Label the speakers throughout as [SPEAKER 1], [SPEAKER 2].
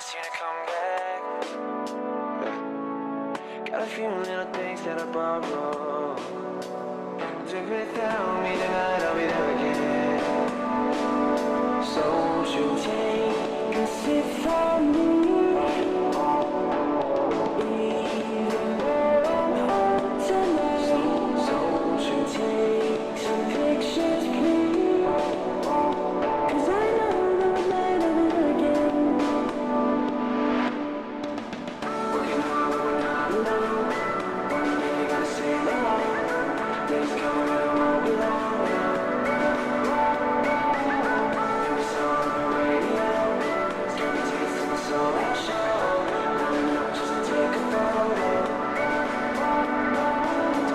[SPEAKER 1] ask you to come back. Got a few little things that I borrow. Do without me tonight, I'll be there again. So won't you take a sip from me? Even though I'm home tonight. So won't you take some pictures, please? 'Cause I know that we'll never do it again. Working hard, but we're not alone. One day you gotta say no. Days coming when it won't be long. And we saw on the radio. It's got me tasting my soul out show. Lining up just to take a photo.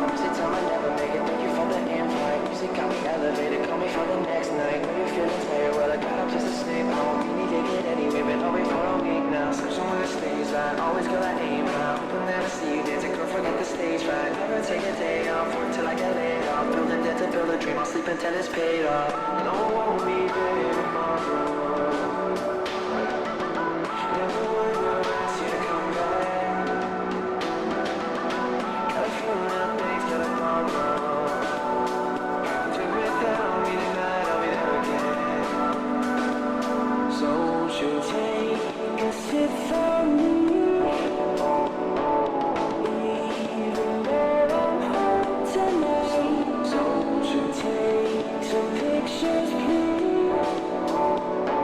[SPEAKER 1] Opposite time I never make it. Thank you for the invite. Music got me elevated. Call me for the next night. When you're feeling tired, well I got up just to sleep. I won't be needing it anyway. Been away for a week now. Searching with the stage light. Always got an aim high. Hoping that I see you dancing. Girl, forget the stage right. Never take a day off. Work till I get laid off. Build a debt to build a dream. I'll sleep until it's paid off. No one will be there tomorrow. Never would ask you to come back. Got a few little things that I borrow. Do without me tonight, I'll be there again. So won't you take a sip from me? Even though I'm home tonight. So won't you take some pictures, please?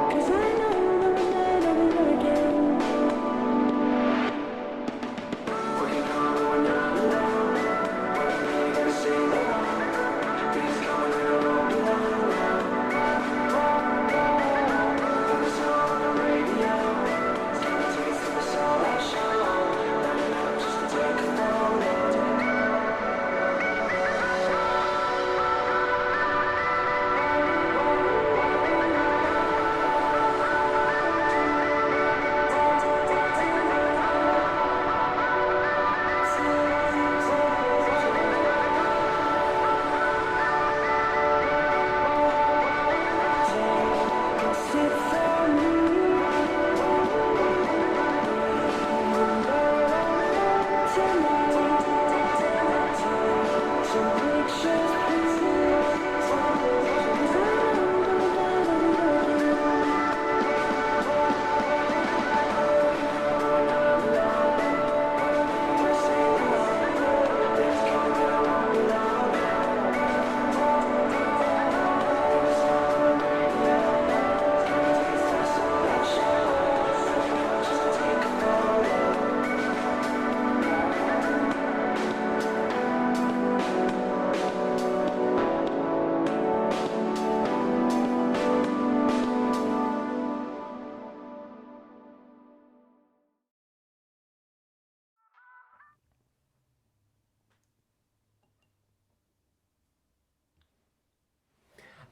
[SPEAKER 1] 'Cause I know that we'll never do it again. Working hard, but we're not alone. One day you gotta say no. Days coming when it won't be long. And we saw on the radio. It's got me tasting the soul out show. Lining up just to take a photo.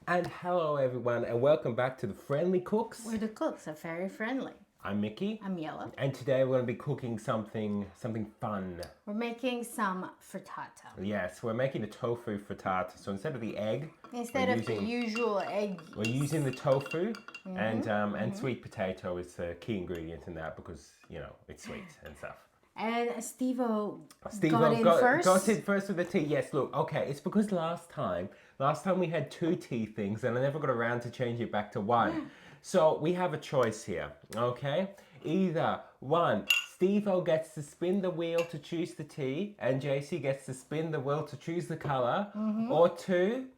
[SPEAKER 2] And hello everyone and welcome back to the Friendly Cooks.
[SPEAKER 3] Where the cooks are very friendly.
[SPEAKER 2] I'm Mickey.
[SPEAKER 3] I'm Yellow.
[SPEAKER 2] And today we're going to be cooking something fun.
[SPEAKER 3] We're making some frittata.
[SPEAKER 2] Yes, we're making a tofu frittata. So instead of the egg,
[SPEAKER 3] Instead of the usual egg.
[SPEAKER 2] we're using the tofu and sweet potato is the key ingredient in that because, you know, it's sweet and stuff.
[SPEAKER 3] And Steve-O
[SPEAKER 2] Got
[SPEAKER 3] first.
[SPEAKER 2] it first with the tea. Yes, look, okay, it's because last time we had 2 tea things and I never got around to change it back to 1. So we have a choice here, okay? Either 1, Steve-O gets to spin the wheel to choose the tea and JC gets to spin the wheel to choose the color, or 2,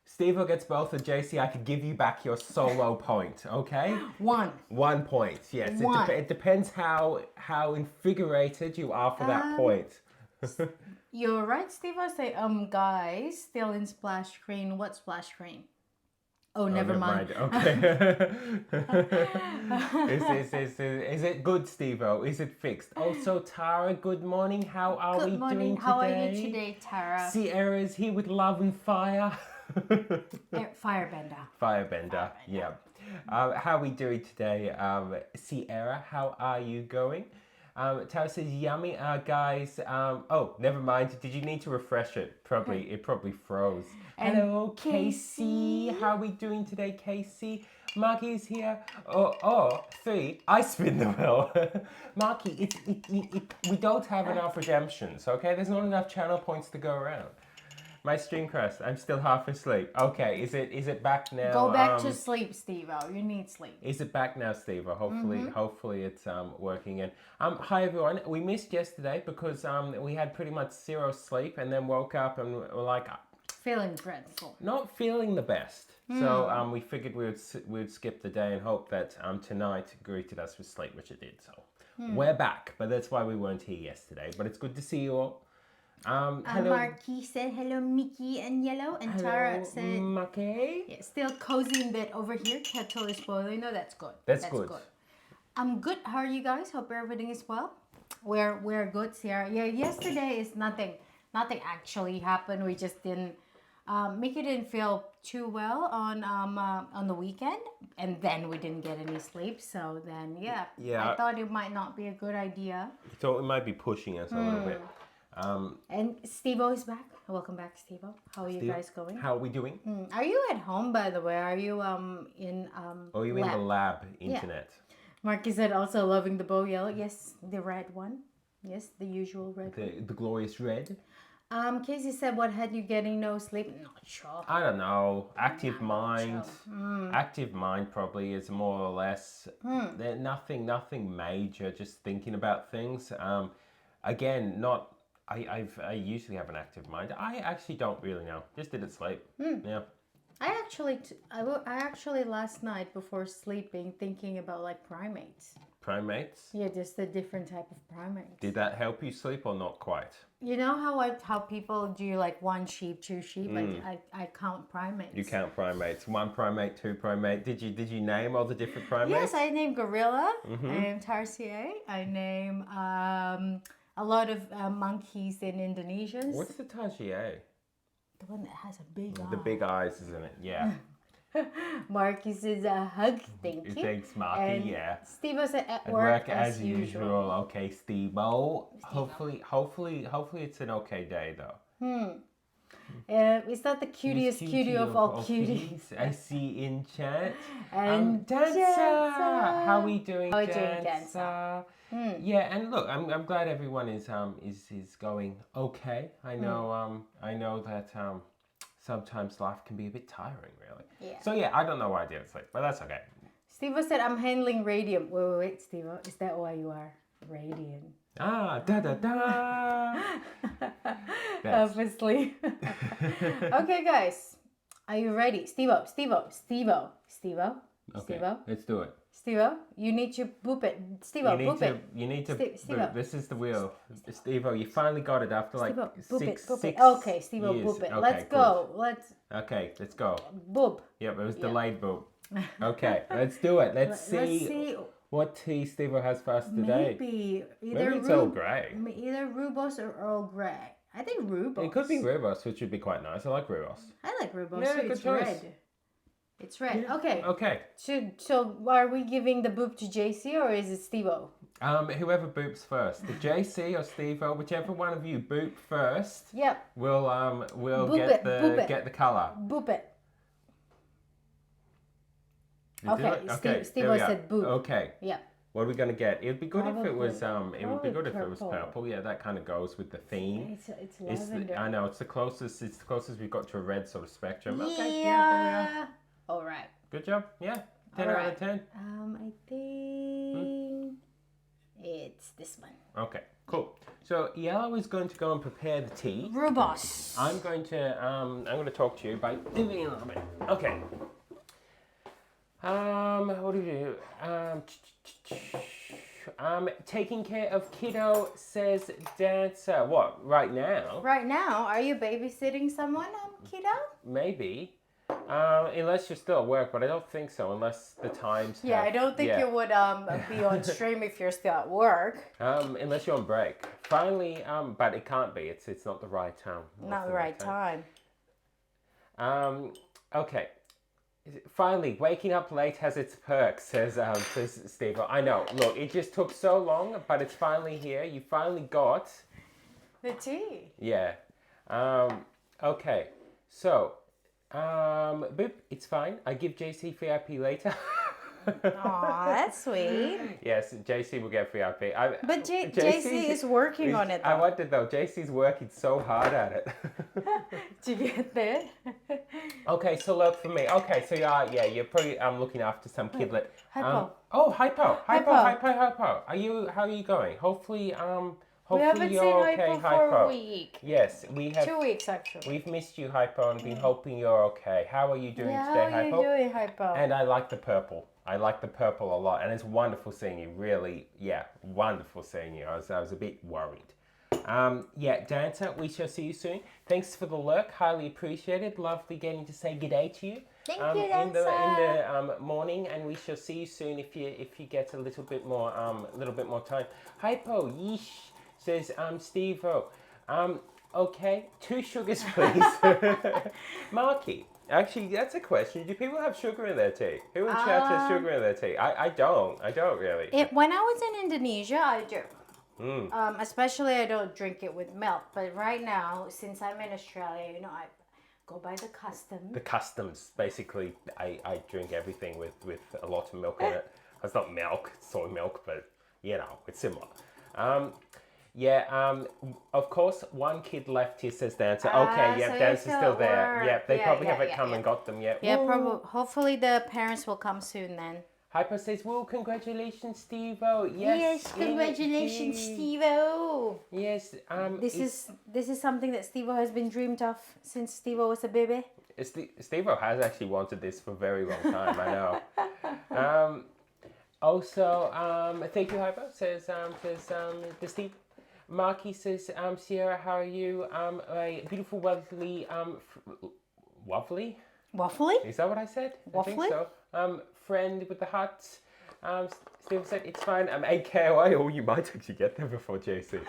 [SPEAKER 2] Steve-O gets both and JC, I could give you back your solo point, okay?
[SPEAKER 3] 1.
[SPEAKER 2] 1 point, yes.
[SPEAKER 3] One.
[SPEAKER 2] It depends how invigorated you are for that point.
[SPEAKER 3] You're right, Steve-O. Say, guys, still in splash screen. What splash screen? Oh, never mind.
[SPEAKER 2] Okay. Is it good, Steve-O? Is it fixed? Oh, so Tara, good morning. How are we
[SPEAKER 3] Good morning.
[SPEAKER 2] doing today?
[SPEAKER 3] How are you today, Tara?
[SPEAKER 2] Sierra is here with love and fire.
[SPEAKER 3] Firebender.
[SPEAKER 2] Yeah. How are we doing today? Sierra, how are you going? Tara says, yummy, guys. Oh, never mind. Did you need to refresh it? It probably froze.
[SPEAKER 3] And
[SPEAKER 2] Hello, Casey. How are we doing today, Casey? Marky's here. Oh, three. I spin the wheel. Marky, we don't have enough redemptions, okay? There's not enough channel points to go around. My stream crashed. I'm still half asleep. Okay, is it back now?
[SPEAKER 3] Go back to sleep, Steve-O. You need sleep.
[SPEAKER 2] Is it back now, Steve? Hopefully it's working. And hi everyone. We missed yesterday because we had pretty much zero sleep, and then woke up and were like
[SPEAKER 3] Feeling dreadful.
[SPEAKER 2] not feeling the best. So we figured we'd skip the day and hope that tonight greeted us with sleep, which it did. So we're back, but that's why we weren't here yesterday. But it's good to see you all. Hello.
[SPEAKER 3] Marky said hello, Mickey and Yellow, and Tara said
[SPEAKER 2] Marky.
[SPEAKER 3] yeah, still cozy in bed over here. Kettle is boiling. No, that's good.
[SPEAKER 2] That's good.
[SPEAKER 3] I'm good. How are you guys? Hope everything is well. We're good, Sierra. Yeah, yesterday is nothing actually happened. We just didn't Mickey didn't feel too well on the weekend, and then we didn't get any sleep. So then yeah, I thought it might not be a good idea.
[SPEAKER 2] You thought we might be pushing us a little bit.
[SPEAKER 3] And Steve-O is back. Welcome back, Steve-O. How are you guys going?
[SPEAKER 2] How are we doing?
[SPEAKER 3] Are you at home, by the way? Are you in
[SPEAKER 2] Oh, you in the lab internet?
[SPEAKER 3] Marky said also loving the bow yellow. Yes, the red one. Yes, the usual red.
[SPEAKER 2] The glorious red.
[SPEAKER 3] Casey said, "What had you getting no sleep?" Not sure.
[SPEAKER 2] I don't know. Active mind. Active mind probably is more or less. Nothing major. Just thinking about things. Again, not. I usually have an active mind. I actually don't really know. Just didn't sleep. Yeah.
[SPEAKER 3] I actually last night before sleeping thinking about like primates.
[SPEAKER 2] Primates?
[SPEAKER 3] Yeah, just the different type of primates.
[SPEAKER 2] Did that help you sleep or not quite?
[SPEAKER 3] You know how people do like one sheep, two sheep? I count primates.
[SPEAKER 2] You count primates. One primate, two primate. Did you name all the different primates?
[SPEAKER 3] Yes, I named gorilla. I named tarsier. I name a lot of monkeys in Indonesians.
[SPEAKER 2] What's the tarsier?
[SPEAKER 3] The one that has a big eye.
[SPEAKER 2] The big eyes, isn't it? Yeah.
[SPEAKER 3] Marky says a hug, thank you.
[SPEAKER 2] Thanks, Marky,
[SPEAKER 3] and
[SPEAKER 2] yeah.
[SPEAKER 3] Steve said at
[SPEAKER 2] work as usual. Okay, Steve-O. Hopefully it's an okay day though.
[SPEAKER 3] Is that the cutiest cutie of all cuties?
[SPEAKER 2] I see in chat.
[SPEAKER 3] And
[SPEAKER 2] Dancer! How are we doing,
[SPEAKER 3] How are you
[SPEAKER 2] Dancer?
[SPEAKER 3] doing, Dancer?
[SPEAKER 2] Yeah, and look, I'm glad everyone is going okay. I know that sometimes life can be a bit tiring, really.
[SPEAKER 3] Yeah.
[SPEAKER 2] So yeah, I don't know why I didn't sleep, but that's okay.
[SPEAKER 3] Steve said, "I'm handling radium." Wait, Steve, is that why you are radiant?
[SPEAKER 2] Ah, da da da.
[SPEAKER 3] Obviously. Okay, guys, are you ready? Steve-O.
[SPEAKER 2] Okay, let's do it.
[SPEAKER 3] Steve-O, you need to boop it. Steve-O, boop it.
[SPEAKER 2] You need to
[SPEAKER 3] Steve-O.
[SPEAKER 2] boop. This is the wheel. Steve-O, you finally got it after like
[SPEAKER 3] Steve-O, boop
[SPEAKER 2] six
[SPEAKER 3] it. Okay, Steve-O,
[SPEAKER 2] years.
[SPEAKER 3] boop it.
[SPEAKER 2] Okay,
[SPEAKER 3] Let's
[SPEAKER 2] cool.
[SPEAKER 3] go. Let's
[SPEAKER 2] let's go.
[SPEAKER 3] boop.
[SPEAKER 2] Yep, it was delayed boop. Okay, let's do it. Let's see what tea Steve-O has for us today.
[SPEAKER 3] Maybe
[SPEAKER 2] Maybe it's Earl Grey.
[SPEAKER 3] Either Rooibos or Earl Grey. I think Rooibos.
[SPEAKER 2] It could be Rooibos, which would be quite nice. I like Rooibos.
[SPEAKER 3] I like Rooibos.
[SPEAKER 2] Yeah,
[SPEAKER 3] too.
[SPEAKER 2] good
[SPEAKER 3] It's
[SPEAKER 2] choice.
[SPEAKER 3] red. It's red.
[SPEAKER 2] Yeah.
[SPEAKER 3] Okay.
[SPEAKER 2] Okay.
[SPEAKER 3] So are we giving the boop to JC or is it Steve-O?
[SPEAKER 2] Whoever boops first, the JC or Steve-O, whichever one of you boop first.
[SPEAKER 3] Yep.
[SPEAKER 2] We'll
[SPEAKER 3] Boop
[SPEAKER 2] get the color.
[SPEAKER 3] Boop it.
[SPEAKER 2] You do it? Okay.
[SPEAKER 3] Steve-O said boop.
[SPEAKER 2] Okay.
[SPEAKER 3] Yep.
[SPEAKER 2] What are we gonna get? It'd be good if it was
[SPEAKER 3] Probably
[SPEAKER 2] it would be good if it was
[SPEAKER 3] purple.
[SPEAKER 2] purple. Yeah, that kind of goes with the theme.
[SPEAKER 3] It's lavender.
[SPEAKER 2] I know it's the closest we've got to a red sort of spectrum.
[SPEAKER 3] Yeah.
[SPEAKER 2] Okay, there we are.
[SPEAKER 3] All right.
[SPEAKER 2] Good job. Yeah. 10
[SPEAKER 3] All
[SPEAKER 2] out
[SPEAKER 3] right.
[SPEAKER 2] of 10.
[SPEAKER 3] I think it's this one.
[SPEAKER 2] Okay, cool. So Yellow is going to go and prepare the tea.
[SPEAKER 3] Rooibos.
[SPEAKER 2] I'm going to talk to you by digging a little bit. Okay. What do you do? Taking care of kiddo, says Dancer. What, right now?
[SPEAKER 3] Right now, are you babysitting someone, kiddo?
[SPEAKER 2] Maybe. Unless you're still at work, but I don't think so, unless the times
[SPEAKER 3] Yeah,
[SPEAKER 2] have-
[SPEAKER 3] I don't think you would be on stream if you're still at work.
[SPEAKER 2] Unless you're on break. Finally, but it can't be. It's not the right time.
[SPEAKER 3] Not the right time.
[SPEAKER 2] Okay. Finally, waking up late has its perks, says Steve. I know. Look, it just took so long, but it's finally here. You finally got.
[SPEAKER 3] The tea.
[SPEAKER 2] Yeah. Okay. So, boop, it's fine. I give JC VIP later.
[SPEAKER 3] Aw, that's sweet.
[SPEAKER 2] Yes, JC will get VIP.
[SPEAKER 3] But JC is working on it,
[SPEAKER 2] I
[SPEAKER 3] though.
[SPEAKER 2] wonder though. JC's working so hard at it.
[SPEAKER 3] To get there.
[SPEAKER 2] Okay, so look for me. Okay, so you're probably looking after some kidlet.
[SPEAKER 3] Hypo.
[SPEAKER 2] Hypo.
[SPEAKER 3] Hypo.
[SPEAKER 2] How are you going? Hopefully
[SPEAKER 3] We
[SPEAKER 2] hopefully
[SPEAKER 3] haven't
[SPEAKER 2] you're
[SPEAKER 3] seen
[SPEAKER 2] okay,
[SPEAKER 3] Hypo for a week.
[SPEAKER 2] Yes, we have.
[SPEAKER 3] 2 weeks, actually.
[SPEAKER 2] We've missed you, Hypo, and been hoping you're okay. How are you doing today,
[SPEAKER 3] how are
[SPEAKER 2] Hypo?
[SPEAKER 3] you doing, Hypo?
[SPEAKER 2] And I like the purple. I like the purple a lot, and it's wonderful seeing you. Really, wonderful seeing you. I was a bit worried. Dancer, we shall see you soon. Thanks for the lurk, highly appreciated. Lovely getting to say good day to you.
[SPEAKER 3] Thank you,
[SPEAKER 2] in
[SPEAKER 3] Dancer.
[SPEAKER 2] the morning, and we shall see you soon if you get a little bit more time. Hypo, yeesh, says Steve-O. Okay, 2 sugars, please. Marky. Actually, that's a question. Do people have sugar in their tea? Who in chat has sugar in their tea? I don't. I don't really.
[SPEAKER 3] When I was in Indonesia, I do. Especially I don't drink it with milk. But right now, since I'm in Australia, I go by the custom.
[SPEAKER 2] The customs, basically, I drink everything with a lot of milk in it. It's not milk, it's soy milk, but it's similar. Of course, one kid left here, says Dancer. Okay,
[SPEAKER 3] so
[SPEAKER 2] Dancer's still there.
[SPEAKER 3] work.
[SPEAKER 2] They probably haven't come and got them yet.
[SPEAKER 3] Yeah,
[SPEAKER 2] Woo!
[SPEAKER 3] probably. Hopefully the parents will come soon then.
[SPEAKER 2] Hypo says, "Woo, congratulations, Steve-O." Yes,
[SPEAKER 3] congratulations, Steve-O.
[SPEAKER 2] Yes,
[SPEAKER 3] This is something that Steve-O has been dreamed of since Steve-O was a baby.
[SPEAKER 2] Steve-O has actually wanted this for a very long time, I know. Also, thank you, Hypo, says the Steve. Marky says, Sierra, how are you? A beautiful, lovely, waffly?
[SPEAKER 3] Waffly?
[SPEAKER 2] Is that what I said?
[SPEAKER 3] Waffly?
[SPEAKER 2] I think so. Friend with the hearts. Steve said, it's fine. I'm 8K away. Or you might actually get there before JC.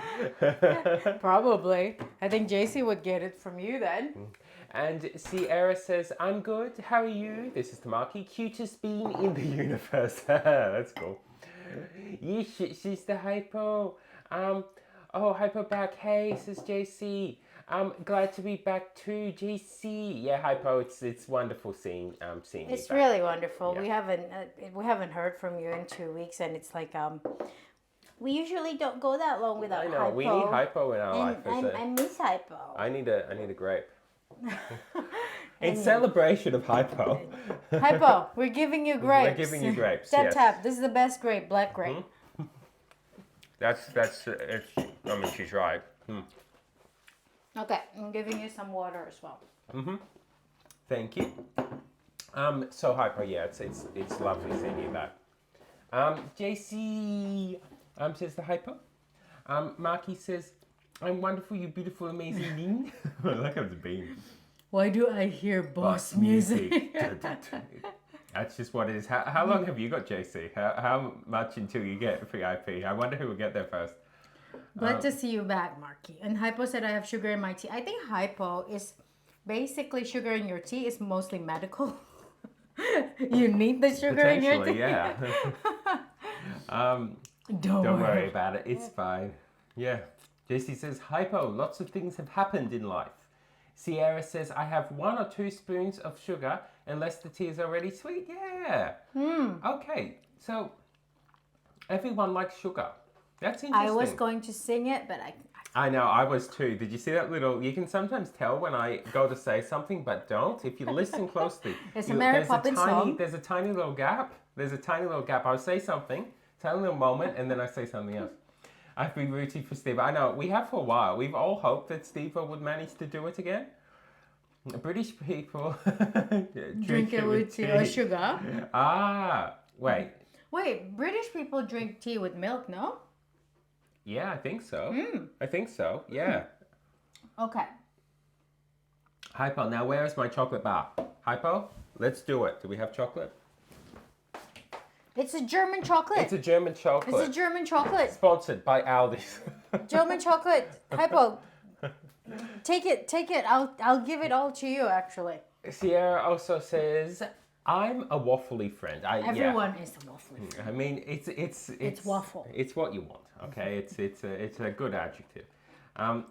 [SPEAKER 3] Probably. I think JC would get it from you then.
[SPEAKER 2] And Sierra says, I'm good. How are you? This is Tamaki. Cutest bean in the universe. That's cool. Yes, she's the Hypo. Hypo back. Hey, says JC. I'm glad to be back too, JC. Yeah, Hypo, it's wonderful seeing you.
[SPEAKER 3] It's
[SPEAKER 2] back.
[SPEAKER 3] really wonderful.
[SPEAKER 2] Yeah.
[SPEAKER 3] We haven't heard from you in 2 weeks, and it's like we usually don't go that long without
[SPEAKER 2] I know.
[SPEAKER 3] Hypo.
[SPEAKER 2] We need Hypo in our life.
[SPEAKER 3] I miss Hypo.
[SPEAKER 2] I need a grape. In celebration of Hypo.
[SPEAKER 3] Hypo, we're giving you grapes.
[SPEAKER 2] We're giving you grapes.
[SPEAKER 3] Tap
[SPEAKER 2] yes.
[SPEAKER 3] tap. This is the best grape, black grape.
[SPEAKER 2] That's it's. I mean, she's right.
[SPEAKER 3] Okay, I'm giving you some water as well.
[SPEAKER 2] Thank you. So Hypo, yeah, it's lovely seeing you back. JC says the Hypo. Marky says, I'm wonderful, you beautiful, amazing bean. Look at the bean.
[SPEAKER 3] Why do I hear boss music?
[SPEAKER 2] That's just what it is. How long have you got, JC? How much until you get VIP? I wonder who will get there first.
[SPEAKER 3] Glad to see you back, Marky. And Hypo said I have sugar in my tea. I think Hypo is basically sugar in your tea is mostly medical. You need the sugar in your tea.
[SPEAKER 2] Yeah. Don't worry about it. It's fine. Yeah. JC says, Hypo, lots of things have happened in life. Sierra says, I have 1 or 2 spoons of sugar unless the tea is already sweet. Yeah. Okay. So everyone likes sugar. That's interesting.
[SPEAKER 3] I was going to sing it, but
[SPEAKER 2] I know, I was too. Did you see that little... You can sometimes tell when I go to say something, but don't. If you listen closely...
[SPEAKER 3] It's a Mary Poppins song.
[SPEAKER 2] There's a tiny little gap. I'll say something, tiny little moment, and then I say something else. I've been rooting for Steve. I know, we have for a while. We've all hoped that Steve would manage to do it again. British people...
[SPEAKER 3] drink it with tea or sugar.
[SPEAKER 2] Wait.
[SPEAKER 3] Wait, British people drink tea with milk, no?
[SPEAKER 2] Yeah, I think so. I think so, yeah.
[SPEAKER 3] Okay.
[SPEAKER 2] Hypo, now where is my chocolate bar? Hypo, let's do it. Do we have chocolate?
[SPEAKER 3] It's a German chocolate.
[SPEAKER 2] It's a German chocolate.
[SPEAKER 3] It's a German chocolate.
[SPEAKER 2] Sponsored by Aldi's.
[SPEAKER 3] German chocolate. Hypo, take it. I'll give it all to you, actually.
[SPEAKER 2] Sierra also says, I'm a waffly friend.
[SPEAKER 3] Everyone is a waffle.
[SPEAKER 2] I mean, it's
[SPEAKER 3] waffle.
[SPEAKER 2] It's what you want. Okay, it's a good adjective. On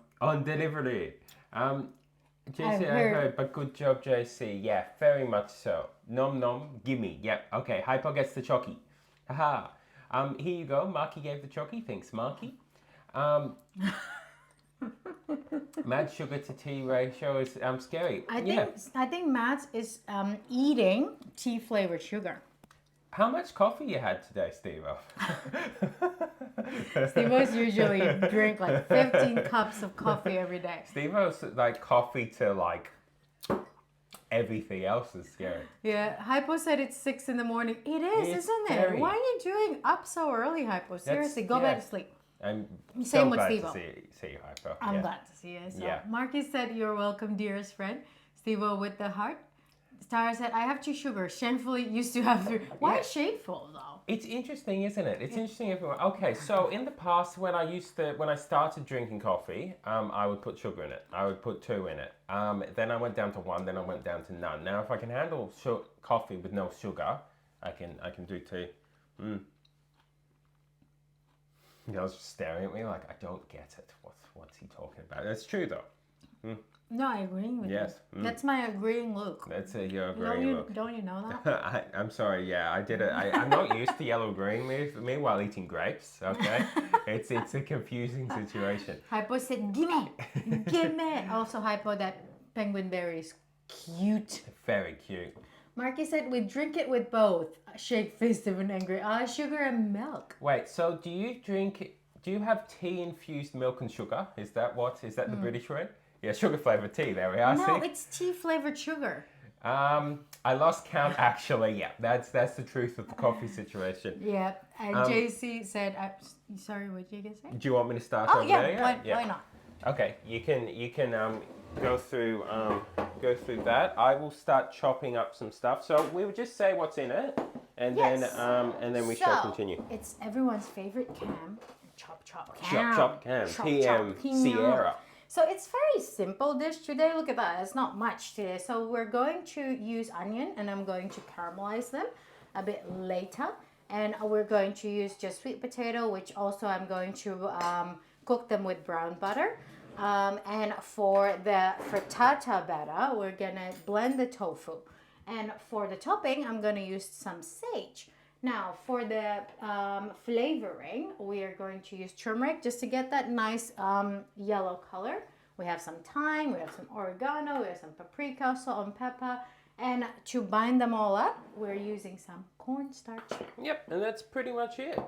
[SPEAKER 2] delivery. JC, I heard, but good job, JC. Yeah, very much so. Nom nom, gimme. Yep. Okay, Hypo gets the chocky. Haha. Here you go. Marky gave the chocky. Thanks, Marky. Mad sugar to tea ratio is scary.
[SPEAKER 3] I think Matt is eating tea flavored sugar.
[SPEAKER 2] How much coffee you had today, Steve-O?
[SPEAKER 3] Steve-O's usually drink like 15 cups of coffee every day.
[SPEAKER 2] Steve-O's like coffee to like everything else is scary.
[SPEAKER 3] Yeah, Hypo said it's 6 in the morning. It is,
[SPEAKER 2] It's
[SPEAKER 3] isn't
[SPEAKER 2] very.
[SPEAKER 3] it? Why are you doing up so early, Hypo? Seriously, go back to sleep.
[SPEAKER 2] I'm
[SPEAKER 3] Same
[SPEAKER 2] so
[SPEAKER 3] with
[SPEAKER 2] glad
[SPEAKER 3] Steve-O.
[SPEAKER 2] to see you, Hypo.
[SPEAKER 3] I'm
[SPEAKER 2] Yeah.
[SPEAKER 3] glad to see you. So
[SPEAKER 2] Yeah.
[SPEAKER 3] Marcus said, "You're welcome, dearest friend." Steve-O with the heart. Tara said, "I have 2 sugars. Shamefully used to have 3. Why
[SPEAKER 2] Yeah.
[SPEAKER 3] shameful though?
[SPEAKER 2] It's interesting, isn't it? It's interesting everyone. Okay, so in the past when I started drinking coffee, I would put sugar in it. I would put 2 in it. Then I went down to 1, then I went down to none. Now if I can handle coffee with no sugar, I can do tea. You know, just staring at me like I don't get it. What's he talking about? That's true though.
[SPEAKER 3] No, I agree with
[SPEAKER 2] Yes.
[SPEAKER 3] you. That's my agreeing look.
[SPEAKER 2] That's your green look.
[SPEAKER 3] Don't you know that?
[SPEAKER 2] I'm sorry. Yeah, I did it. I'm not used to yellow green me while eating grapes. Okay, it's a confusing situation.
[SPEAKER 3] Hypo said, "Gimme, gimme." Also, Hypo, that penguin berry is cute.
[SPEAKER 2] Very cute.
[SPEAKER 3] Marky said, "We drink it with both." Shake face of an angry. Sugar and milk.
[SPEAKER 2] Wait. So do you have tea infused milk and sugar? Is that the British word? Yeah, sugar flavored tea. There we are.
[SPEAKER 3] No,
[SPEAKER 2] See?
[SPEAKER 3] it's tea flavored sugar.
[SPEAKER 2] I lost count actually. Yeah, that's the truth of the coffee situation.
[SPEAKER 3] Yeah, and JC said, "Sorry, what did you say?"
[SPEAKER 2] Do you want me to start
[SPEAKER 3] Oh
[SPEAKER 2] over
[SPEAKER 3] yeah,
[SPEAKER 2] there?
[SPEAKER 3] why not?
[SPEAKER 2] Okay, you can go through that. I will start chopping up some stuff. So we would just say what's in it, and then we shall continue.
[SPEAKER 3] It's everyone's favorite cam. Chop chop cam.
[SPEAKER 2] Chop chop cam.
[SPEAKER 3] Chop,
[SPEAKER 2] PM
[SPEAKER 3] chop, cam.
[SPEAKER 2] Sierra.
[SPEAKER 3] So it's very simple dish today. Look at that. It's not much today. So we're going to use onion and I'm going to caramelize them a bit later. And we're going to use just sweet potato, which also I'm going to cook them with brown butter. And for the frittata batter, we're gonna blend the tofu. And for the topping, I'm gonna use some sage. Now, for the flavoring, we are going to use turmeric just to get that nice yellow color. We have some thyme, we have some oregano, we have some paprika, salt and pepper. And to bind them all up, we're using some cornstarch.
[SPEAKER 2] Yep, and that's pretty much it.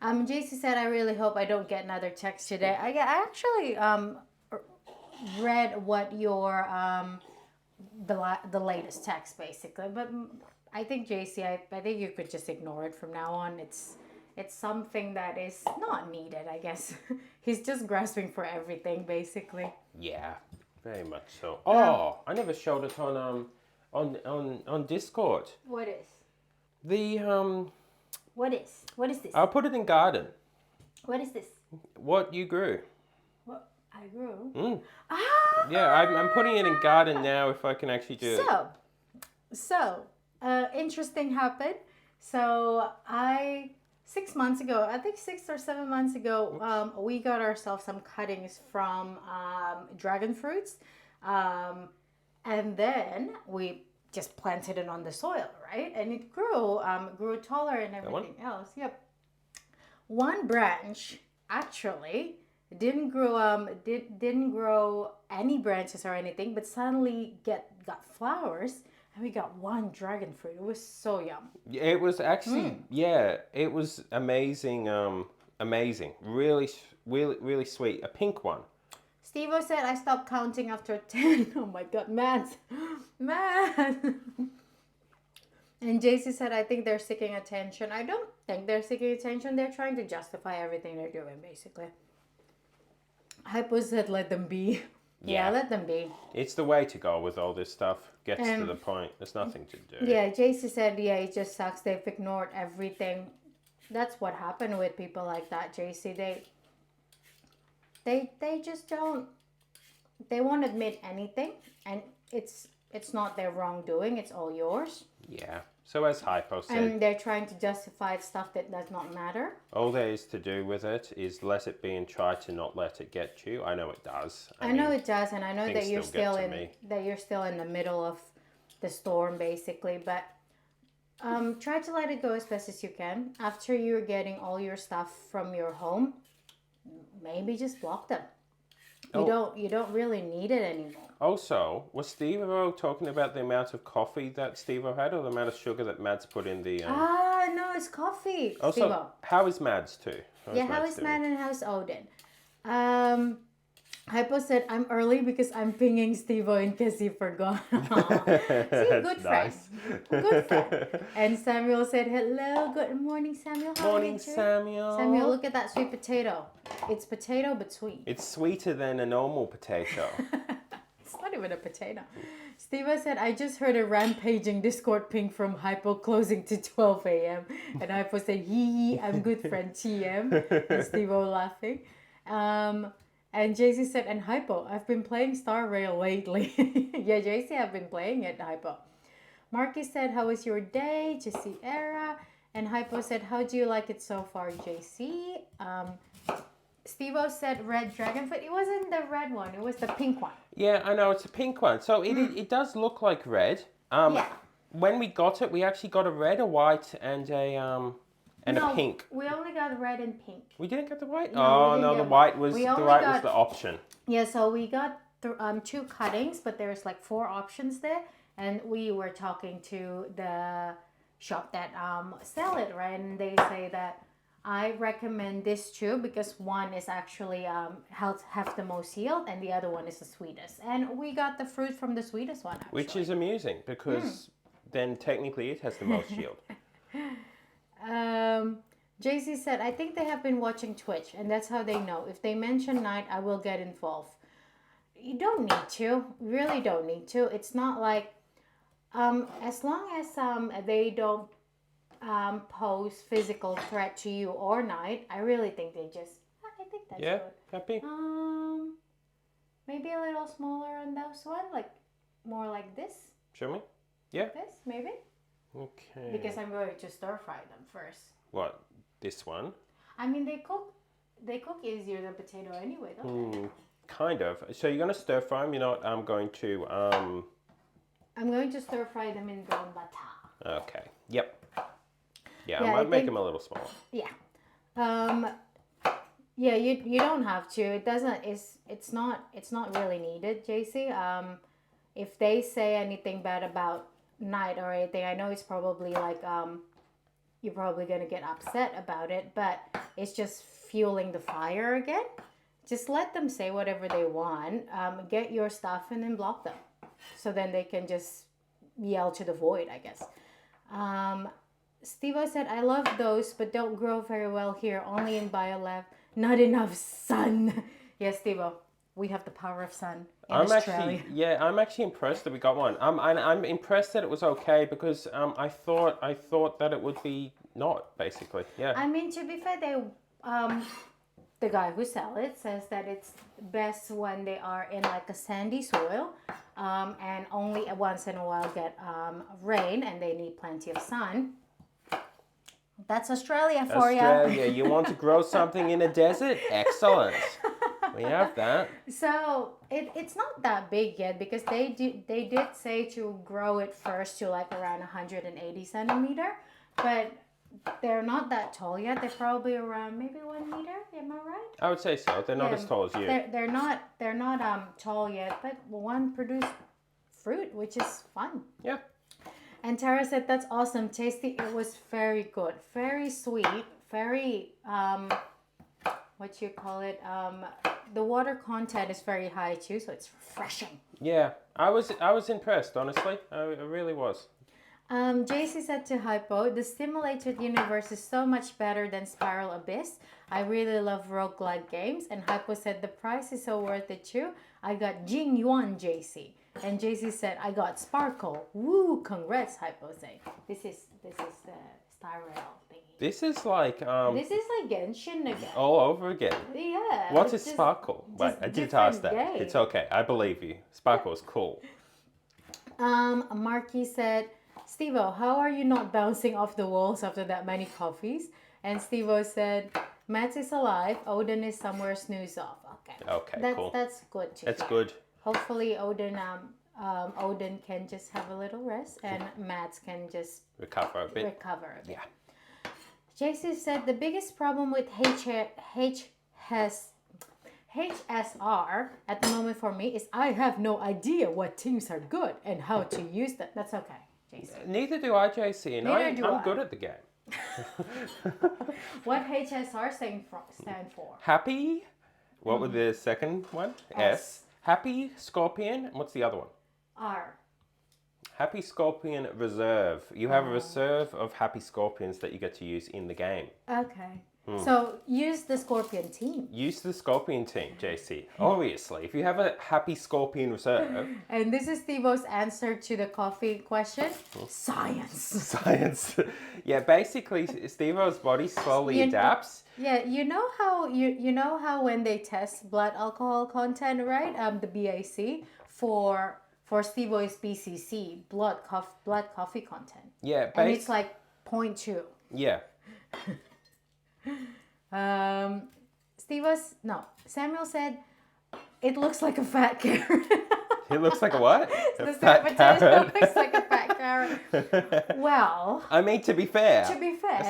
[SPEAKER 3] JC said, "I really hope I don't get another text today." I actually read what your the latest text basically, but I think JC, I think you could just ignore it from now on. It's something that is not needed, I guess. He's just grasping for everything, basically.
[SPEAKER 2] Yeah, very much so. Oh, I never showed it on Discord.
[SPEAKER 3] What is?
[SPEAKER 2] The
[SPEAKER 3] What is this?
[SPEAKER 2] I'll put it in garden.
[SPEAKER 3] What is this?
[SPEAKER 2] What you grew.
[SPEAKER 3] What I grew?
[SPEAKER 2] Yeah, I'm putting it in garden now. If I can actually do it.
[SPEAKER 3] So, interesting happened. So 6 months ago, I think 6 or 7 months ago, we got ourselves some cuttings from dragon fruits, and then we just planted it on the soil, right? And it grew taller and everything else. Yep. One branch actually didn't grow any branches or anything, but suddenly got flowers. And we got one dragon fruit. It was so yum.
[SPEAKER 2] It was actually, it was amazing. Amazing. Really, really, really sweet. A pink one.
[SPEAKER 3] Steve-O said, "I stopped counting after 10. Oh my God, Matt. And JC said, "I think they're seeking attention." I don't think they're seeking attention. They're trying to justify everything they're doing, basically. Hypo said, "Let them be." Yeah, let them be.
[SPEAKER 2] It's the way to go with all this stuff. Gets to the point. There's nothing to do.
[SPEAKER 3] Yeah, JC said, it just sucks. They've ignored everything. That's what happened with people like that, JC. They just don't. They won't admit anything, and it's not their wrongdoing. It's all yours.
[SPEAKER 2] Yeah. So as Hypo said,
[SPEAKER 3] And they're trying to justify stuff that does not matter.
[SPEAKER 2] all there is to do with it is let it be and try to not let it get you. I know it does.
[SPEAKER 3] I know it does, and I know that
[SPEAKER 2] things
[SPEAKER 3] you're
[SPEAKER 2] still get
[SPEAKER 3] still
[SPEAKER 2] to
[SPEAKER 3] in
[SPEAKER 2] me.
[SPEAKER 3] that you're still in the middle of the storm, basically. But try to let it go as best as you can. After you're getting all your stuff from your home, maybe just block them. You don't really need it anymore.
[SPEAKER 2] Also, was Steve-O talking about the amount of coffee that Steve-O had or the amount of sugar that Mads put in the...
[SPEAKER 3] No, it's coffee.
[SPEAKER 2] Also,
[SPEAKER 3] Steve-O.
[SPEAKER 2] how is Mads too?
[SPEAKER 3] Yeah, how is Matt and how's Odin? Hypo said, I'm early because I'm pinging Steve-O in case he forgot. See, good friend.
[SPEAKER 2] Nice.
[SPEAKER 3] Good friend. And Samuel said, hello, good morning, Samuel. How
[SPEAKER 2] Morning,
[SPEAKER 3] are you?
[SPEAKER 2] Samuel.
[SPEAKER 3] Samuel, look at that sweet potato. It's potato but sweet.
[SPEAKER 2] It's sweeter than a normal potato.
[SPEAKER 3] It's not even a potato. Steve-O said, I just heard a rampaging Discord ping from Hypo closing to 12 a.m. And Hypo said, hee, I'm good friend TM. And Steve-O laughing. And JC said, and Hypo, I've been playing Star Rail lately. Yeah, JC have been playing it, Hypo. Marky said, how was your day? JC Era. And Hypo said, how do you like it so far, JC? Steve-O said red dragon fruit. It wasn't the red one. It was the pink one.
[SPEAKER 2] Yeah, I know, it's a pink one. So it does look like red.
[SPEAKER 3] Yeah.
[SPEAKER 2] When we got it, we actually got a red, a white, and a pink.
[SPEAKER 3] We only got red and pink.
[SPEAKER 2] We didn't get the white?
[SPEAKER 3] No,
[SPEAKER 2] Oh
[SPEAKER 3] we didn't
[SPEAKER 2] no,
[SPEAKER 3] get
[SPEAKER 2] the white was
[SPEAKER 3] We
[SPEAKER 2] the
[SPEAKER 3] only
[SPEAKER 2] white was
[SPEAKER 3] got-
[SPEAKER 2] the option.
[SPEAKER 3] Yeah, so we got 2 cuttings, but there's like 4 options there. And we were talking to the shop that sell it, right? And they say that I recommend this too because one is actually have the most yield and the other one is the sweetest. And we got the fruit from the sweetest one actually.
[SPEAKER 2] Which is amusing because then technically it has the most yield.
[SPEAKER 3] JC said, I think they have been watching Twitch and that's how they know. If they mention night, I will get involved. You don't need to. You really don't need to. It's not like, as long as they don't pose physical threat to you or night, I really think they just, I think that's
[SPEAKER 2] Yeah,
[SPEAKER 3] good.
[SPEAKER 2] happy?
[SPEAKER 3] Maybe a little smaller on those one, like more like this.
[SPEAKER 2] Show me? Yeah.
[SPEAKER 3] This, maybe?
[SPEAKER 2] Okay.
[SPEAKER 3] Because I'm going to stir fry them first.
[SPEAKER 2] What? This one?
[SPEAKER 3] I mean, they cook easier than potato anyway, don't they?
[SPEAKER 2] Kind of. So you're going to stir fry them. You're not going to...
[SPEAKER 3] I'm going to stir fry them in brown butter.
[SPEAKER 2] Okay. Yep. Yeah,
[SPEAKER 3] Yeah,
[SPEAKER 2] I
[SPEAKER 3] I
[SPEAKER 2] might make
[SPEAKER 3] think-
[SPEAKER 2] them a little smaller.
[SPEAKER 3] Yeah. Yeah, you don't have to. It doesn't. It's not really needed, JC. If they say anything bad about night or anything, I know it's probably like you're probably gonna get upset about it, but it's just fueling the fire again. Just let them say whatever they want. Get your stuff and then block them, so then they can just yell to the void, I guess. Steve-O said, I love those, but don't grow very well here. Only in BioLab. Not enough sun. Yes, Steve-O, we have the power of sun in Australia.
[SPEAKER 2] I'm actually impressed that we got one. I'm impressed that it was okay because I thought that it would be not, basically. Yeah.
[SPEAKER 3] I mean, to be fair, they the guy who sell it says that it's best when they are in like a sandy soil and only once in a while get rain and they need plenty of sun. That's Australia for you.
[SPEAKER 2] Australia, you want to grow something in a desert? Excellent. We have that.
[SPEAKER 3] So it's not that big yet because they did say to grow it first to like around 180 centimeter, but they're not that tall yet. They're probably around maybe 1 meter. Am I right?
[SPEAKER 2] I would say so. They're not as tall as you.
[SPEAKER 3] They're not tall yet, but one produced fruit, which is fun.
[SPEAKER 2] Yeah.
[SPEAKER 3] And Tara said that's awesome, tasty. It was very good, very sweet, very what you call it? The water content is very high too, so it's refreshing.
[SPEAKER 2] Yeah, I was impressed, honestly. I really was.
[SPEAKER 3] JC said to Hypo, the stimulated universe is so much better than Spiral Abyss. I really love roguelike games. And Hypo said the price is so worth it too. I got Jing Yuan, JC. And JC said, I got Sparkle. Woo, congrats, Hypo say. This is the Star Rail thingy.
[SPEAKER 2] This is like
[SPEAKER 3] This is like Genshin again.
[SPEAKER 2] all over again.
[SPEAKER 3] Yeah.
[SPEAKER 2] What
[SPEAKER 3] it's
[SPEAKER 2] is
[SPEAKER 3] just-
[SPEAKER 2] Sparkle? Wait,
[SPEAKER 3] just
[SPEAKER 2] I did
[SPEAKER 3] different
[SPEAKER 2] ask that.
[SPEAKER 3] game.
[SPEAKER 2] It's okay. I believe you. Sparkle is cool.
[SPEAKER 3] Marky said, Steve-O, how are you not bouncing off the walls after that many coffees? And Steve-O said, Matt is alive. Odin is somewhere snooze off. Okay.
[SPEAKER 2] Okay, cool.
[SPEAKER 3] That's good to
[SPEAKER 2] That's
[SPEAKER 3] hear.
[SPEAKER 2] good.
[SPEAKER 3] Hopefully Odin can just have a little rest and Matt can just
[SPEAKER 2] Recover a bit.
[SPEAKER 3] recover a bit.
[SPEAKER 2] Yeah.
[SPEAKER 3] JC said the biggest problem with HSR at the moment for me is I have no idea what teams are good and how to use them. That's okay, JC.
[SPEAKER 2] Neither do I, JC, and
[SPEAKER 3] Neither do
[SPEAKER 2] I'm
[SPEAKER 3] I.
[SPEAKER 2] good at the game.
[SPEAKER 3] What HSR stand for?
[SPEAKER 2] Happy. What was the second one? S. Happy Scorpion. And what's the other one?
[SPEAKER 3] R.
[SPEAKER 2] Happy Scorpion Reserve. You have a reserve of Happy Scorpions that you get to use in the game.
[SPEAKER 3] Okay. So use the Scorpion team.
[SPEAKER 2] Use the Scorpion team, JC. Obviously, if you have a Happy Scorpion Reserve.
[SPEAKER 3] And this is Steve-O's answer to the coffee question. Science.
[SPEAKER 2] Science. Yeah, basically, Steve-O's body slowly adapts.
[SPEAKER 3] Yeah, you know how you know how when they test blood alcohol content, right? The BAC for Steve-O is BCC, blood coffee content.
[SPEAKER 2] Yeah,
[SPEAKER 3] and it's like 0.2.
[SPEAKER 2] Yeah.
[SPEAKER 3] Samuel said it looks like a fat carrot.
[SPEAKER 2] It looks like a what?
[SPEAKER 3] The
[SPEAKER 2] A fat
[SPEAKER 3] potato
[SPEAKER 2] carrot.
[SPEAKER 3] looks like a fat carrot. Well,
[SPEAKER 2] I mean, to be fair,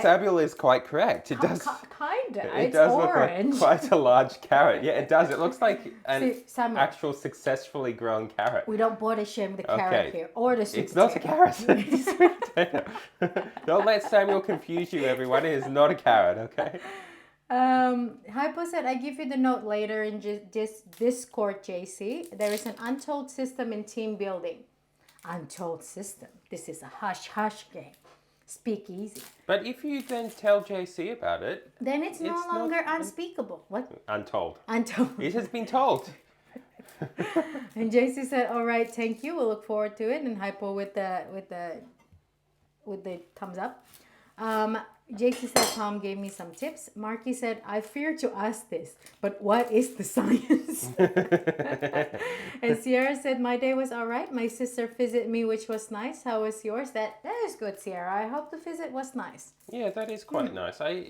[SPEAKER 2] Samuel is quite correct. It does.
[SPEAKER 3] Kinda.
[SPEAKER 2] It
[SPEAKER 3] It's
[SPEAKER 2] does
[SPEAKER 3] orange.
[SPEAKER 2] look like quite a large carrot. Yeah, it does. It looks like an
[SPEAKER 3] Samuel,
[SPEAKER 2] actual successfully grown carrot.
[SPEAKER 3] we don't body shame the carrot here or the sweet
[SPEAKER 2] It's not a
[SPEAKER 3] potato.
[SPEAKER 2] carrot. It's a sweet potato. Don't let Samuel confuse you, everyone. It is not a carrot, okay?
[SPEAKER 3] Hypo said, I give you the note later in Discord, JC. There is an untold system in team building. Untold system. This is a hush-hush game. Speak easy.
[SPEAKER 2] But if you then tell JC about it,
[SPEAKER 3] then it's no
[SPEAKER 2] not-
[SPEAKER 3] longer unspeakable. What?
[SPEAKER 2] untold.
[SPEAKER 3] Untold.
[SPEAKER 2] It has been told.
[SPEAKER 3] And JC said, all right, thank you. We'll look forward to it. And Hypo with the thumbs up. JC said Tom gave me some tips. Marky said, I fear to ask this, but what is the science? And Sierra said, my day was all right. My sister visited me, which was nice. How was yours? That is good, Sierra. I hope the visit was nice.
[SPEAKER 2] Yeah, that is quite nice. I'm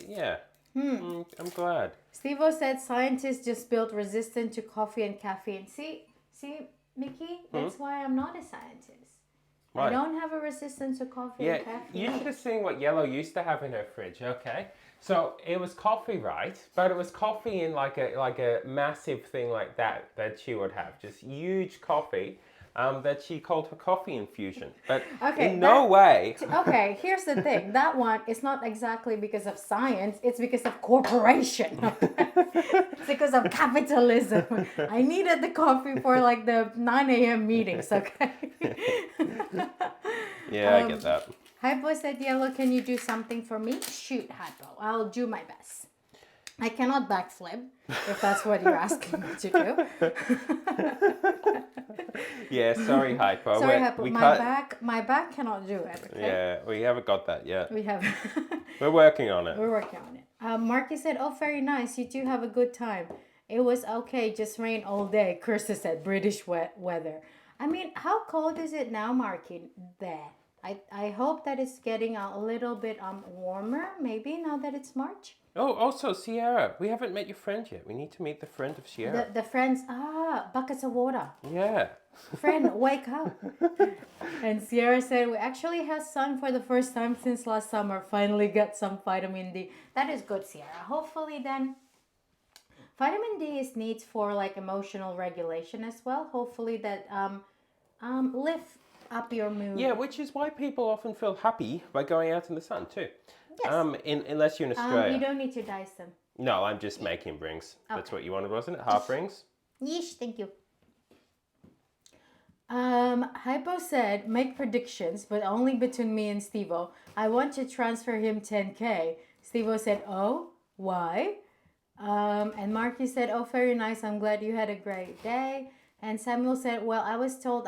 [SPEAKER 2] glad.
[SPEAKER 3] Steve-O said scientists just built resistant to coffee and caffeine. See, Mickey, that's why I'm not a scientist.
[SPEAKER 2] Right.
[SPEAKER 3] I don't have a resistance to coffee and caffeine.
[SPEAKER 2] You should have seen what Yellow used to have in her fridge, okay? So it was coffee, right? But it was coffee in like a massive thing like that she would have. Just huge coffee that she called her coffee infusion. But in no way...
[SPEAKER 3] Okay, here's the thing. That one is not exactly because of science. It's because of corporation. It's because of capitalism. I needed the coffee for like the 9 a.m. meetings, okay?
[SPEAKER 2] Yeah, I get that.
[SPEAKER 3] Hypo said, Yellow, can you do something for me? Shoot, Hypo. I'll do my best. I cannot backflip, if that's what you're asking me to do.
[SPEAKER 2] Yeah, sorry, Hypo.
[SPEAKER 3] Sorry, Hypo. My back cannot do it. Okay?
[SPEAKER 2] Yeah, we haven't got that yet.
[SPEAKER 3] We have.
[SPEAKER 2] We're working on it.
[SPEAKER 3] We're working on it. Marky said, oh, very nice. You two have a good time. It was okay. Just rain all day. Kirsten said, British wet weather. I mean, how cold is it now, Marky, there? I hope that it's getting a little bit warmer, maybe, now that it's March.
[SPEAKER 2] Oh, also, Sierra, we haven't met your friend yet. We need to meet the friend of Sierra.
[SPEAKER 3] The friends, buckets of water.
[SPEAKER 2] Yeah.
[SPEAKER 3] Friend, wake up. And Sierra said, we actually had sun for the first time since last summer. Finally got some vitamin D. That is good, Sierra. Hopefully then, vitamin D is needs for like emotional regulation as well. Hopefully that lift up your mood.
[SPEAKER 2] Yeah, which is why people often feel happy by going out in the sun too.
[SPEAKER 3] Yes.
[SPEAKER 2] Unless you're in Australia.
[SPEAKER 3] You don't need to dice them.
[SPEAKER 2] No, I'm just making rings. That's
[SPEAKER 3] Okay.
[SPEAKER 2] what you wanted, wasn't it? Half rings?
[SPEAKER 3] Yeesh, thank you. Hypo said, make predictions, but only between me and Steve-O. I want to transfer him 10K. Steve-O said, oh, why? And Marky said, oh, very nice. I'm glad you had a great day. And Samuel said, well, as I told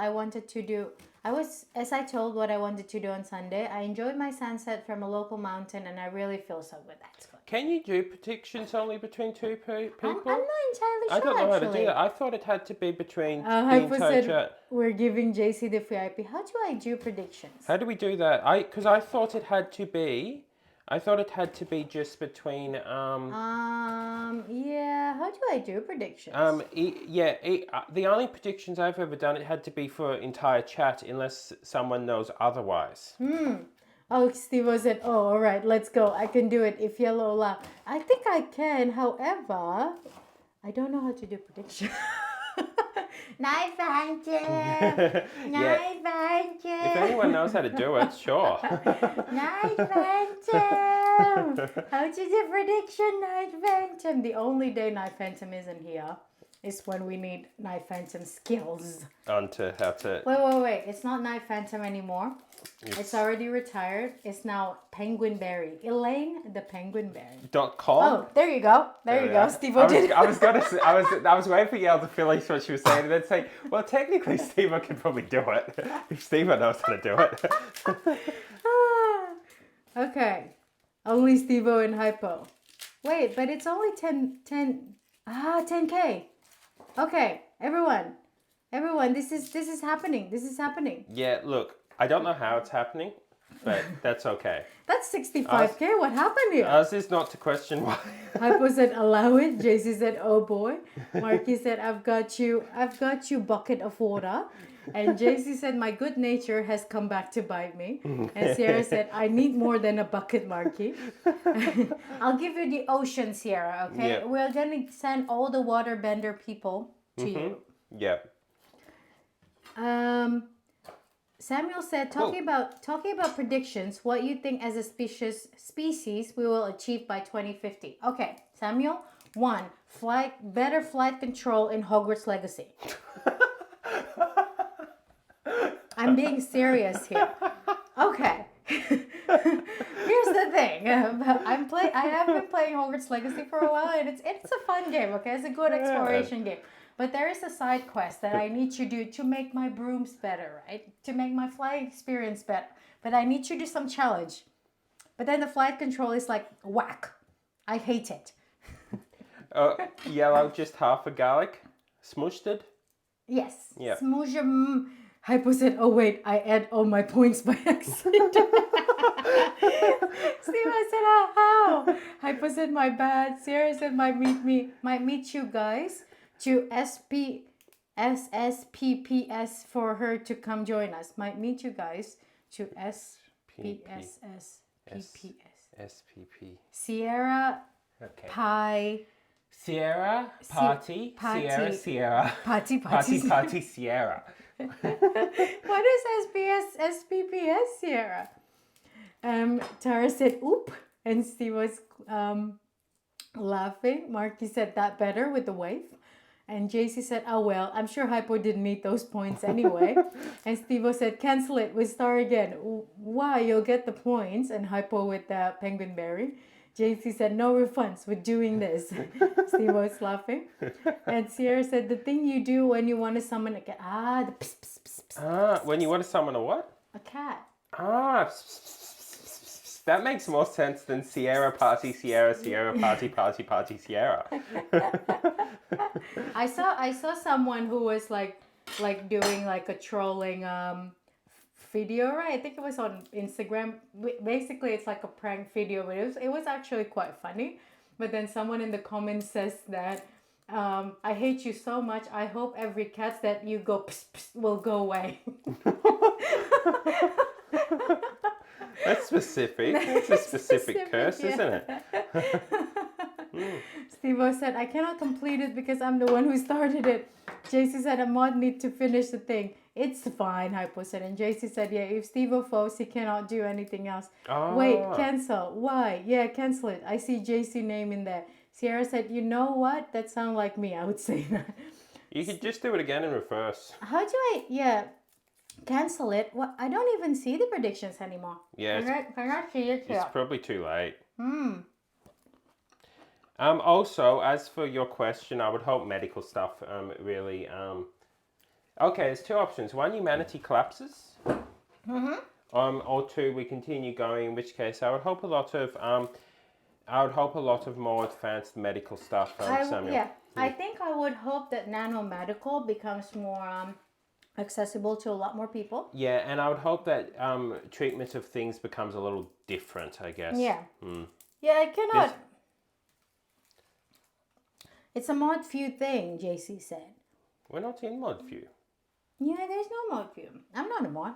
[SPEAKER 3] what I wanted to do on Sunday, I enjoyed my sunset from a local mountain and I really feel so good. That's good.
[SPEAKER 2] Can you do predictions only between two people?
[SPEAKER 3] I'm not entirely sure.
[SPEAKER 2] I don't know how to
[SPEAKER 3] actually.
[SPEAKER 2] do that. I thought it had to be between the
[SPEAKER 3] Hypo
[SPEAKER 2] entire
[SPEAKER 3] said
[SPEAKER 2] chat.
[SPEAKER 3] we're giving JC the VIP. How do I do predictions?
[SPEAKER 2] How do we do that? Because I thought it had to be. I thought it had to be just between.
[SPEAKER 3] Yeah. How do I do predictions?
[SPEAKER 2] The only predictions I've ever done, it had to be for entire chat, unless someone knows otherwise.
[SPEAKER 3] Oh, Steve said, "Oh, all right, let's go. I can do it if yellow allow." I think I can. However, I don't know how to do predictions. Night Phantom. Night Phantom.
[SPEAKER 2] If anyone knows how to do it, sure.
[SPEAKER 3] Night Phantom. How to do prediction, Night Phantom. The only day Night Phantom isn't here is when we need Night Phantom skills.
[SPEAKER 2] On to how to.
[SPEAKER 3] Wait. It's not Night Phantom anymore. It's already retired. It's now Penguin Berry. Elaine the Penguin Berry.
[SPEAKER 2] .com.
[SPEAKER 3] Oh, there you go. There you go. Steve did.
[SPEAKER 2] I was waiting for Yael to finish what she was saying and then say, well, technically Steve could probably do it. If Steve knows how to do it.
[SPEAKER 3] Okay. Only Steve-O and Hypo. Wait, but it's only 10K. Okay, everyone, this is happening. This is happening.
[SPEAKER 2] Yeah, look, I don't know how it's happening, but that's okay.
[SPEAKER 3] That's 65K. What happened here?
[SPEAKER 2] Ours is not to question why.
[SPEAKER 3] Hypo said, "Allow it." JC said, "Oh boy." Marky said, "I've got you, bucket of water." And JC said, "My good nature has come back to bite me." And Sierra said, "I need more than a bucket, Marky." I'll give you the ocean, Sierra, okay?
[SPEAKER 2] Yeah.
[SPEAKER 3] We're going to send all the waterbender people to you.
[SPEAKER 2] Yeah.
[SPEAKER 3] Samuel said, talking about predictions, what you think as a species we will achieve by 2050. Okay, Samuel, 1, better flight control in Hogwarts Legacy. I'm being serious here. Okay. Here's the thing. I have been playing Hogwarts Legacy for a while, and it's a fun game. Okay, it's a good exploration game. But there is a side quest that I need to do to make my brooms better, right? To make my flying experience better. But I need to do some challenge. But then the flight control is like whack. I hate it.
[SPEAKER 2] Yellow, just half a garlic, smushed it.
[SPEAKER 3] Yes.
[SPEAKER 2] Yeah.
[SPEAKER 3] Smoosh. Hypo said, "Oh wait, I add all my points by accident." Steve, I said, how? Hypo said, "My bad." Sierra said, might meet you guys to SSPPS for her to come join us. Might meet you guys to SPPS.
[SPEAKER 2] SPP.
[SPEAKER 3] Sierra
[SPEAKER 2] Okay.
[SPEAKER 3] Pie.
[SPEAKER 2] Sierra, party,
[SPEAKER 3] party.
[SPEAKER 2] Sierra.
[SPEAKER 3] Party.
[SPEAKER 2] Party, Sierra.
[SPEAKER 3] What is SPPS, Sierra? Tara said, "Oop," and Steve was laughing. Marky said that better with the wave. And JC said, "Oh well, I'm sure Hypo didn't need those points anyway." And Steve said, "Cancel it, we start again." Why? You'll get the points. And Hypo with the penguin berry. JC said, "No refunds, we're doing this." Steve was laughing. And Sierra said, "The thing you do when you want to summon a cat." The pss, pss, pss, pss,
[SPEAKER 2] When you want to summon a what?
[SPEAKER 3] a cat.
[SPEAKER 2] That makes more sense than Sierra party, Sierra party, Sierra.
[SPEAKER 3] I saw someone who was like doing like a trolling video, right? I think it was on Instagram. Basically, it's like a prank video, but it was actually quite funny. But then someone in the comments says that I hate you so much. I hope every cat that you go pss, pss, will go away.
[SPEAKER 2] That's specific. That's a specific curse,
[SPEAKER 3] yeah.
[SPEAKER 2] isn't it?
[SPEAKER 3] Steve-O said, "I cannot complete it because I'm the one who started it." JC said, "A mod need to finish the thing." "It's fine," Hypo said. And JC said, "Yeah, if Steve-O falls, he cannot do anything else." "Wait, cancel. Why?" "Yeah, cancel it. I see JC name in there." Sierra said, "You know what? That sounds like me. I would say that."
[SPEAKER 2] You could just do it again in reverse.
[SPEAKER 3] How do I, cancel it? Well, I don't even see the predictions anymore.
[SPEAKER 2] Yeah,
[SPEAKER 3] Can I see it?
[SPEAKER 2] it's probably too late. Also, as for your question, I would hope medical stuff really. Okay, there's two options. One, humanity collapses. Or two, we continue going. In which case, I would hope a lot of I would hope a lot of more advanced medical stuff, Samuel.
[SPEAKER 3] Yeah, I think I would hope that nanomedical becomes more accessible to a lot more people.
[SPEAKER 2] Yeah, and I would hope that treatment of things becomes a little different, I guess.
[SPEAKER 3] Yeah. Yeah, I cannot.
[SPEAKER 2] This-
[SPEAKER 3] It's a mod view thing, JC said.
[SPEAKER 2] We're not in mod view.
[SPEAKER 3] Yeah, there's no mod view. I'm not a mod.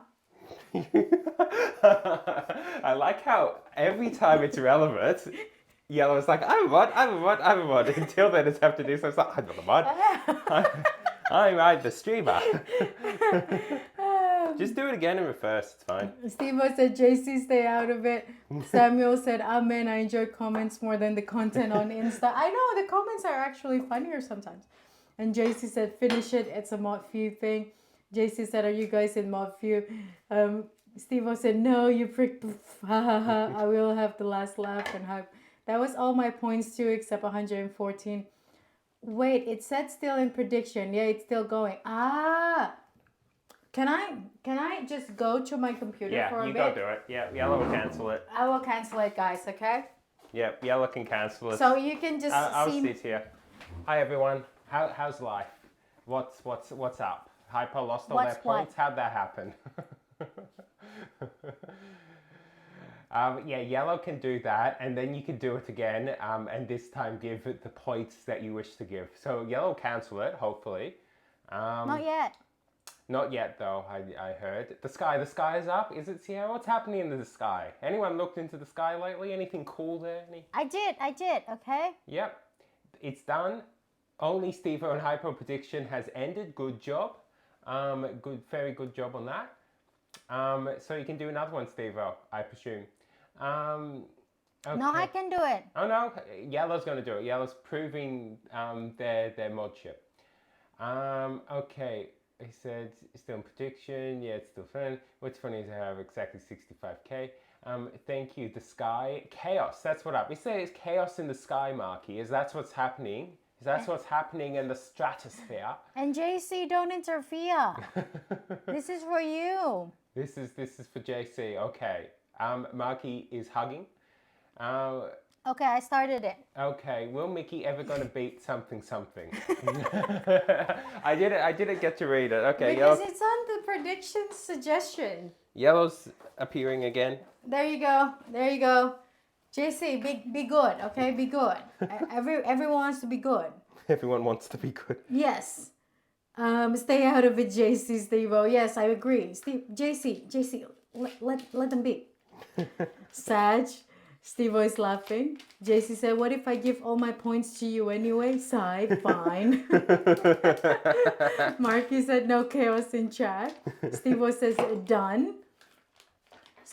[SPEAKER 2] I like how every time it's relevant, Yellow is like, I'm a mod, I'm a mod, I'm a mod. Until then, it's have to do something. Like, I'm not a mod. I'm the streamer. Just do it again in reverse. It's fine.
[SPEAKER 3] Steve said, JC, stay out of it. Samuel said, Amen. I enjoy comments more than the content on Insta. I know, the comments are actually funnier sometimes. And JC said, finish it. It's a mod view thing. JC said, are you guys in mod view? Steve said, no, you prick. Ha ha ha. I will have the last laugh and hype. That was all my points too, except 114. Wait, it said still in prediction. Yeah, it's still going. Can I just go to my computer for a bit?
[SPEAKER 2] Yeah, you go do it. Yeah, Yellow will cancel it.
[SPEAKER 3] I will cancel it, guys, okay?
[SPEAKER 2] Yeah, Yellow can cancel it.
[SPEAKER 3] So you can just
[SPEAKER 2] I'll
[SPEAKER 3] see...
[SPEAKER 2] sit here. Hi everyone. How's life? What's up? Hyper lost all
[SPEAKER 3] What's
[SPEAKER 2] their points. How'd that happen? Yeah, Yellow can do that, and then you can do it again, and this time give it the points that you wish to give. So Yellow cancel it, hopefully.
[SPEAKER 3] Not yet.
[SPEAKER 2] Not yet, though. I heard the sky is up. Is it Sierra? What's happening in the sky? Anyone looked into the sky lately? Anything cool there?
[SPEAKER 3] I did. Okay.
[SPEAKER 2] Yep, it's done. Only Steve and Hypo prediction has ended. Good job. Very good job on that. So you can do another one, Steve-O, I presume. Okay.
[SPEAKER 3] No, I can do it.
[SPEAKER 2] Oh no, Yellow's going to do it. Yellow's proving their modship. Okay, he said still in prediction. Yeah, it's still fun. What's funny is I have exactly 65k. Thank you. The sky chaos. That's what up. We say it's chaos in the sky, Marky. Is that's what's happening? Is that what's happening in the stratosphere?
[SPEAKER 3] And JC, don't interfere. This is for you.
[SPEAKER 2] This is for JC. Okay. Marky is hugging.
[SPEAKER 3] Okay, I started it.
[SPEAKER 2] Okay. Will Mickey ever gonna beat something? I didn't get to read it. Okay.
[SPEAKER 3] Because it's on the prediction suggestion.
[SPEAKER 2] Yellow's appearing again.
[SPEAKER 3] There you go. JC, be good, okay? Be good. Everyone wants to be good.
[SPEAKER 2] Everyone wants to be good.
[SPEAKER 3] Yes. Stay out of it, JC, Steve-O. Yes, I agree. JC, let them be. Sag, Steve-O is laughing. JC said, what if I give all my points to you anyway? Sigh, fine. Marky said, no chaos in chat. Steve-O says, done.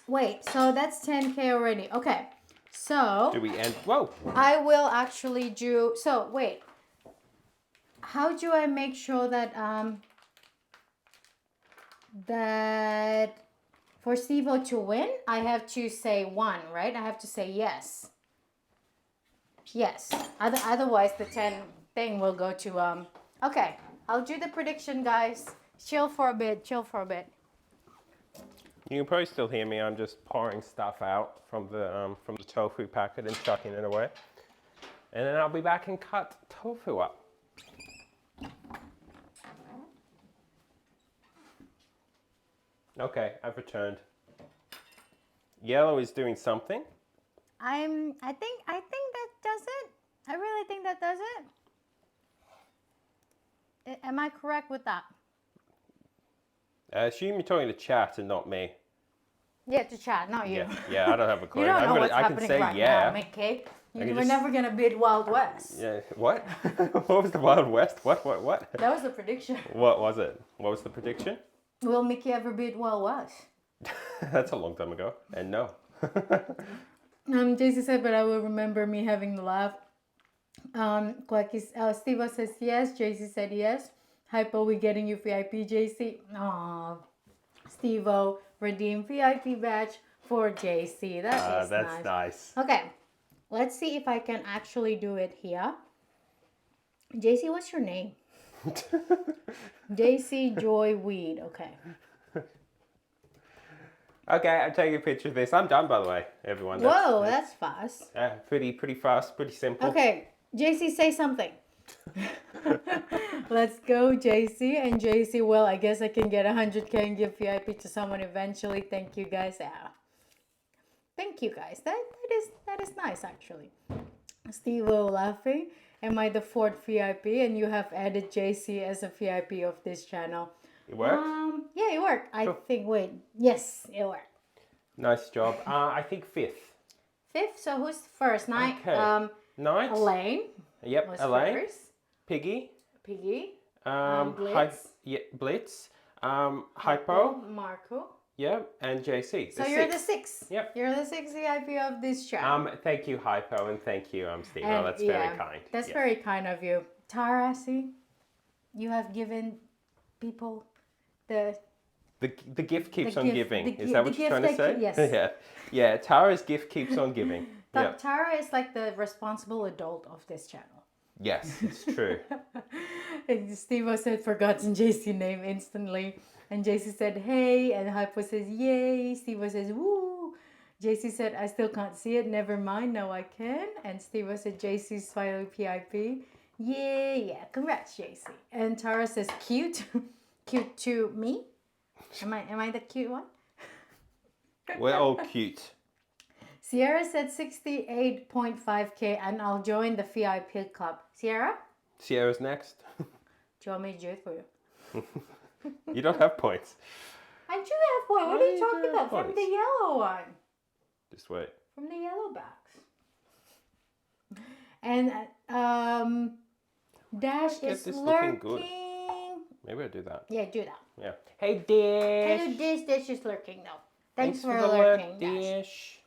[SPEAKER 3] Wait, so that's 10k already. Okay, so...
[SPEAKER 2] Do we end? Whoa!
[SPEAKER 3] I will actually do... So, wait. How do I make sure that... that for Steve-O to win, I have to say 1, right? I have to say yes. Yes. Otherwise, the 10 thing will go to... Okay, I'll do the prediction, guys. Chill for a bit.
[SPEAKER 2] You can probably still hear me. I'm just pouring stuff out from the tofu packet and chucking it away, and then I'll be back and cut tofu up. Okay, I've returned. Yellow is doing something.
[SPEAKER 3] I think that does it. I really think that does it. Am I correct with that?
[SPEAKER 2] I assume you're talking to chat and not me.
[SPEAKER 3] Yeah, to chat, not you.
[SPEAKER 2] Yeah, I don't have a clue.
[SPEAKER 3] You don't know what's
[SPEAKER 2] I can
[SPEAKER 3] happening
[SPEAKER 2] say
[SPEAKER 3] right
[SPEAKER 2] yeah.
[SPEAKER 3] now, Mickey. We're
[SPEAKER 2] just-
[SPEAKER 3] never gonna beat Wild West.
[SPEAKER 2] Yeah. What? What was the Wild West? What?
[SPEAKER 3] That was the prediction.
[SPEAKER 2] What was it? What was the prediction?
[SPEAKER 3] Will Mickey ever beat Wild West?
[SPEAKER 2] That's a long time ago. And no.
[SPEAKER 3] JC said, but I will remember me having the laugh. Steve says yes. JC said yes. Hypo, we getting you VIP, JC. Aww. Steve-O, redeem VIP badge for JC. That's
[SPEAKER 2] nice.
[SPEAKER 3] Okay, let's see if I can actually do it here. JC, what's your name? JC Joy Weed. Okay.
[SPEAKER 2] Okay, I'm taking a picture of this. I'm done, by the way, everyone.
[SPEAKER 3] Whoa, that's fast.
[SPEAKER 2] Pretty fast, pretty simple.
[SPEAKER 3] Okay, JC, say something. Let's go, JC. And JC, well, I guess I can get 100K and give VIP to someone eventually. Thank you, guys. Yeah. Thank you, guys. That is nice, actually. Steve laughing. Am I the fourth VIP? And you have added JC as a VIP of this channel.
[SPEAKER 2] It worked?
[SPEAKER 3] Yeah, it worked. I think, wait. Yes, it worked.
[SPEAKER 2] Nice job. I think fifth.
[SPEAKER 3] Fifth, so who's first?
[SPEAKER 2] Okay. Ninth?
[SPEAKER 3] Elaine
[SPEAKER 2] Yep,
[SPEAKER 3] was
[SPEAKER 2] Elaine.
[SPEAKER 3] first.
[SPEAKER 2] Piggy.
[SPEAKER 3] Piggy.
[SPEAKER 2] Blitz. Blitz. Hypo.
[SPEAKER 3] Marco.
[SPEAKER 2] Yep, and JC.
[SPEAKER 3] So you're the sixth.
[SPEAKER 2] Yep.
[SPEAKER 3] You're the sixth VIP of this channel.
[SPEAKER 2] Thank you, Hypo, and thank you, Steve.
[SPEAKER 3] And,
[SPEAKER 2] That's very kind.
[SPEAKER 3] That's
[SPEAKER 2] Yeah.
[SPEAKER 3] very kind of you. Tara, see, you have given people the
[SPEAKER 2] The gift keeps on
[SPEAKER 3] gift-
[SPEAKER 2] giving.
[SPEAKER 3] the
[SPEAKER 2] Is
[SPEAKER 3] gi-
[SPEAKER 2] that
[SPEAKER 3] the
[SPEAKER 2] what you're
[SPEAKER 3] gift
[SPEAKER 2] trying to say?
[SPEAKER 3] that yes.
[SPEAKER 2] Yeah. Yeah, Tara's gift keeps on giving. Yeah.
[SPEAKER 3] Tara is like the responsible adult of this channel.
[SPEAKER 2] Yes, it's true.
[SPEAKER 3] And Steve said forgotten JC name instantly. And JC said hey, and Hypo says yay. Steve says woo. JC said I still can't see it. Never mind, now I can. And Steve said JC smiley PIP. Yeah. Congrats, JC. And Tara says cute, cute to me. Am I the cute one?
[SPEAKER 2] We're all cute.
[SPEAKER 3] Sierra said 68.5K, and I'll join the VIP club. Sierra,
[SPEAKER 2] Sierra's next.
[SPEAKER 3] do you want me to do it for you?
[SPEAKER 2] You don't have points.
[SPEAKER 3] I do have one. What are you
[SPEAKER 2] you
[SPEAKER 3] talking
[SPEAKER 2] do have
[SPEAKER 3] about? From
[SPEAKER 2] points.
[SPEAKER 3] the yellow one.
[SPEAKER 2] Just wait.
[SPEAKER 3] From the yellow box. And Dash
[SPEAKER 2] Get
[SPEAKER 3] is
[SPEAKER 2] this
[SPEAKER 3] lurking.
[SPEAKER 2] looking good. Maybe I'll do that.
[SPEAKER 3] Yeah, do that.
[SPEAKER 2] Yeah. Hey, Dish.
[SPEAKER 3] Hello, Dash is lurking now. Thanks for
[SPEAKER 2] the
[SPEAKER 3] lurking,
[SPEAKER 2] work,
[SPEAKER 3] Dash.
[SPEAKER 2] Dish.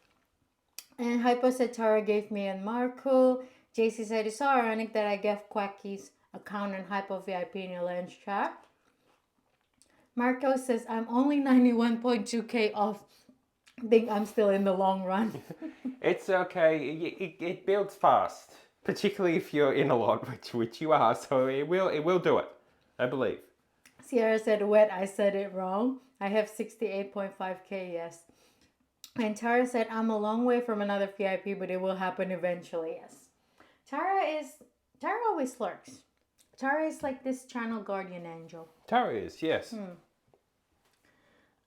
[SPEAKER 3] And Hypo said Tara gave me and Marco. JC said it's so ironic that I gave Quacky's account and Hypo VIP in your lunch chat. Marco says I'm only 91.2K off. Think I'm still in the long run.
[SPEAKER 2] It's okay. It builds fast, particularly if you're in a lot, which you are. So it will do it. I believe.
[SPEAKER 3] Sierra said wet. I said it wrong. I have 68.5K. Yes. And Tara said I'm a long way from another VIP, but it will happen eventually. Yes. Tara always lurks. Tara is like this channel guardian angel.
[SPEAKER 2] Tara is, yes.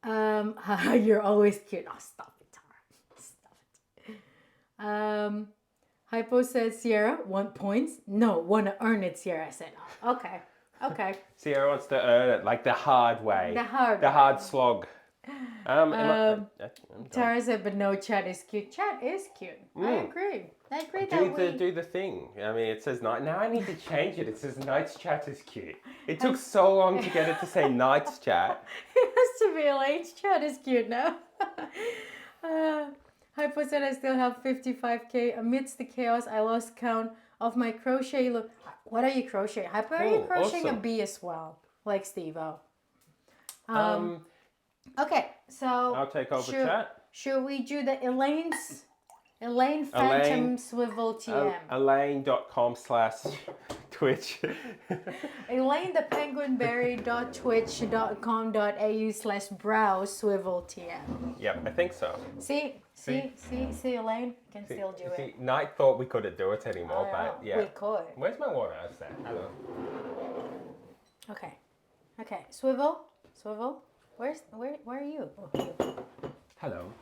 [SPEAKER 3] You're always cute. Oh, stop it, Tara. Stop it. Hypo says Sierra, want points? No, want to earn it, Sierra said. Oh, okay.
[SPEAKER 2] Sierra wants to earn it like the hard way.
[SPEAKER 3] The hard
[SPEAKER 2] The
[SPEAKER 3] way.
[SPEAKER 2] hard slog. I'm done.
[SPEAKER 3] Tara said, but no, chat is cute. Chat is cute. I agree.
[SPEAKER 2] Do the thing. I mean, it says night. Now I need to change it. It says Night's chat is cute. It took so long to get it to say Night's chat.
[SPEAKER 3] It has to be Elaine's chat is cute now. Hypo said I still have 55K. Amidst the chaos, I lost count of my crochet look. What are you crocheting? Hypo, are you
[SPEAKER 2] Oh,
[SPEAKER 3] crocheting
[SPEAKER 2] awesome.
[SPEAKER 3] a bee as well? Like Steve-O. Okay, so
[SPEAKER 2] I'll take over chat.
[SPEAKER 3] Should we do the Elaine Phantom Swivel TM?
[SPEAKER 2] Elaine.com/Twitch.
[SPEAKER 3] Elaine the penguinberry.twitch.com.au/browse swivel TM.
[SPEAKER 2] Yep, I think so.
[SPEAKER 3] See, Elaine can still do it.
[SPEAKER 2] See, Night thought we couldn't do it anymore,
[SPEAKER 3] I know,
[SPEAKER 2] but yeah.
[SPEAKER 3] we could.
[SPEAKER 2] Where's my water? How's that? Hello.
[SPEAKER 3] Okay, swivel. Where are you? Oh, you.
[SPEAKER 2] Hello.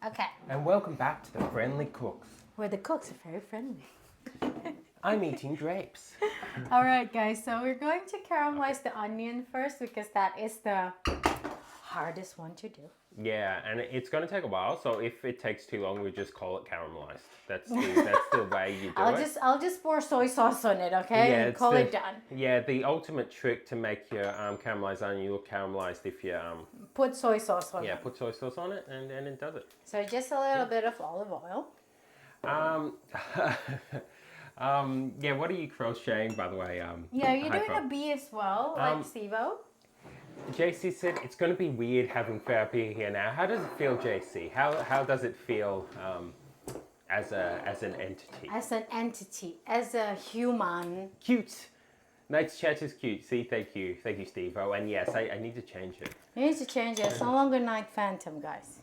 [SPEAKER 3] Okay,
[SPEAKER 2] And welcome back to the Friendly Cooks.
[SPEAKER 3] where the cooks are very friendly.
[SPEAKER 2] I'm eating grapes.
[SPEAKER 3] All right, guys. So we're going to caramelize the onion first because that is the hardest one to do.
[SPEAKER 2] Yeah, and it's going to take a while, so if it takes too long, we just call it caramelized. That's the way you do it.
[SPEAKER 3] I'll just pour soy sauce on it, okay?
[SPEAKER 2] Yeah,
[SPEAKER 3] And
[SPEAKER 2] it's
[SPEAKER 3] call
[SPEAKER 2] the-
[SPEAKER 3] it done.
[SPEAKER 2] Yeah, the ultimate trick to make your caramelized onion look caramelized if you
[SPEAKER 3] Put soy sauce on it.
[SPEAKER 2] put soy sauce on it and it does it.
[SPEAKER 3] So just a little bit of olive oil.
[SPEAKER 2] Yeah, what are you crocheting, by the way?
[SPEAKER 3] Yeah, you're doing
[SPEAKER 2] Hypo?
[SPEAKER 3] a bee as well, like Steve-O.
[SPEAKER 2] JC said it's going to be weird having therapy here now. How does it feel, JC? How does it feel as an entity?
[SPEAKER 3] As an entity, as a human.
[SPEAKER 2] Cute. Night's chat is cute. See, thank you, Steve. Oh, and yes, I need to change it.
[SPEAKER 3] You need to change it. It's no longer Night Phantom, guys.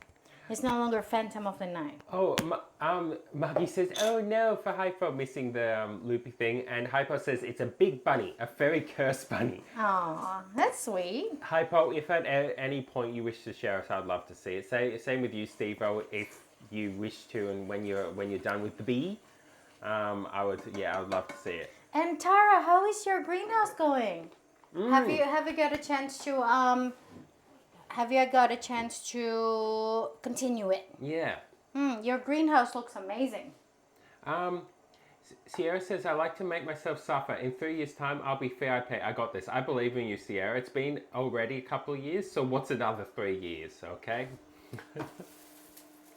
[SPEAKER 3] It's no longer Phantom of the Night.
[SPEAKER 2] Oh, Maggie says, oh no, for Hypo missing the loopy thing. And Hypo says it's a big bunny, a very cursed bunny.
[SPEAKER 3] Oh, that's sweet.
[SPEAKER 2] Hypo, if at any point you wish to share us, I'd love to see it. Same with you, Steve-O, if you wish to, and when you're done with the bee, I would love to see it.
[SPEAKER 3] And Tara, how is your greenhouse going? Have you got a chance to continue it?
[SPEAKER 2] Yeah.
[SPEAKER 3] Your greenhouse looks amazing.
[SPEAKER 2] Sierra says, I like to make myself suffer. In 3 years' time, I'll be fair, I pay. I got this. I believe in you, Sierra. It's been already a couple of years, so what's another 3 years, okay?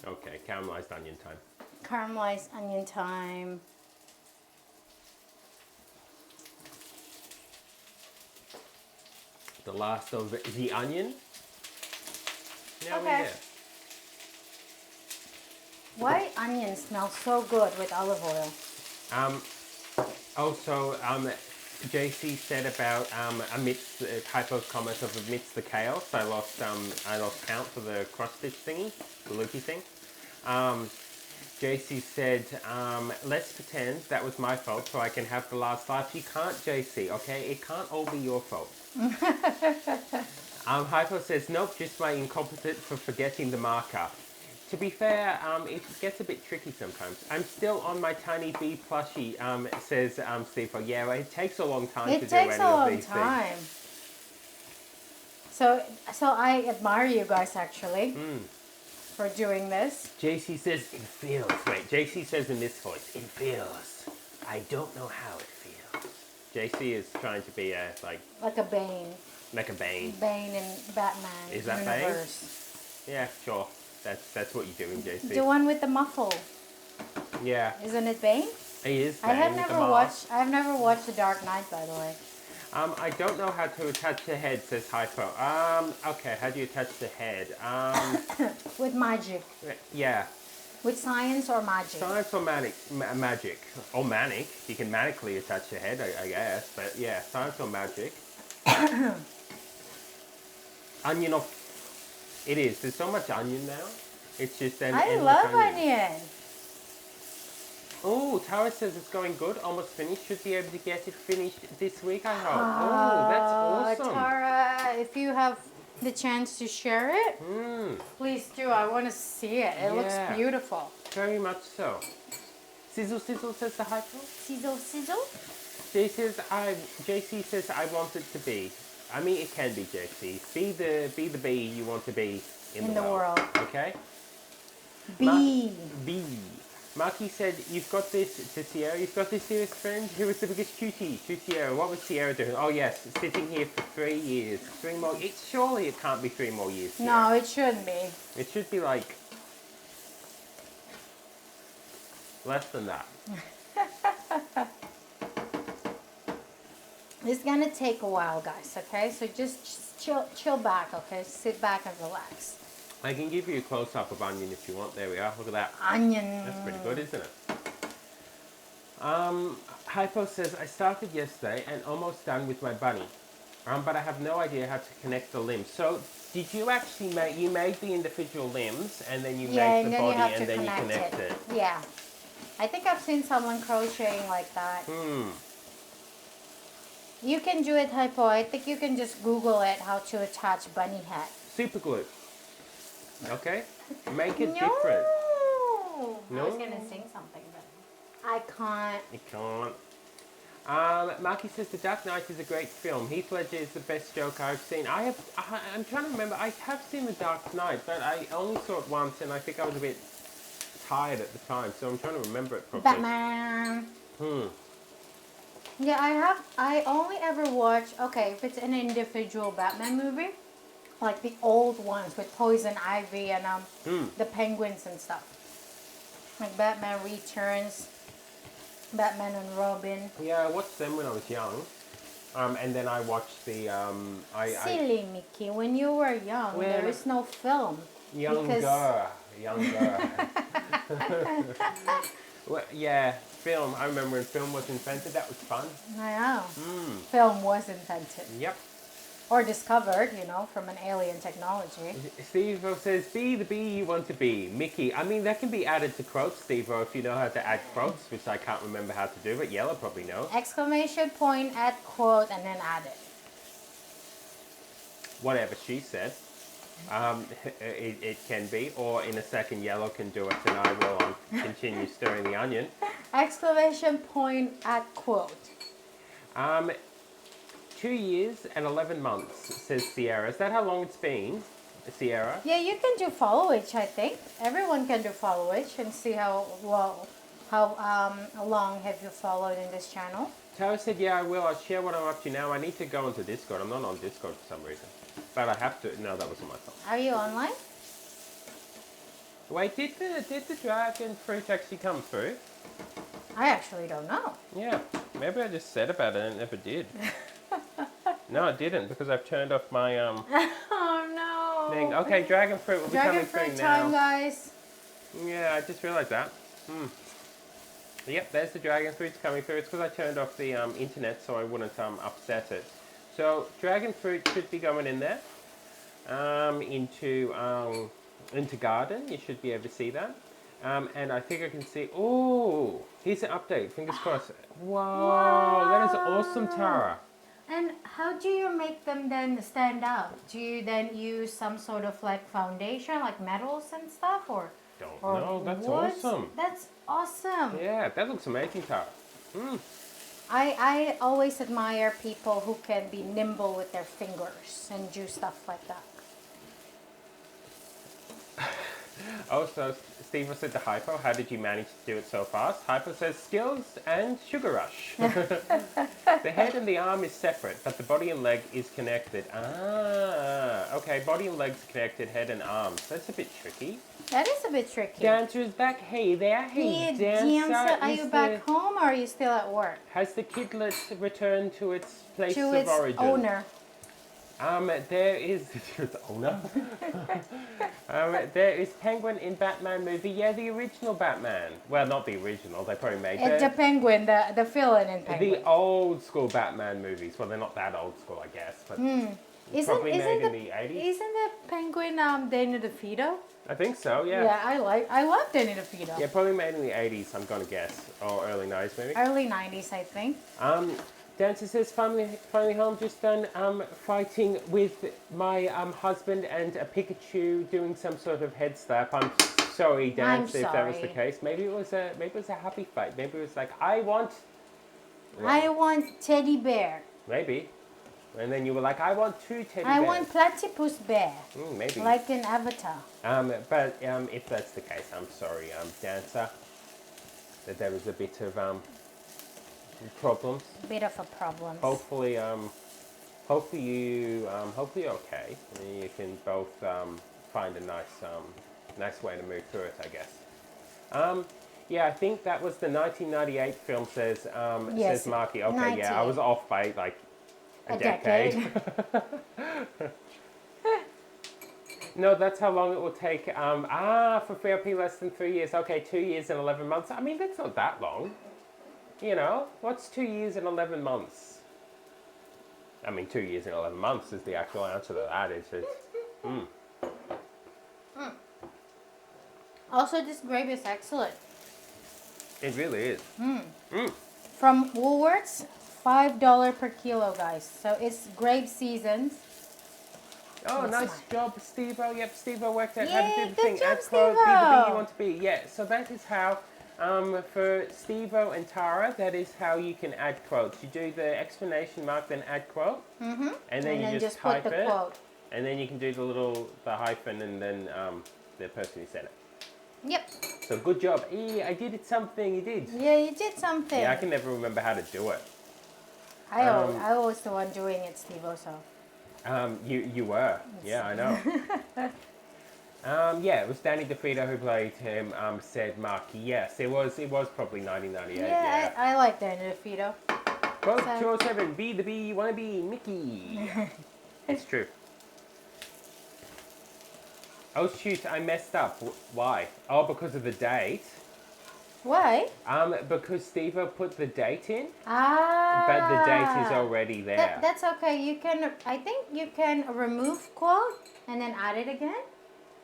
[SPEAKER 2] Okay, caramelized onion time.
[SPEAKER 3] Caramelized onion time.
[SPEAKER 2] The last of the onion. Now we're
[SPEAKER 3] Okay.
[SPEAKER 2] there.
[SPEAKER 3] Why onions smell so good with olive oil?
[SPEAKER 2] Also, JC said about amidst Hypo's comments of amidst the chaos, I lost count for the cross stitch thingy, the loopy thing. JC said, let's pretend that was my fault so I can have the last laugh. You can't, JC, okay? It can't all be your fault. Hypo says, nope, just my incompetence for forgetting the marker. To be fair, it gets a bit tricky sometimes. I'm still on my tiny bee plushie, says Steve. Yeah, well, it takes a long time to do any of these things.
[SPEAKER 3] So I admire you guys actually for doing this.
[SPEAKER 2] JC says, it feels. Wait, JC says in this voice, it feels. I don't know how it feels. JC is trying to be like
[SPEAKER 3] a Bane.
[SPEAKER 2] Like a Bane.
[SPEAKER 3] Bane in Batman
[SPEAKER 2] Is that
[SPEAKER 3] universe.
[SPEAKER 2] Bane? Yeah, sure. That's what you're doing, JC.
[SPEAKER 3] The one with the muffle.
[SPEAKER 2] Yeah.
[SPEAKER 3] Isn't it Bane?
[SPEAKER 2] He is Bane.
[SPEAKER 3] I have never watched The Dark Knight, by the way.
[SPEAKER 2] I don't know how to attach the head, says Hypo. Okay, how do you attach the head?
[SPEAKER 3] With magic.
[SPEAKER 2] Yeah.
[SPEAKER 3] With science or magic?
[SPEAKER 2] Science or magic. Or manic. You can manically attach the head, I guess. But yeah, science or magic. Onion of... It is. There's so much onion now. It's just an
[SPEAKER 3] I love onion.
[SPEAKER 2] Oh, Tara says it's going good. Almost finished. Should be able to get it finished this week, I hope. Oh, that's awesome.
[SPEAKER 3] Tara, if you have the chance to share it, please do. I want to see it. It looks beautiful.
[SPEAKER 2] Very much so. Sizzle, sizzle, says the Hypo.
[SPEAKER 3] Sizzle, sizzle.
[SPEAKER 2] JC says I want it to be. I mean, it can be JC. Be the bee you want to be in the world. Okay?
[SPEAKER 3] Bee.
[SPEAKER 2] Bee. Marky said, you've got this to Sierra. You've got this serious friend. Who was the biggest cutie to Sierra? What was Sierra doing? Oh, yes. Sitting here for 3 years. 3 more. Surely it can't be 3 more years. Sierra.
[SPEAKER 3] No, it shouldn't be.
[SPEAKER 2] It should be like... less than that.
[SPEAKER 3] It's gonna take a while, guys, okay? So just chill back, okay? Sit back and relax.
[SPEAKER 2] I can give you a close-up of onion if you want. There we are. Look at that.
[SPEAKER 3] Onion.
[SPEAKER 2] That's pretty good, isn't it? Hypo says, I started yesterday and almost done with my bunny. But I have no idea how to connect the limbs. So, did you actually make... You made the individual limbs and then you make the body and then you connect it.
[SPEAKER 3] Yeah. I think I've seen someone crocheting like that. You can do it, Hypo. I think you can just Google it, how to attach bunny head.
[SPEAKER 2] Super glue. Okay? Make it different.
[SPEAKER 3] No!
[SPEAKER 2] No?
[SPEAKER 3] I was going to sing something, but I can't.
[SPEAKER 2] You can't. Marky says The Dark Knight is a great film. Heath Ledger is the best Joker I've seen. I'm trying to remember. I have seen The Dark Knight, but I only saw it once, and I think I was a bit tired at the time, so I'm trying to remember it properly.
[SPEAKER 3] Batman. Yeah, I only ever watch, okay, if it's an individual Batman movie, like the old ones with Poison Ivy and the penguins and stuff. Like Batman Returns, Batman and Robin.
[SPEAKER 2] Yeah, I watched them when I was young. And then I watched the...
[SPEAKER 3] Silly Mickey, when you were young, there is no film.
[SPEAKER 2] Younger. Well, yeah, film. I remember when film was invented. That was fun.
[SPEAKER 3] I know. Film was invented.
[SPEAKER 2] Yep.
[SPEAKER 3] or discovered, from an alien technology.
[SPEAKER 2] Steve-O says, be the bee you want to be. Mickey, I mean, that can be added to quotes, Steve-O, if you know how to add quotes, which I can't remember how to do, but Yellow probably knows.
[SPEAKER 3] Exclamation point, add quote, and then add it.
[SPEAKER 2] Whatever she said. It can be, or in a second, Yellow can do it, and I will continue stirring the onion.
[SPEAKER 3] Exclamation point, add quote.
[SPEAKER 2] 2 years and 11 months, says Sierra. Is that how long it's been, Sierra?
[SPEAKER 3] Yeah, you can do followage, I think. Everyone can do followage and see how long have you followed in this channel.
[SPEAKER 2] Tara said, yeah, I will. I'll share what I'm up to now. I need to go into Discord. I'm not on Discord for some reason. But I have to. No, that wasn't my fault.
[SPEAKER 3] Are you online?
[SPEAKER 2] Wait, did the dragon fruit actually come through?
[SPEAKER 3] I actually don't know.
[SPEAKER 2] Yeah, maybe I just said about it and it never did. No, it didn't because I've turned off my
[SPEAKER 3] Oh no.
[SPEAKER 2] thing. Okay, dragon fruit will be
[SPEAKER 3] Dragon
[SPEAKER 2] coming through
[SPEAKER 3] fruit
[SPEAKER 2] now.
[SPEAKER 3] time, guys.
[SPEAKER 2] Yeah, I just realised that. Yep, there's the dragon fruits coming through. It's because I turned off the internet so I wouldn't upset it. So dragon fruit should be going in there into garden. You should be able to see that. And I think I can see. Oh, here's an update. Fingers crossed. Wow, that is awesome, Tara.
[SPEAKER 3] And how do you make them then stand out? Do you then use some sort of like foundation, like metals and stuff, or?
[SPEAKER 2] Don't
[SPEAKER 3] Or
[SPEAKER 2] know. That's
[SPEAKER 3] woods?
[SPEAKER 2] awesome.
[SPEAKER 3] That's awesome.
[SPEAKER 2] Yeah, that looks amazing, Tara.
[SPEAKER 3] I always admire people who can be nimble with their fingers and do stuff like that.
[SPEAKER 2] Oh, so Steve said to Hypo, how did you manage to do it so fast? Hypo says skills and sugar rush. The head and the arm is separate, but the body and leg is connected. Ah, okay, body and legs connected, head and arms. That's a bit tricky.
[SPEAKER 3] That is a bit tricky.
[SPEAKER 2] Dancer is back. Hey there. Hey, Dancer.
[SPEAKER 3] Are you back home or are you still at work?
[SPEAKER 2] Has the kidlet returned to its place
[SPEAKER 3] To
[SPEAKER 2] of
[SPEAKER 3] its
[SPEAKER 2] origin?
[SPEAKER 3] owner.
[SPEAKER 2] There is its owner. There is Penguin in Batman movie. Yeah, the original Batman. Well, not the original. They probably made
[SPEAKER 3] The Penguin, the villain in Penguin.
[SPEAKER 2] the old school Batman movies. Well, they're not that old school, I guess, but probably made in the 80s.
[SPEAKER 3] Isn't the Penguin Danny DeVito?
[SPEAKER 2] I think so. Yeah.
[SPEAKER 3] Yeah, I love Danny DeVito.
[SPEAKER 2] Yeah, probably made in the 80s. I'm gonna guess, or early 90s maybe.
[SPEAKER 3] Early 90s, I think.
[SPEAKER 2] Dancer says, finally home, just done fighting with my husband and a Pikachu doing some sort of head slap. I'm sorry, Dancer, if that was the
[SPEAKER 3] sorry.
[SPEAKER 2] case. Maybe it was a happy fight. Maybe it was like, I want
[SPEAKER 3] teddy bear.
[SPEAKER 2] Maybe. And then you were like, I want 2 teddy bears.
[SPEAKER 3] I want platypus bear.
[SPEAKER 2] Maybe.
[SPEAKER 3] Like in Avatar.
[SPEAKER 2] But if that's the case, I'm sorry, Dancer, that there was a bit of problems.
[SPEAKER 3] Bit of a problem.
[SPEAKER 2] Hopefully you're okay. And you can both find a nice way to move through it, I guess. Yeah, I think that was the 1998 film. Says
[SPEAKER 3] Yes,
[SPEAKER 2] says Marky. Okay, yeah, I was off by like a decade. No, that's how long it will take. For FRP less than 3 years. Okay, 2 years and 11 months. I mean, that's not that long. You know, what's 2 years and 11 months? I mean, 2 years and 11 months is the actual answer to that.
[SPEAKER 3] Also, this grape is excellent.
[SPEAKER 2] It really is.
[SPEAKER 3] From Woolworths, $5 per kilo, guys. So it's grape seasoned.
[SPEAKER 2] Oh,
[SPEAKER 3] That's
[SPEAKER 2] nice
[SPEAKER 3] mine.
[SPEAKER 2] job, Steve-O. Yep, Steve-O worked out how to
[SPEAKER 3] Yay,
[SPEAKER 2] do the
[SPEAKER 3] good
[SPEAKER 2] thing.
[SPEAKER 3] job,
[SPEAKER 2] Add quote, be the
[SPEAKER 3] Steve-O.
[SPEAKER 2] bee you want to be. Yeah, so that is how, for Steve-O and Tara, that is how you can add quotes. You do the exclamation mark, then add quote. And then you just type
[SPEAKER 3] put the
[SPEAKER 2] it.
[SPEAKER 3] quote.
[SPEAKER 2] And then you can do the hyphen and then the person who said it.
[SPEAKER 3] Yep.
[SPEAKER 2] So good job. I did it something, you did.
[SPEAKER 3] Yeah, you did something.
[SPEAKER 2] Yeah, I can never remember how to do it.
[SPEAKER 3] I was the one doing it, Steve, also.
[SPEAKER 2] You were. Yeah, I know. Yeah, it was Danny DeVito who played him, said Marky. Yes, it was probably 1998.
[SPEAKER 3] Yeah, I like Danny DeVito.
[SPEAKER 2] Quote
[SPEAKER 3] So-
[SPEAKER 2] 207, be the bee you want to be, Mickey. It's true. Oh shoot, I messed up. Why? Oh, because of the date.
[SPEAKER 3] Why?
[SPEAKER 2] Because Steve put the date in,
[SPEAKER 3] Ah.
[SPEAKER 2] but the date is already there.
[SPEAKER 3] That's okay. You can. I think you can remove quote and then add it again.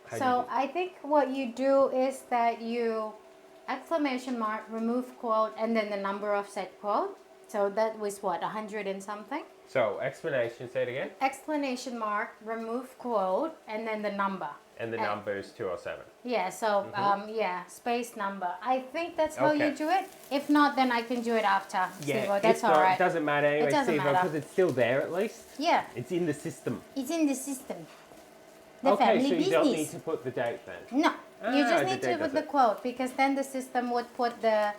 [SPEAKER 2] How do
[SPEAKER 3] So
[SPEAKER 2] you do-
[SPEAKER 3] I think what you do is that you exclamation mark remove quote and then the number of set quote. So that was what 100 and something.
[SPEAKER 2] So explanation. Say it again.
[SPEAKER 3] Explanation mark remove quote and then the number.
[SPEAKER 2] And the number is 207.
[SPEAKER 3] Yeah. So yeah, space number. I think that's how you
[SPEAKER 2] Okay.
[SPEAKER 3] do it. If not, then I can do it after. Steve-O.
[SPEAKER 2] it's
[SPEAKER 3] That's all
[SPEAKER 2] not,
[SPEAKER 3] right.
[SPEAKER 2] It doesn't matter anyway,
[SPEAKER 3] doesn't
[SPEAKER 2] Steve,
[SPEAKER 3] matter.
[SPEAKER 2] because it's still there at least.
[SPEAKER 3] Yeah,
[SPEAKER 2] It's in the system.
[SPEAKER 3] it's in the system. The
[SPEAKER 2] Okay,
[SPEAKER 3] family
[SPEAKER 2] so you
[SPEAKER 3] business.
[SPEAKER 2] don't need to put the date then.
[SPEAKER 3] No, you
[SPEAKER 2] Ah,
[SPEAKER 3] just
[SPEAKER 2] the
[SPEAKER 3] need to
[SPEAKER 2] date
[SPEAKER 3] put
[SPEAKER 2] does
[SPEAKER 3] the
[SPEAKER 2] it.
[SPEAKER 3] quote because then the system would put the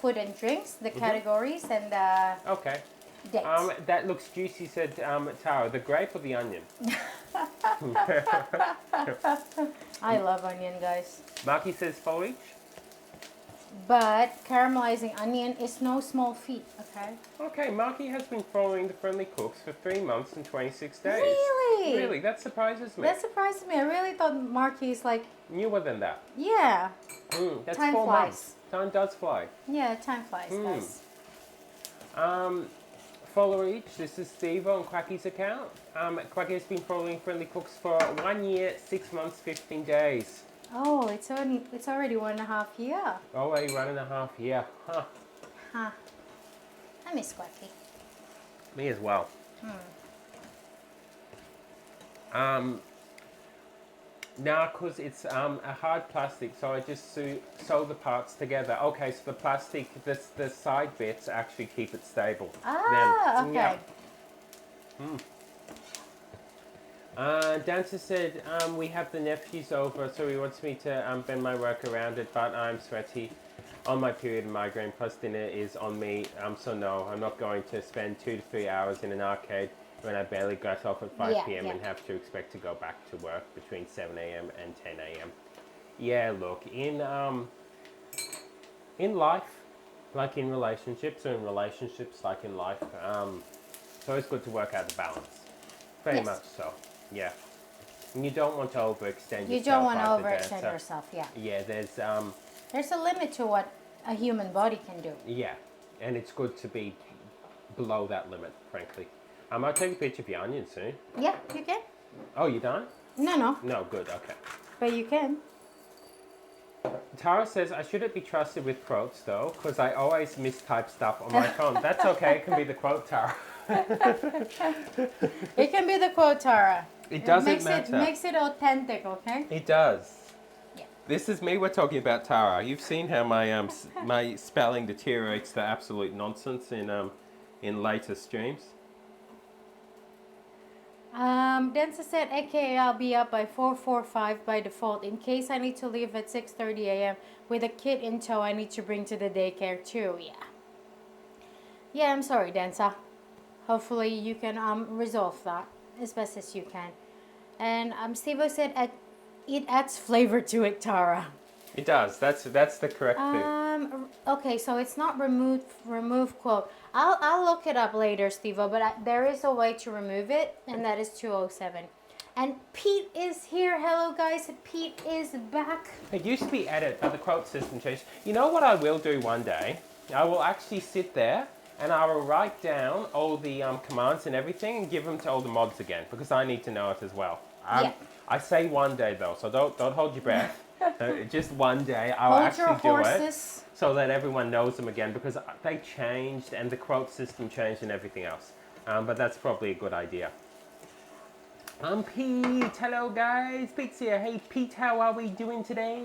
[SPEAKER 3] food and drinks, the categories, and the
[SPEAKER 2] Okay.
[SPEAKER 3] dates.
[SPEAKER 2] That looks juicy, said Tara. The grape or the onion?
[SPEAKER 3] I love onion, guys.
[SPEAKER 2] Marky says foliage.
[SPEAKER 3] But caramelizing onion is no small feat, okay?
[SPEAKER 2] Okay, Marky has been following the Friendly Cooks for 3 months and 26 days.
[SPEAKER 3] Really?
[SPEAKER 2] Really? That surprises me.
[SPEAKER 3] That surprised me. I really thought Marky is like,
[SPEAKER 2] Newer than that.
[SPEAKER 3] yeah,
[SPEAKER 2] That's
[SPEAKER 3] Time
[SPEAKER 2] 4
[SPEAKER 3] flies.
[SPEAKER 2] months. Time does fly.
[SPEAKER 3] yeah, time flies, guys.
[SPEAKER 2] Follow each. This is Steve on Quacky's account. Quacky has been following Friendly Cooks for 1 year, 6 months, 15 days.
[SPEAKER 3] Oh, it's already 1.5 year.
[SPEAKER 2] Already 1.5 year. Huh.
[SPEAKER 3] Huh. I miss Quacky.
[SPEAKER 2] Me as well. Now, because it's a hard plastic, so I just sew the parts together. Okay, so the plastic, the side bits actually keep it stable.
[SPEAKER 3] Ah,
[SPEAKER 2] Then,
[SPEAKER 3] okay.
[SPEAKER 2] yeah. Dancer said, we have the nephews over, so he wants me to bend my work around it, but I'm sweaty on my period of migraine, plus dinner is on me, so no, I'm not going to spend 2 to 3 hours in an arcade when I barely got off at 5 p.m.
[SPEAKER 3] Yeah.
[SPEAKER 2] and have to expect to go back to work between 7 a.m. and 10 a.m. Yeah, look, in life, like in relationships, or in relationships like in life, it's always good to work out the balance. Very
[SPEAKER 3] Yes.
[SPEAKER 2] much so, yeah. And you don't want to overextend
[SPEAKER 3] You
[SPEAKER 2] yourself.
[SPEAKER 3] don't want to
[SPEAKER 2] either,
[SPEAKER 3] overextend
[SPEAKER 2] Dancer.
[SPEAKER 3] yourself, yeah.
[SPEAKER 2] Yeah,
[SPEAKER 3] There's a limit to what a human body can do.
[SPEAKER 2] yeah, and it's good to be below that limit, frankly. I'll take a picture of your onion soon.
[SPEAKER 3] Yeah, you can.
[SPEAKER 2] Oh, you done?
[SPEAKER 3] No,
[SPEAKER 2] No, good, okay.
[SPEAKER 3] but you can.
[SPEAKER 2] Tara says, I shouldn't be trusted with quotes though, because I always mistype stuff on my phone. That's okay, it can be the quote, Tara.
[SPEAKER 3] It can be the quote, Tara.
[SPEAKER 2] It doesn't
[SPEAKER 3] makes
[SPEAKER 2] matter.
[SPEAKER 3] It makes it authentic, okay?
[SPEAKER 2] It does.
[SPEAKER 3] Yeah.
[SPEAKER 2] This is me we're talking about, Tara. You've seen how my my spelling deteriorates to absolute nonsense in later streams.
[SPEAKER 3] Dancer said, aka I'll be up by 4:45 by default. In case I need to leave at 6:30 a.m. with a kid in tow I need to bring to the daycare too. Yeah. Yeah, I'm sorry, Dancer. Hopefully you can resolve that as best as you can. And Steve said it adds flavor to it, Tara.
[SPEAKER 2] It does. That's the correct thing.
[SPEAKER 3] Okay, so it's not remove quote. I'll look it up later, Steve-O, but there is a way to remove it, and that is 207. And Pete is here. Hello, guys. Pete is back.
[SPEAKER 2] It used to be edit, but the quote system changed. You know what I will do one day? I will actually sit there and I will write down all the commands and everything and give them to all the mods again because I need to know it as well.
[SPEAKER 3] Yeah.
[SPEAKER 2] I say one day though, so don't hold your breath. Just one day I will
[SPEAKER 3] Hold your
[SPEAKER 2] actually do it
[SPEAKER 3] horses.
[SPEAKER 2] so that everyone knows them again because they changed and the quote system changed and everything else. But that's probably a good idea. Pete, hello guys, Pete's here. Hey Pete, how are we doing today?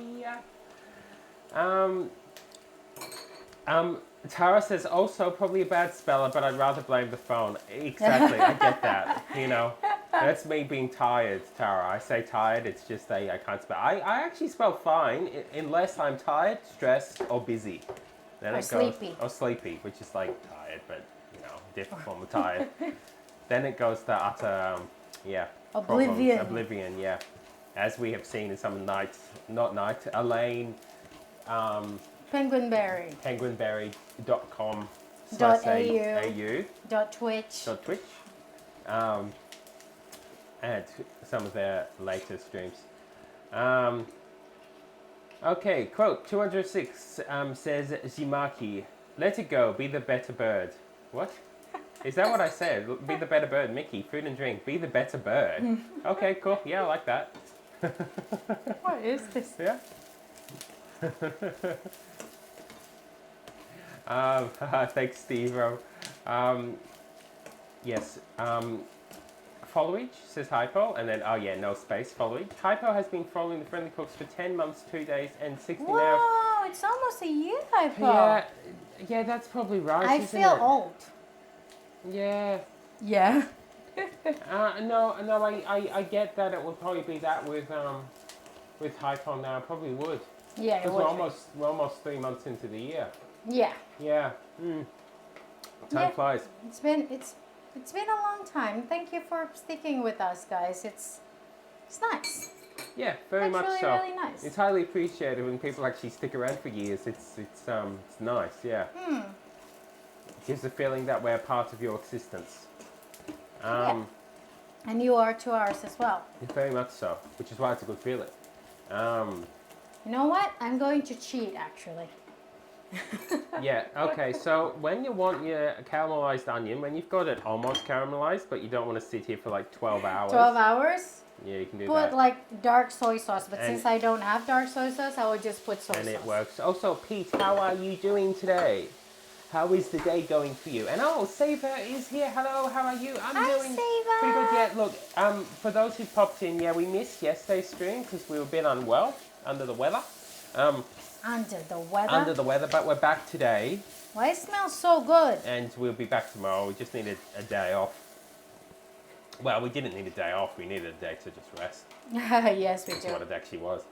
[SPEAKER 2] Tara says also probably a bad speller, but I'd rather blame the phone. Exactly, I get that. You know, that's me being tired, Tara. I say tired, it's just I can't spell. I actually spell fine unless I'm tired, stressed, or busy. Then
[SPEAKER 3] Or
[SPEAKER 2] it goes,
[SPEAKER 3] sleepy.
[SPEAKER 2] or sleepy, which is like tired, but you know, different form of tired. Then it goes to utter,
[SPEAKER 3] Oblivion.
[SPEAKER 2] Oblivion, yeah. As we have seen in some Elaine,
[SPEAKER 3] Penguinberry.
[SPEAKER 2] penguinberry.com
[SPEAKER 3] .au.
[SPEAKER 2] .twitch and some of their later streams. Okay, quote 206 says Zimaki, let it go, be the better bird. What? Is that what I said? Be the better bird, Mickey, food and drink, be the better bird. Okay, cool. Yeah, I like that.
[SPEAKER 3] What is this?
[SPEAKER 2] Yeah. Thanks, Steve. Yes. Followage says Hypo, and then, oh yeah, no space, followage. Hypo has been following the Friendly Cooks for 10 months, 2 days, and 16 hours.
[SPEAKER 3] Whoa, it's almost a year, Hypo.
[SPEAKER 2] Yeah, yeah, that's probably right,
[SPEAKER 3] I
[SPEAKER 2] isn't
[SPEAKER 3] feel
[SPEAKER 2] it?
[SPEAKER 3] old.
[SPEAKER 2] Yeah.
[SPEAKER 3] Yeah.
[SPEAKER 2] No, I get that it would probably be that with Hypo now. It probably would.
[SPEAKER 3] Yeah, it
[SPEAKER 2] Because
[SPEAKER 3] would.
[SPEAKER 2] we're almost 3 months into the year.
[SPEAKER 3] Yeah.
[SPEAKER 2] Yeah. Time
[SPEAKER 3] Yeah.
[SPEAKER 2] flies.
[SPEAKER 3] It's been a long time. Thank you for sticking with us, guys. It's nice.
[SPEAKER 2] Yeah, very
[SPEAKER 3] That's
[SPEAKER 2] much
[SPEAKER 3] really,
[SPEAKER 2] so.
[SPEAKER 3] really nice.
[SPEAKER 2] It's highly appreciated when people actually stick around for years. It's nice. Yeah. It gives the feeling that we're part of your existence.
[SPEAKER 3] Yeah. And you are to ours as well.
[SPEAKER 2] Very much so, which is why it's a good feeling.
[SPEAKER 3] You know what? I'm going to cheat, actually.
[SPEAKER 2] Yeah, okay, so when you want your caramelized onion, when you've got it almost caramelized, but you don't want to sit here for like 12 hours.
[SPEAKER 3] 12 hours?
[SPEAKER 2] Yeah, you can do
[SPEAKER 3] Put
[SPEAKER 2] that.
[SPEAKER 3] like dark soy sauce, but
[SPEAKER 2] And-
[SPEAKER 3] since I don't have dark soy sauce, I would just put soy
[SPEAKER 2] And
[SPEAKER 3] sauce.
[SPEAKER 2] it works. Also, Pete, how are you doing today? How is the day going for you? And oh, Saber is here. Hello, how are you? I'm
[SPEAKER 3] Hi,
[SPEAKER 2] doing
[SPEAKER 3] Saber.
[SPEAKER 2] pretty good. Yeah, look, for those who popped in, yeah, we missed yesterday's stream because we were a bit unwell, under the weather.
[SPEAKER 3] Under the weather?
[SPEAKER 2] Under the weather, but we're back today,
[SPEAKER 3] Why it smells so good?
[SPEAKER 2] and we'll be back tomorrow. We just needed a day off. Well, we didn't need a day off. We needed a day to just rest.
[SPEAKER 3] Yes, we
[SPEAKER 2] That's
[SPEAKER 3] do.
[SPEAKER 2] what it actually was.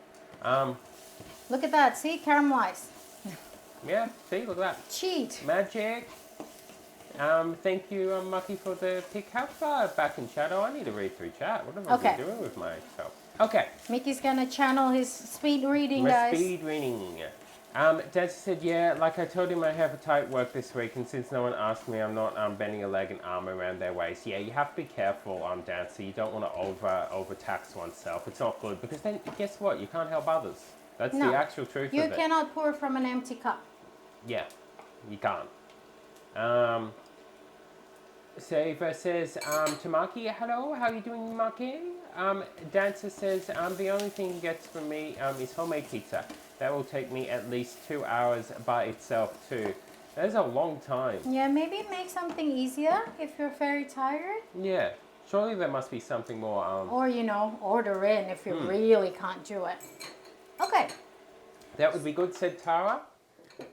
[SPEAKER 3] Look at that. See? Caramelized.
[SPEAKER 2] Yeah, see, look at that.
[SPEAKER 3] Cheat.
[SPEAKER 2] Magic. Thank you, Mucky, for the pick. How far back in chat? Oh, I need to read through chat. What have I
[SPEAKER 3] Okay.
[SPEAKER 2] been doing with myself? Okay.
[SPEAKER 3] Mickey's gonna channel his speed reading,
[SPEAKER 2] My
[SPEAKER 3] guys.
[SPEAKER 2] speed reading. Dad said, yeah, like I told him I have a tight work this week, and since no one asked me, I'm not bending a leg and arm around their waist. Yeah, you have to be careful, Dan, so you don't want to overtax oneself. It's not good, because then, guess what? You can't help others. That's
[SPEAKER 3] No.
[SPEAKER 2] the actual truth
[SPEAKER 3] You
[SPEAKER 2] of it.
[SPEAKER 3] cannot pour from an empty cup.
[SPEAKER 2] Yeah, you can't. Saver says, Tamaki, hello, how are you doing, Maki? Dancer says, the only thing he gets from me is homemade pizza. That will take me at least 2 hours by itself, too. That is a long time.
[SPEAKER 3] Yeah, maybe make something easier if you're very tired.
[SPEAKER 2] Yeah, surely there must be something more,
[SPEAKER 3] Or, order in if you really can't do it. Okay,
[SPEAKER 2] that would be good, said Tara.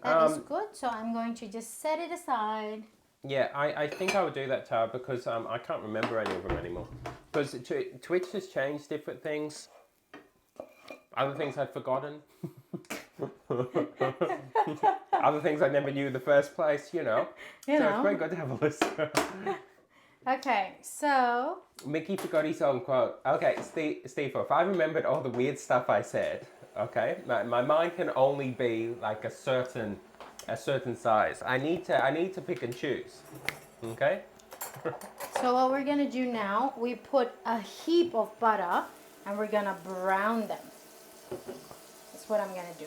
[SPEAKER 3] that is good. So I'm going to just set it aside.
[SPEAKER 2] Yeah, I think I would do that, Tara, because I can't remember any of them anymore. Because Twitch has changed different things. Other things I've forgotten. Other things I never knew in the first place,
[SPEAKER 3] You
[SPEAKER 2] So it's
[SPEAKER 3] know.
[SPEAKER 2] very good to have a list.
[SPEAKER 3] Okay, so
[SPEAKER 2] Mickey forgot his own quote. Okay, Steve, if I remembered all the weird stuff I said, okay, my mind can only be like a certain size. I need to pick and choose. Okay?
[SPEAKER 3] So what we're gonna do now, we put a heap of butter and we're gonna brown them. That's what I'm gonna do.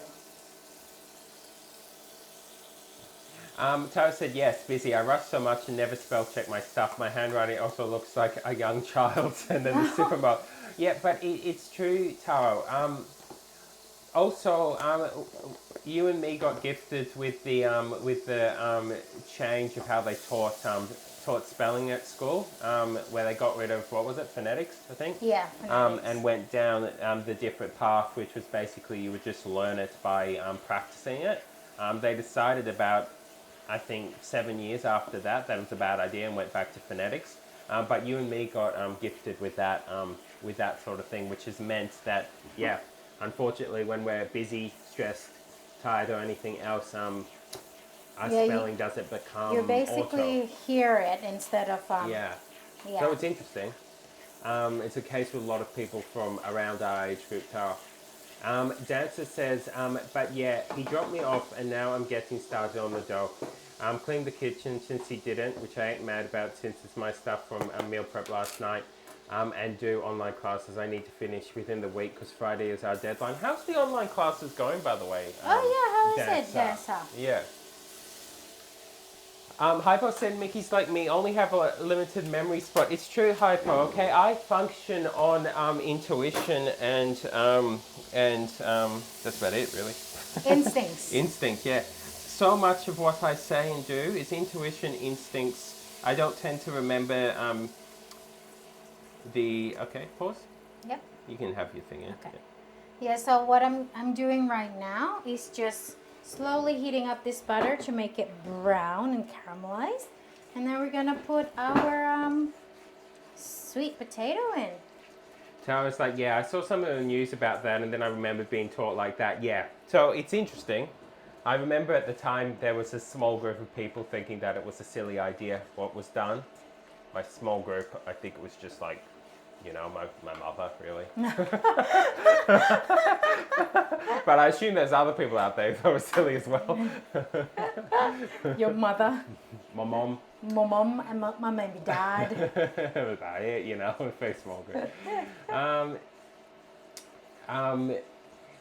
[SPEAKER 2] Tara said, yes, busy. I rush so much and never spell check my stuff. My handwriting also looks like a young child. And then the super mode. Yeah, but it's true, Taro. Also, you and me got gifted with the change of how they taught spelling at school, where they got rid of, what was it, phonetics, I think?
[SPEAKER 3] Yeah.
[SPEAKER 2] And went down the different path, which was basically you would just learn it by practicing it. They decided about, I think, 7 years after that it was a bad idea and went back to phonetics. But you and me got gifted with that sort of thing, which has meant that, yeah, unfortunately, when we're busy, stressed, tired, or anything else, our spelling doesn't become
[SPEAKER 3] You basically
[SPEAKER 2] auto.
[SPEAKER 3] hear it instead of
[SPEAKER 2] Yeah.
[SPEAKER 3] yeah.
[SPEAKER 2] So it's interesting. It's a case with a lot of people from around our age group, Tara. Dancer says, but yeah, he dropped me off and now I'm getting started on the dough. Cleaned the kitchen since he didn't, which I ain't mad about since it's my stuff from a meal prep last night. and do online classes. I need to finish within the week because Friday is our deadline. How's the online classes going, by the way?
[SPEAKER 3] Oh yeah, how is it, Dancer?
[SPEAKER 2] Yeah. Hypo said Mickey's like me, only have a limited memory spot. It's true, Hypo. Okay, I function on intuition and that's about it, really.
[SPEAKER 3] Instincts.
[SPEAKER 2] Instinct, yeah. So much of what I say and do is intuition, instincts. I don't tend to remember okay, pause.
[SPEAKER 3] Yep.
[SPEAKER 2] You can have your thing in.
[SPEAKER 3] Okay. Yeah, so what I'm doing right now is just slowly heating up this butter to make it brown and caramelized. And then we're gonna put our sweet potato in.
[SPEAKER 2] So I was like, yeah, I saw some of the news about that, and then I remember being taught like that. Yeah. So it's interesting. I remember at the time there was a small group of people thinking that it was a silly idea what was done. My small group, I think it was just like, you know, my mother, really. But I assume there's other people out there that were silly as well.
[SPEAKER 3] Your mother,
[SPEAKER 2] My mom.
[SPEAKER 3] my mom, and my maybe dad.
[SPEAKER 2] About it, you know, a very small group.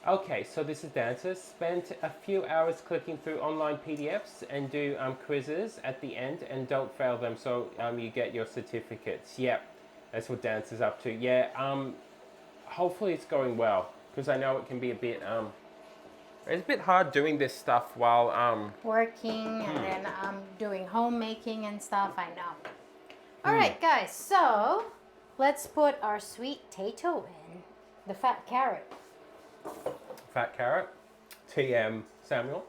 [SPEAKER 2] Okay, so this is Dancer. Spent a few hours clicking through online PDFs and do quizzes at the end and don't fail them, so you get your certificates. Yep, that's what Dancer's up to. Yeah, hopefully it's going well, because I know it can be a bit, it's a bit hard doing this stuff while,
[SPEAKER 3] Working and then doing homemaking and stuff, I know. All right, guys, so let's put our sweet potato in, the fat carrot.
[SPEAKER 2] Fat carrot, TM Samuel.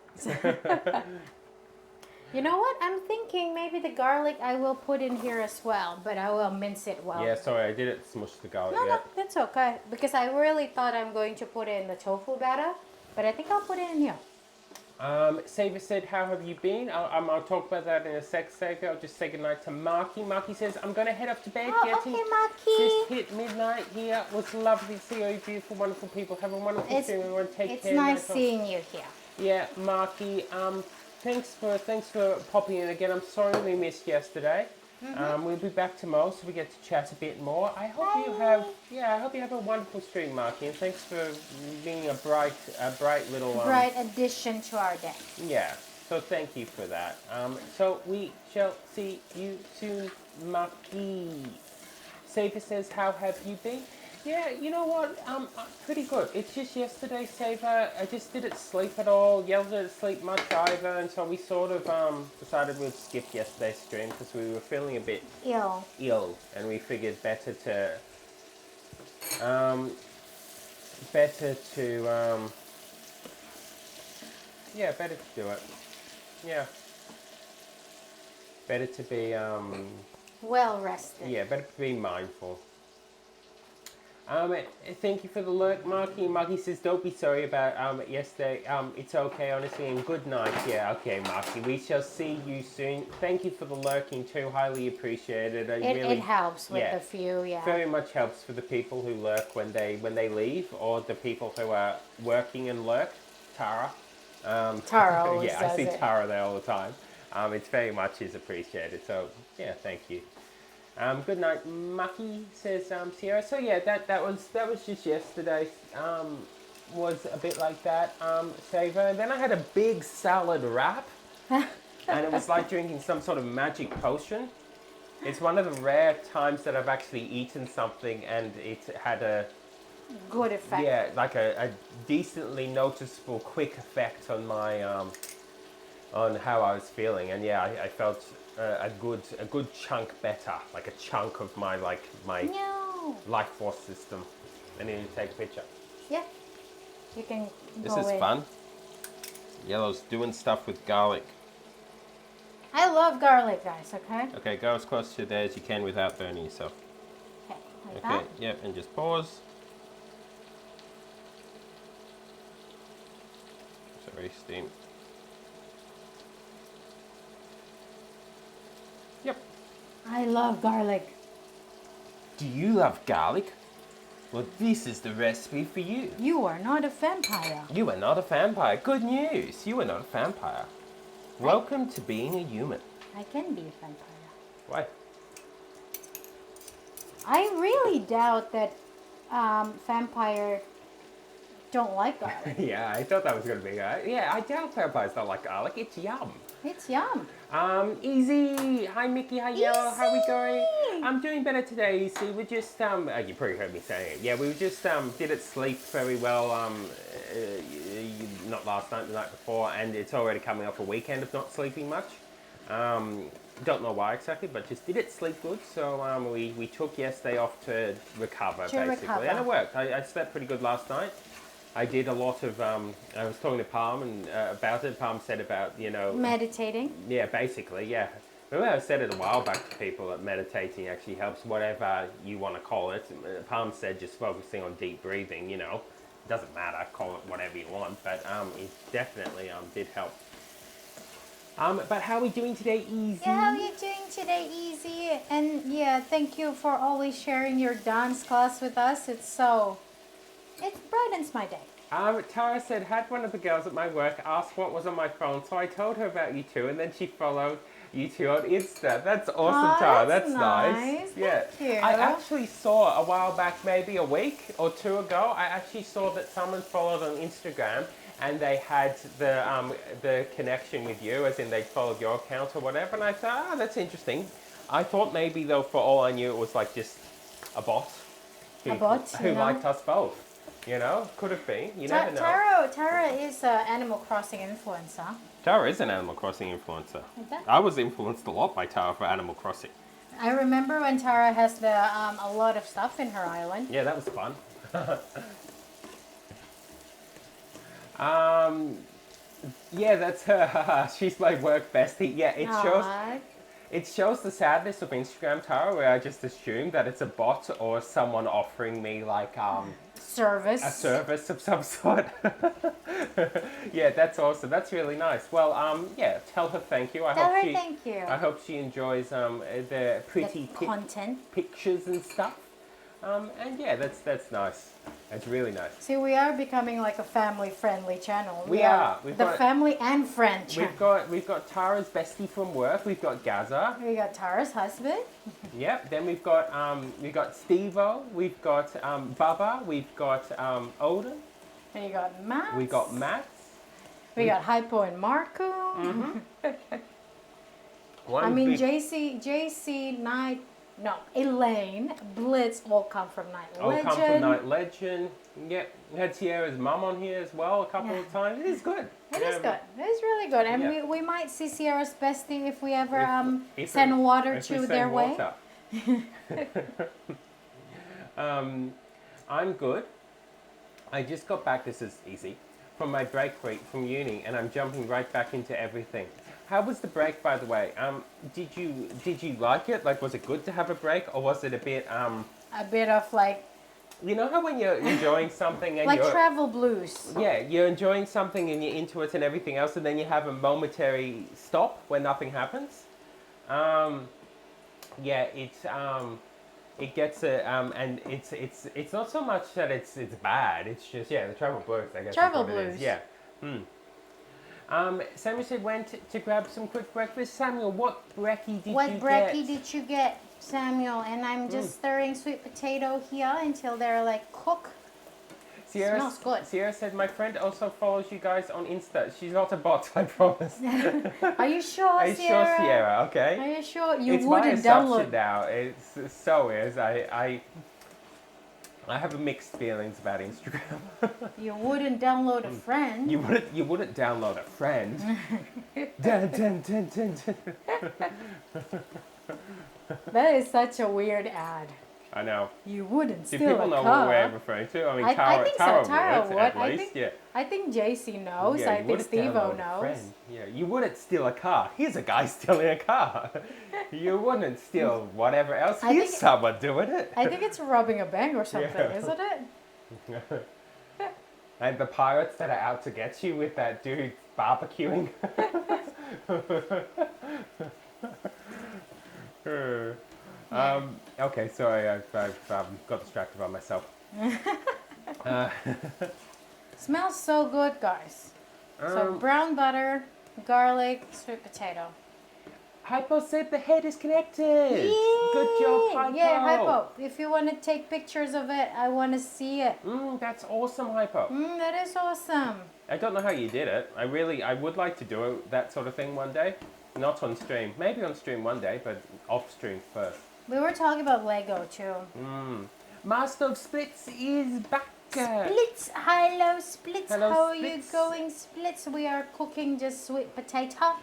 [SPEAKER 3] You know what? I'm thinking maybe the garlic I will put in here as well, but I will mince it well.
[SPEAKER 2] Yeah, sorry, I didn't smush the garlic
[SPEAKER 3] No,
[SPEAKER 2] yet.
[SPEAKER 3] that's okay. Because I really thought I'm going to put it in the tofu batter, but I think I'll put it in here.
[SPEAKER 2] Saver said, how have you been? I'll talk about that in a sec, Saver. I'll just say goodnight to Marky. Marky says, I'm going to head off to bed.
[SPEAKER 3] Oh,
[SPEAKER 2] Getting
[SPEAKER 3] okay, Marky.
[SPEAKER 2] just hit midnight here. It was lovely to see all you beautiful, wonderful people. Have a wonderful stream, everyone. Take care.
[SPEAKER 3] It's nice seeing you here.
[SPEAKER 2] Yeah, Marky, thanks for popping in again. I'm sorry we missed yesterday. We'll be back tomorrow, so we get to chat a bit more. I hope you have a wonderful stream, Marky, and thanks for being a bright little
[SPEAKER 3] Bright addition to our day.
[SPEAKER 2] yeah. So thank you for that. So we shall see you soon, Marky. Saver says, how have you been? Yeah, you know what? Pretty good. It's just yesterday, Saver, I just didn't sleep at all. Yelled didn't sleep much either, and so we sort of decided we'd skip yesterday's stream because we were feeling a bit ill, and we figured better to do it. Yeah. Better to be
[SPEAKER 3] well rested.
[SPEAKER 2] yeah, better to be mindful. Thank you for the lurk, Marky. Marky says, don't be sorry about yesterday. It's okay, honestly, and good night. Yeah, okay, Marky. We shall see you soon. Thank you for the lurking too. Highly appreciated.
[SPEAKER 3] It helps with the few, yeah.
[SPEAKER 2] Very much helps for the people who lurk when they leave, or the people who are working and lurk. Tara.
[SPEAKER 3] Tara always
[SPEAKER 2] yeah, I
[SPEAKER 3] does
[SPEAKER 2] see
[SPEAKER 3] it.
[SPEAKER 2] Tara there all the time. It's very much is appreciated. So yeah, thank you. Good night, Mucky, says Sierra. So yeah, that was just yesterday. Was a bit like that. Saver. And then I had a big salad wrap, and it was like drinking some sort of magic potion. It's one of the rare times that I've actually eaten something and it had a
[SPEAKER 3] good effect.
[SPEAKER 2] Yeah, like a decently noticeable, quick effect on my on how I was feeling, and yeah, I felt a good chunk better, like a chunk of my
[SPEAKER 3] No.
[SPEAKER 2] life force system. I need to take a picture.
[SPEAKER 3] Yeah. You can
[SPEAKER 2] This
[SPEAKER 3] go
[SPEAKER 2] is
[SPEAKER 3] in.
[SPEAKER 2] fun. Yellow's doing stuff with garlic.
[SPEAKER 3] I love garlic, guys, okay?
[SPEAKER 2] Okay, go as close to there as you can without burning yourself.
[SPEAKER 3] Okay, like
[SPEAKER 2] Okay,
[SPEAKER 3] that.
[SPEAKER 2] yep, and just pause. Sorry, steam. Yep.
[SPEAKER 3] I love garlic.
[SPEAKER 2] Do you love garlic? Well, this is the recipe for you.
[SPEAKER 3] You are not a vampire.
[SPEAKER 2] You are not a vampire. Good news. You are not a vampire. Welcome to being a human.
[SPEAKER 3] I can be a vampire.
[SPEAKER 2] Why?
[SPEAKER 3] I really doubt that vampire don't like garlic.
[SPEAKER 2] Yeah, I thought that was going to be. Yeah, I doubt vampires don't like garlic. It's yum.
[SPEAKER 3] It's yum.
[SPEAKER 2] Easy. Hi, Mickey. Hi, Yellow. How we going?
[SPEAKER 3] Easy.
[SPEAKER 2] I'm doing better today, Easy. We just, you probably heard me saying it. Yeah, we just, didn't sleep very well, not last night, the night before, and it's already coming off a weekend of not sleeping much. Don't know why exactly, but just didn't sleep good, so we took yesterday off to recover, basically. And it worked. I slept pretty good last night. I did a lot of, I was talking to Palm and about it. Palm said about,
[SPEAKER 3] Meditating.
[SPEAKER 2] yeah, basically, yeah. Remember I said it a while back to people that meditating actually helps, whatever you want to call it. Palm said just focusing on deep breathing, it doesn't matter, call it whatever you want, but it definitely did help. But how are we doing today, Easy?
[SPEAKER 3] Yeah, how are you doing today, Easy? And yeah, thank you for always sharing your dance class with us. It brightens my day.
[SPEAKER 2] Tara said, had one of the girls at my work ask what was on my phone, so I told her about you two, and then she followed you two on Insta. That's awesome,
[SPEAKER 3] Oh,
[SPEAKER 2] Tara.
[SPEAKER 3] that's
[SPEAKER 2] That's nice.
[SPEAKER 3] nice.
[SPEAKER 2] Yeah.
[SPEAKER 3] Thank you.
[SPEAKER 2] I actually saw a while back, maybe a week or two ago, I actually saw that someone followed on Instagram and they had the connection with you, as in they followed your account or whatever, and I thought, that's interesting. I thought maybe, though, for all I knew, it was like just a bot. Who liked us both. Could have been. You never know.
[SPEAKER 3] Tara is an Animal Crossing influencer.
[SPEAKER 2] Tara is an Animal Crossing influencer. I was influenced a lot by Tara for Animal Crossing.
[SPEAKER 3] I remember when Tara has a lot of stuff in her island.
[SPEAKER 2] Yeah, that was fun. Yeah, that's her. She's my work bestie. Yeah, it shows the sadness of Instagram, Tara, where I just assume that it's a bot or someone offering me like
[SPEAKER 3] Service.
[SPEAKER 2] a service of some sort. Yeah, that's awesome. That's really nice. Well, yeah, tell her thank you.
[SPEAKER 3] Thank you.
[SPEAKER 2] I hope she enjoys the pretty
[SPEAKER 3] content.
[SPEAKER 2] pictures and stuff. And yeah, that's nice. It's really nice.
[SPEAKER 3] See, we are becoming like a family-friendly channel.
[SPEAKER 2] We are.
[SPEAKER 3] Family and friend channel.
[SPEAKER 2] We've got Tara's bestie from work. We've got Gaza.
[SPEAKER 3] We got Tara's husband.
[SPEAKER 2] Yep. Then we've got Steve-O. We've got Bubba. We've got Odin.
[SPEAKER 3] And you got Matt.
[SPEAKER 2] We got Matt.
[SPEAKER 3] We got Hypo and Marco.
[SPEAKER 2] Mm-hmm.
[SPEAKER 3] JC, Knight. No, Elaine, Blitz all come from Night Legend.
[SPEAKER 2] All come from Night Legend. Yep. We had Sierra's mum on here as well a couple of times. It is good.
[SPEAKER 3] It is good. It is really good. And we might see Sierra's bestie if we ever send water to their way.
[SPEAKER 2] I'm good. I just got back, this is easy, from my break week from uni, and I'm jumping right back into everything. How was the break, by the way? Did you like it? Like, was it good to have a break, or was it a bit
[SPEAKER 3] A bit of like.
[SPEAKER 2] You know how when you're enjoying something and
[SPEAKER 3] like
[SPEAKER 2] you're
[SPEAKER 3] travel blues.
[SPEAKER 2] Yeah, you're enjoying something and you're into it and everything else, and then you have a momentary stop when nothing happens. Yeah, it gets and it's not so much that it's bad. It's just the travel blues. I guess
[SPEAKER 3] Travel
[SPEAKER 2] is what it is.
[SPEAKER 3] blues.
[SPEAKER 2] Yeah. Samuel said went to grab some quick breakfast. Samuel, what brekkie did you get?
[SPEAKER 3] What brekkie did you get, Samuel? And I'm just stirring sweet potato here until they're like cooked. Smells good.
[SPEAKER 2] Sierra said my friend also follows you guys on Insta. She's not a bot, I promise.
[SPEAKER 3] Are you sure,
[SPEAKER 2] Are you
[SPEAKER 3] Sierra?
[SPEAKER 2] sure, Sierra? Okay.
[SPEAKER 3] Are you sure? You
[SPEAKER 2] It's
[SPEAKER 3] wouldn't
[SPEAKER 2] my assumption
[SPEAKER 3] download.
[SPEAKER 2] now. It's so weird. I have mixed feelings about Instagram.
[SPEAKER 3] You wouldn't download a friend.
[SPEAKER 2] You wouldn't download a friend. Dun, dun, dun, dun, dun.
[SPEAKER 3] That is such a weird ad.
[SPEAKER 2] I know.
[SPEAKER 3] You wouldn't
[SPEAKER 2] Do
[SPEAKER 3] steal
[SPEAKER 2] people
[SPEAKER 3] a
[SPEAKER 2] know
[SPEAKER 3] car.
[SPEAKER 2] what we're referring to? I mean,
[SPEAKER 3] I
[SPEAKER 2] Tara,
[SPEAKER 3] think so.
[SPEAKER 2] Tara
[SPEAKER 3] Tara
[SPEAKER 2] would,
[SPEAKER 3] would.
[SPEAKER 2] at
[SPEAKER 3] I
[SPEAKER 2] least.
[SPEAKER 3] think, I think JC knows.
[SPEAKER 2] Yeah,
[SPEAKER 3] I
[SPEAKER 2] you
[SPEAKER 3] think
[SPEAKER 2] wouldn't
[SPEAKER 3] Steve-O
[SPEAKER 2] download a
[SPEAKER 3] knows.
[SPEAKER 2] friend. Yeah, you wouldn't steal a car. Here's a guy stealing a car. You wouldn't steal whatever else. Here's someone doing it.
[SPEAKER 3] I think it's robbing a bank or something, isn't it?
[SPEAKER 2] And the pirates that are out to get you with that dude barbecuing. Okay, sorry, I've got distracted by myself.
[SPEAKER 3] Smells so good, guys. So brown butter, garlic, sweet potato.
[SPEAKER 2] Hypo said the head is connected. Good job, Hypo.
[SPEAKER 3] Yeah, Hypo. If you want to take pictures of it, I want to see it.
[SPEAKER 2] That's awesome, Hypo.
[SPEAKER 3] That is awesome.
[SPEAKER 2] I don't know how you did it. I would like to do that sort of thing one day. Not on stream. Maybe on stream one day, but off stream first.
[SPEAKER 3] We were talking about Lego too.
[SPEAKER 2] Master of Splits is back.
[SPEAKER 3] Splits, hello Splits.
[SPEAKER 2] Hello,
[SPEAKER 3] How
[SPEAKER 2] Splits.
[SPEAKER 3] are you going, Splits? We are cooking just sweet potato.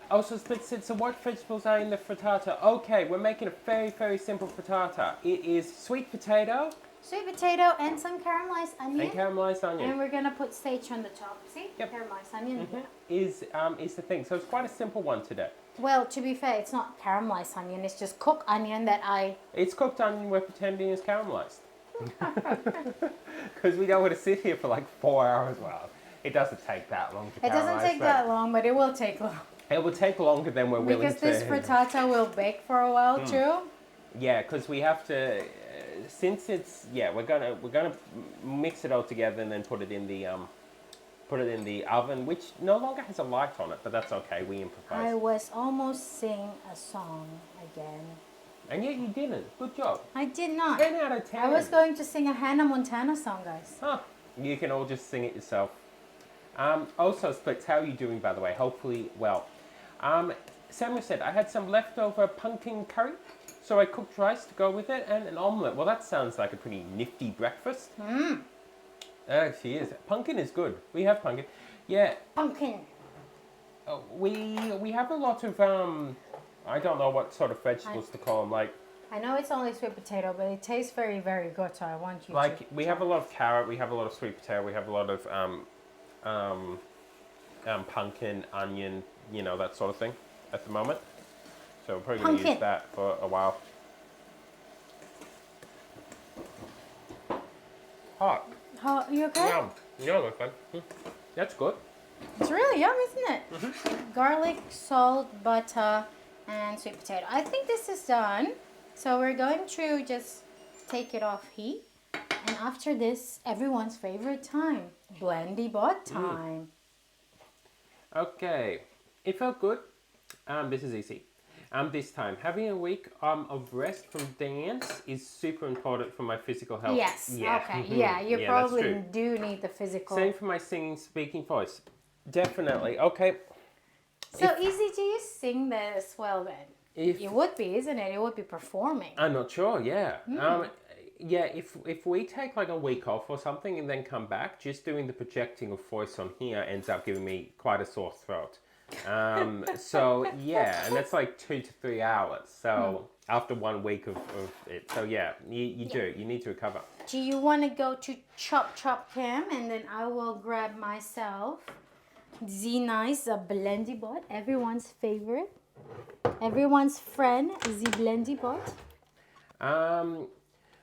[SPEAKER 2] Also, Splits said, so what vegetables are in the frittata? Okay, we're making a very, very simple frittata. It is sweet potato
[SPEAKER 3] Sweet potato and some caramelized onion.
[SPEAKER 2] and caramelized onion.
[SPEAKER 3] And we're gonna put sage on the top. See?
[SPEAKER 2] Yep.
[SPEAKER 3] Caramelized onion.
[SPEAKER 2] Is the thing. So it's quite a simple one today.
[SPEAKER 3] Well, to be fair, it's not caramelized onion. It's just cooked onion that I.
[SPEAKER 2] It's cooked onion we're pretending is caramelized. Because we don't want to sit here for like 4 hours. Well, it doesn't take that long to caramelize.
[SPEAKER 3] It doesn't take that long, but it will take long.
[SPEAKER 2] It will take longer than we're willing
[SPEAKER 3] Because
[SPEAKER 2] to.
[SPEAKER 3] this frittata will bake for a while too.
[SPEAKER 2] Yeah, because we have to. Since it's we're gonna mix it all together and then put it in the oven, which no longer has a light on it, but that's okay. We improvise.
[SPEAKER 3] I was almost sing a song again.
[SPEAKER 2] And yet you didn't. Good job.
[SPEAKER 3] I did not.
[SPEAKER 2] 10 out of 10.
[SPEAKER 3] I was going to sing a Hannah Montana song, guys.
[SPEAKER 2] Huh. You can all just sing it yourself. Also, Splits, how are you doing, by the way? Hopefully well. Samuel said, I had some leftover pumpkin curry, so I cooked rice to go with it and an omelette. Well, that sounds like a pretty nifty breakfast. She is. Pumpkin is good. We have pumpkin. Yeah.
[SPEAKER 3] Pumpkin.
[SPEAKER 2] We have a lot of, I don't know what sort of vegetables to call them, like...
[SPEAKER 3] I know it's only sweet potato, but it tastes very, very good, so I want you to...
[SPEAKER 2] Like, we have a lot of carrot, we have a lot of sweet potato, we have a lot of pumpkin, onion, you know, that sort of thing at the moment. So we're probably going to use that for a while. Hot.
[SPEAKER 3] You okay?
[SPEAKER 2] Yum. Yeah, that's fun. That's good.
[SPEAKER 3] It's really yum, isn't it? Garlic, salt, butter, and sweet potato. I think this is done. So we're going to just take it off heat. And after this, everyone's favorite time, Blendy Bot time.
[SPEAKER 2] Okay. It felt good. This is easy. This time, having a week of rest from dance is super important for my physical health.
[SPEAKER 3] Yes.
[SPEAKER 2] Yeah.
[SPEAKER 3] Okay. Yeah, you
[SPEAKER 2] Yeah,
[SPEAKER 3] probably
[SPEAKER 2] that's true.
[SPEAKER 3] do need the physical.
[SPEAKER 2] Same for my singing, speaking voice. Definitely. Okay.
[SPEAKER 3] So easy, do you sing that as well then? It would be, isn't it? It would be performing.
[SPEAKER 2] I'm not sure. Yeah. Yeah. If we take like a week off or something and then come back, just doing the projecting of voice on here ends up giving me quite a sore throat. So yeah, and that's like 2 to 3 hours. So after 1 week of it, so yeah, you need to recover.
[SPEAKER 3] Do you want to go to Chop Cam and then I will grab myself the nice Blendy Bot, everyone's favorite, everyone's friend, the Blendy Bot.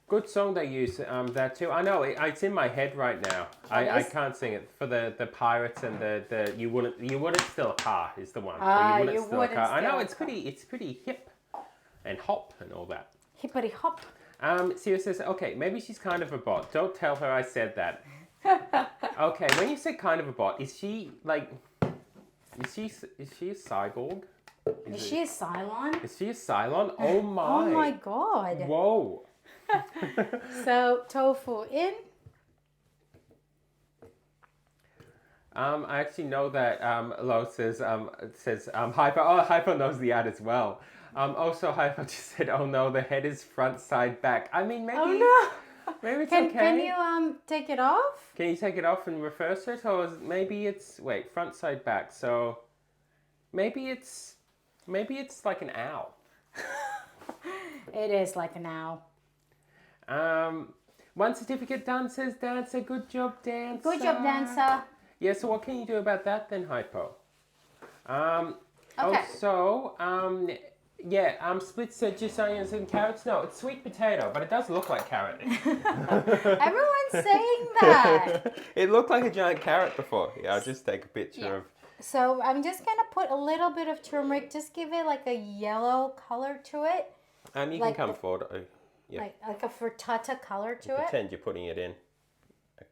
[SPEAKER 2] Good song they use that too. I know it's in my head right now. I can't sing it for the pirates and the you wouldn't steal a car is the one. You wouldn't steal a car. I know it's pretty hip and hop and all that.
[SPEAKER 3] Hippity hop.
[SPEAKER 2] Sia says, okay, maybe she's kind of a bot. Don't tell her I said that. Okay, when you say kind of a bot, is she like, is she a cyborg?
[SPEAKER 3] Is she a Cylon?
[SPEAKER 2] Is she a Cylon? Oh my.
[SPEAKER 3] Oh my god.
[SPEAKER 2] Whoa.
[SPEAKER 3] So tofu in.
[SPEAKER 2] I actually know that Lo says Hyper. Oh, Hyper knows the ad as well. Also, Hyper just said, "Oh no, the head is front, side, back." I mean, maybe.
[SPEAKER 3] Oh no.
[SPEAKER 2] Maybe it's
[SPEAKER 3] Can
[SPEAKER 2] okay.
[SPEAKER 3] you take it off?
[SPEAKER 2] Can you take it off and reverse it, or maybe it's front, side, back? So maybe it's like an owl.
[SPEAKER 3] It is like an owl.
[SPEAKER 2] One certificate done, says Dancer. Good job, Dancer.
[SPEAKER 3] Good job, Dancer.
[SPEAKER 2] Yeah, so what can you do about that then, Hypo?
[SPEAKER 3] Okay.
[SPEAKER 2] Also, Split said just onions and carrots. No, it's sweet potato, but it does look like carrot.
[SPEAKER 3] Everyone's saying that.
[SPEAKER 2] It looked like a giant carrot before. Yeah, I'll just take a picture of...
[SPEAKER 3] So I'm just going to put a little bit of turmeric. Just give it like a yellow color to it.
[SPEAKER 2] And you
[SPEAKER 3] like
[SPEAKER 2] can come forward. Yeah.
[SPEAKER 3] Like a frittata color to it.
[SPEAKER 2] Pretend you're putting it in.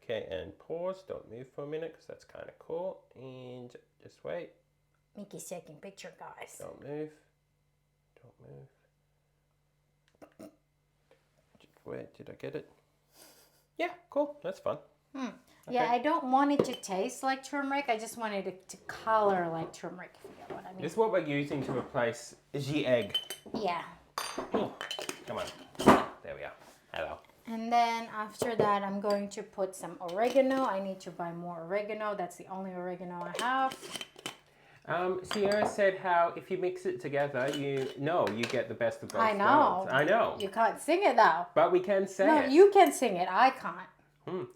[SPEAKER 2] Okay, and pause. Don't move for a minute because that's kind of cool. And just wait.
[SPEAKER 3] Mickey's taking picture, guys.
[SPEAKER 2] Don't move. Don't move. Where did I get it? Yeah, cool. That's fun.
[SPEAKER 3] Yeah, I don't want it to taste like turmeric. I just wanted it to color like turmeric, if you get what I mean.
[SPEAKER 2] This is what we're using to replace the egg.
[SPEAKER 3] Yeah.
[SPEAKER 2] Oh, come on. There we are. Hello.
[SPEAKER 3] And then after that, I'm going to put some oregano. I need to buy more oregano. That's the only oregano I have.
[SPEAKER 2] Sierra said how if you mix it together, you get the best of both
[SPEAKER 3] I know.
[SPEAKER 2] worlds. I know.
[SPEAKER 3] You can't sing it though.
[SPEAKER 2] But we can say
[SPEAKER 3] No,
[SPEAKER 2] it.
[SPEAKER 3] you can sing it. I can't.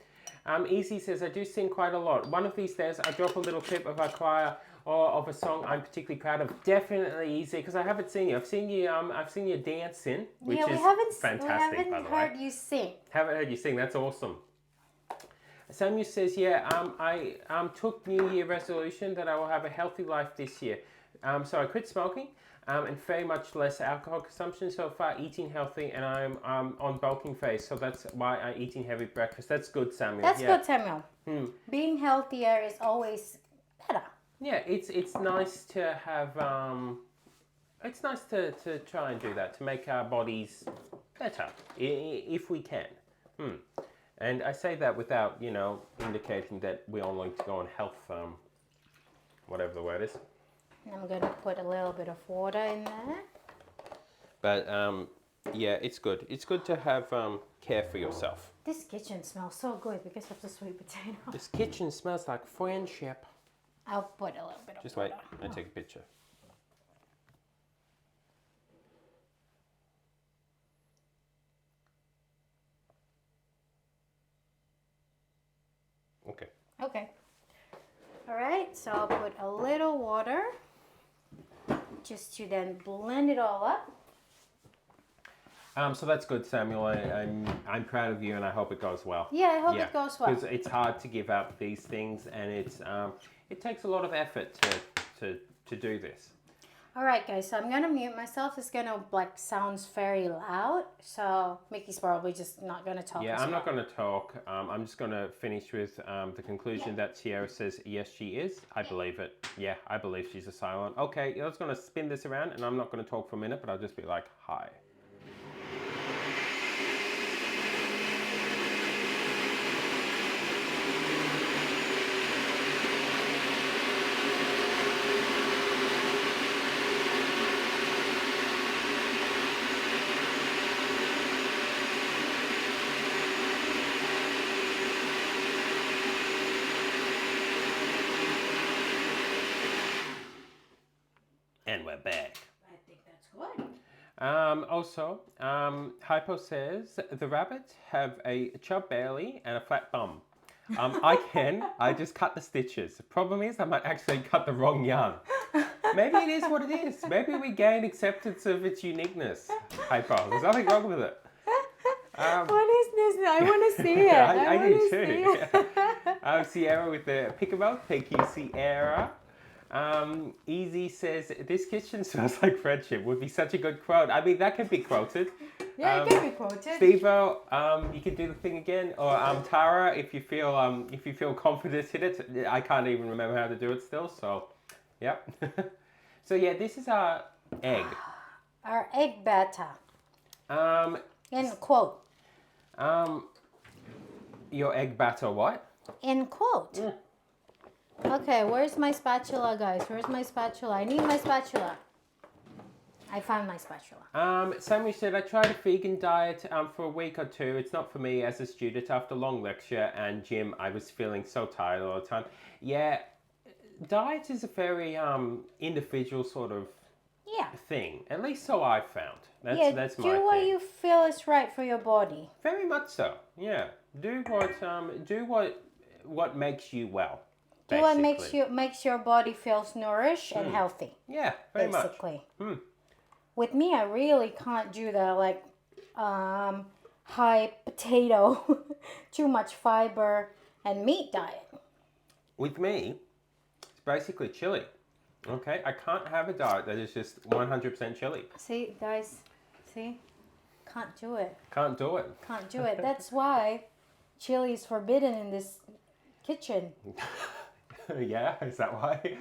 [SPEAKER 2] Easy says, I do sing quite a lot. One of these days, I drop a little clip of a choir or of a song I'm particularly proud of. Definitely Easy, because I haven't seen you. I've seen you dancing, which is fantastic, by the way.
[SPEAKER 3] Heard you sing.
[SPEAKER 2] Haven't heard you sing. That's awesome. Samuel says, I took New Year resolution that I will have a healthy life this year. So I quit smoking and very much less alcohol consumption so far, eating healthy, and I'm on bulking phase. So that's why I'm eating heavy breakfast. That's good, Samuel.
[SPEAKER 3] That's good, Samuel. Being healthier is always better.
[SPEAKER 2] Yeah, it's nice to have, it's nice to try and do that, to make our bodies better, if we can. And I say that without, indicating that we all need to go on health, whatever the word is.
[SPEAKER 3] I'm going to put a little bit of water in there.
[SPEAKER 2] But, yeah, it's good. It's good to have care for yourself.
[SPEAKER 3] This kitchen smells so good because of the sweet potato.
[SPEAKER 2] This kitchen smells like friendship.
[SPEAKER 3] I'll put a little bit of
[SPEAKER 2] Just
[SPEAKER 3] water.
[SPEAKER 2] wait, I'll take a picture. Okay.
[SPEAKER 3] Okay. All right, so I'll put a little water just to then blend it all up.
[SPEAKER 2] So that's good, Samuel. I'm proud of you, and I hope it goes well.
[SPEAKER 3] Yeah, I hope it goes well.
[SPEAKER 2] Because it's hard to give up these things, and it takes a lot of effort to do this.
[SPEAKER 3] All right, guys. So I'm gonna mute myself. It's gonna sounds very loud. So Mickey's probably just not gonna talk.
[SPEAKER 2] Yeah, I'm not going to talk. I'm just going to finish with the conclusion that Sierra says yes, she is. I believe it. Yeah, I believe she's a silent. Okay, I was going to spin this around, and I'm not going to talk for a minute, but I'll just be like, hi. And we're back.
[SPEAKER 3] I think that's good.
[SPEAKER 2] Also, Hypo says, the rabbits have a chub belly and a flat bum. I just cut the stitches. The problem is I might actually cut the wrong yarn. Maybe it is what it is. Maybe we gain acceptance of its uniqueness. Hypo, there's nothing wrong with it.
[SPEAKER 3] What is this? I want to see it.
[SPEAKER 2] I do too. Sierra with the pickleball. Thank you, Sierra. Easy says, this kitchen smells like friendship. Would be such a good quote. I mean, that could be quoted.
[SPEAKER 3] Yeah, it can be quoted.
[SPEAKER 2] Stevo, you can do the thing again. Or Tara, if you feel confident in it. I can't even remember how to do it still. So, yeah. So yeah, this is our egg.
[SPEAKER 3] Our egg batter. In quote.
[SPEAKER 2] Your egg batter what?
[SPEAKER 3] In quote. Okay, where's my spatula, guys? Where's my spatula? I need my spatula. I found my spatula.
[SPEAKER 2] Samuel said, I tried a vegan diet for a week or two. It's not for me as a student. After a long lecture and gym, I was feeling so tired all the time. Yeah, diet is a very individual sort of thing. At least so I've found. That's my thing.
[SPEAKER 3] Do what you feel is right for your body.
[SPEAKER 2] Very much so. Yeah. Do what makes you well.
[SPEAKER 3] Do what makes your body feels nourished and healthy.
[SPEAKER 2] Yeah, very
[SPEAKER 3] basically.
[SPEAKER 2] much.
[SPEAKER 3] With me, I really can't do the high potato, too much fiber and meat diet.
[SPEAKER 2] With me, it's basically chili. Okay, I can't have a diet that is just 100% chili.
[SPEAKER 3] See, guys, can't do it.
[SPEAKER 2] Can't do it.
[SPEAKER 3] Can't do it. That's why chili is forbidden in this kitchen.
[SPEAKER 2] Yeah, is that why?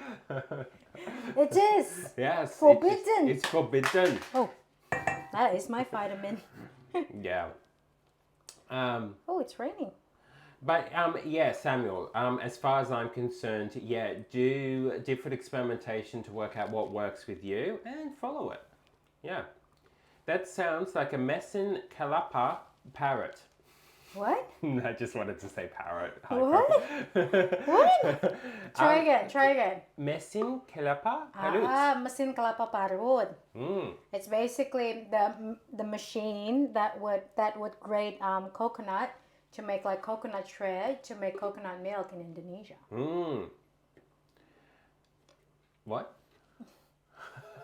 [SPEAKER 3] It is.
[SPEAKER 2] Yes.
[SPEAKER 3] Forbidden.
[SPEAKER 2] It's forbidden.
[SPEAKER 3] Oh, that is my vitamin.
[SPEAKER 2] Yeah.
[SPEAKER 3] Oh, it's raining.
[SPEAKER 2] But yeah, Samuel, as far as I'm concerned, yeah, do different experimentation to work out what works with you and follow it. Yeah. That sounds like a Messin Kalapa parrot.
[SPEAKER 3] What?
[SPEAKER 2] I just wanted to say parrot.
[SPEAKER 3] What? What? Try again.
[SPEAKER 2] Messin Kalapa parrot.
[SPEAKER 3] Mesin kelapa parut. It's basically the machine that would grate coconut to make like coconut shred to make coconut milk in Indonesia.
[SPEAKER 2] What?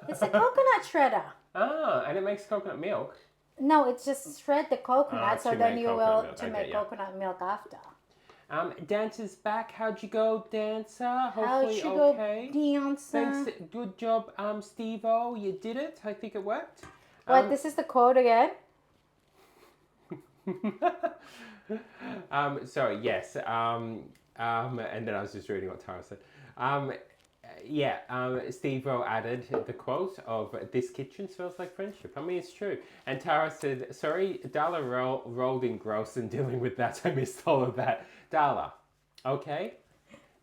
[SPEAKER 3] It's a coconut shredder.
[SPEAKER 2] Ah, and it makes coconut milk.
[SPEAKER 3] No, it's just shred the coconut so
[SPEAKER 2] to
[SPEAKER 3] then
[SPEAKER 2] make
[SPEAKER 3] you
[SPEAKER 2] coconut
[SPEAKER 3] will
[SPEAKER 2] milk.
[SPEAKER 3] to
[SPEAKER 2] Okay,
[SPEAKER 3] make
[SPEAKER 2] yeah.
[SPEAKER 3] coconut milk after.
[SPEAKER 2] Dancer's back. How'd you go, Dancer?
[SPEAKER 3] How'd
[SPEAKER 2] Hopefully
[SPEAKER 3] you go,
[SPEAKER 2] okay.
[SPEAKER 3] Dancer?
[SPEAKER 2] Thanks. Good job, Steve-O. You did it. I think it worked.
[SPEAKER 3] What? This is the quote again?
[SPEAKER 2] Sorry. Yes. And then I was just reading what Tara said. Steve-O added the quote of "This kitchen smells like friendship." I mean, it's true. And Tara said, "Sorry, Darla rolled in gross and dealing with that. I missed all of that." Darla, okay.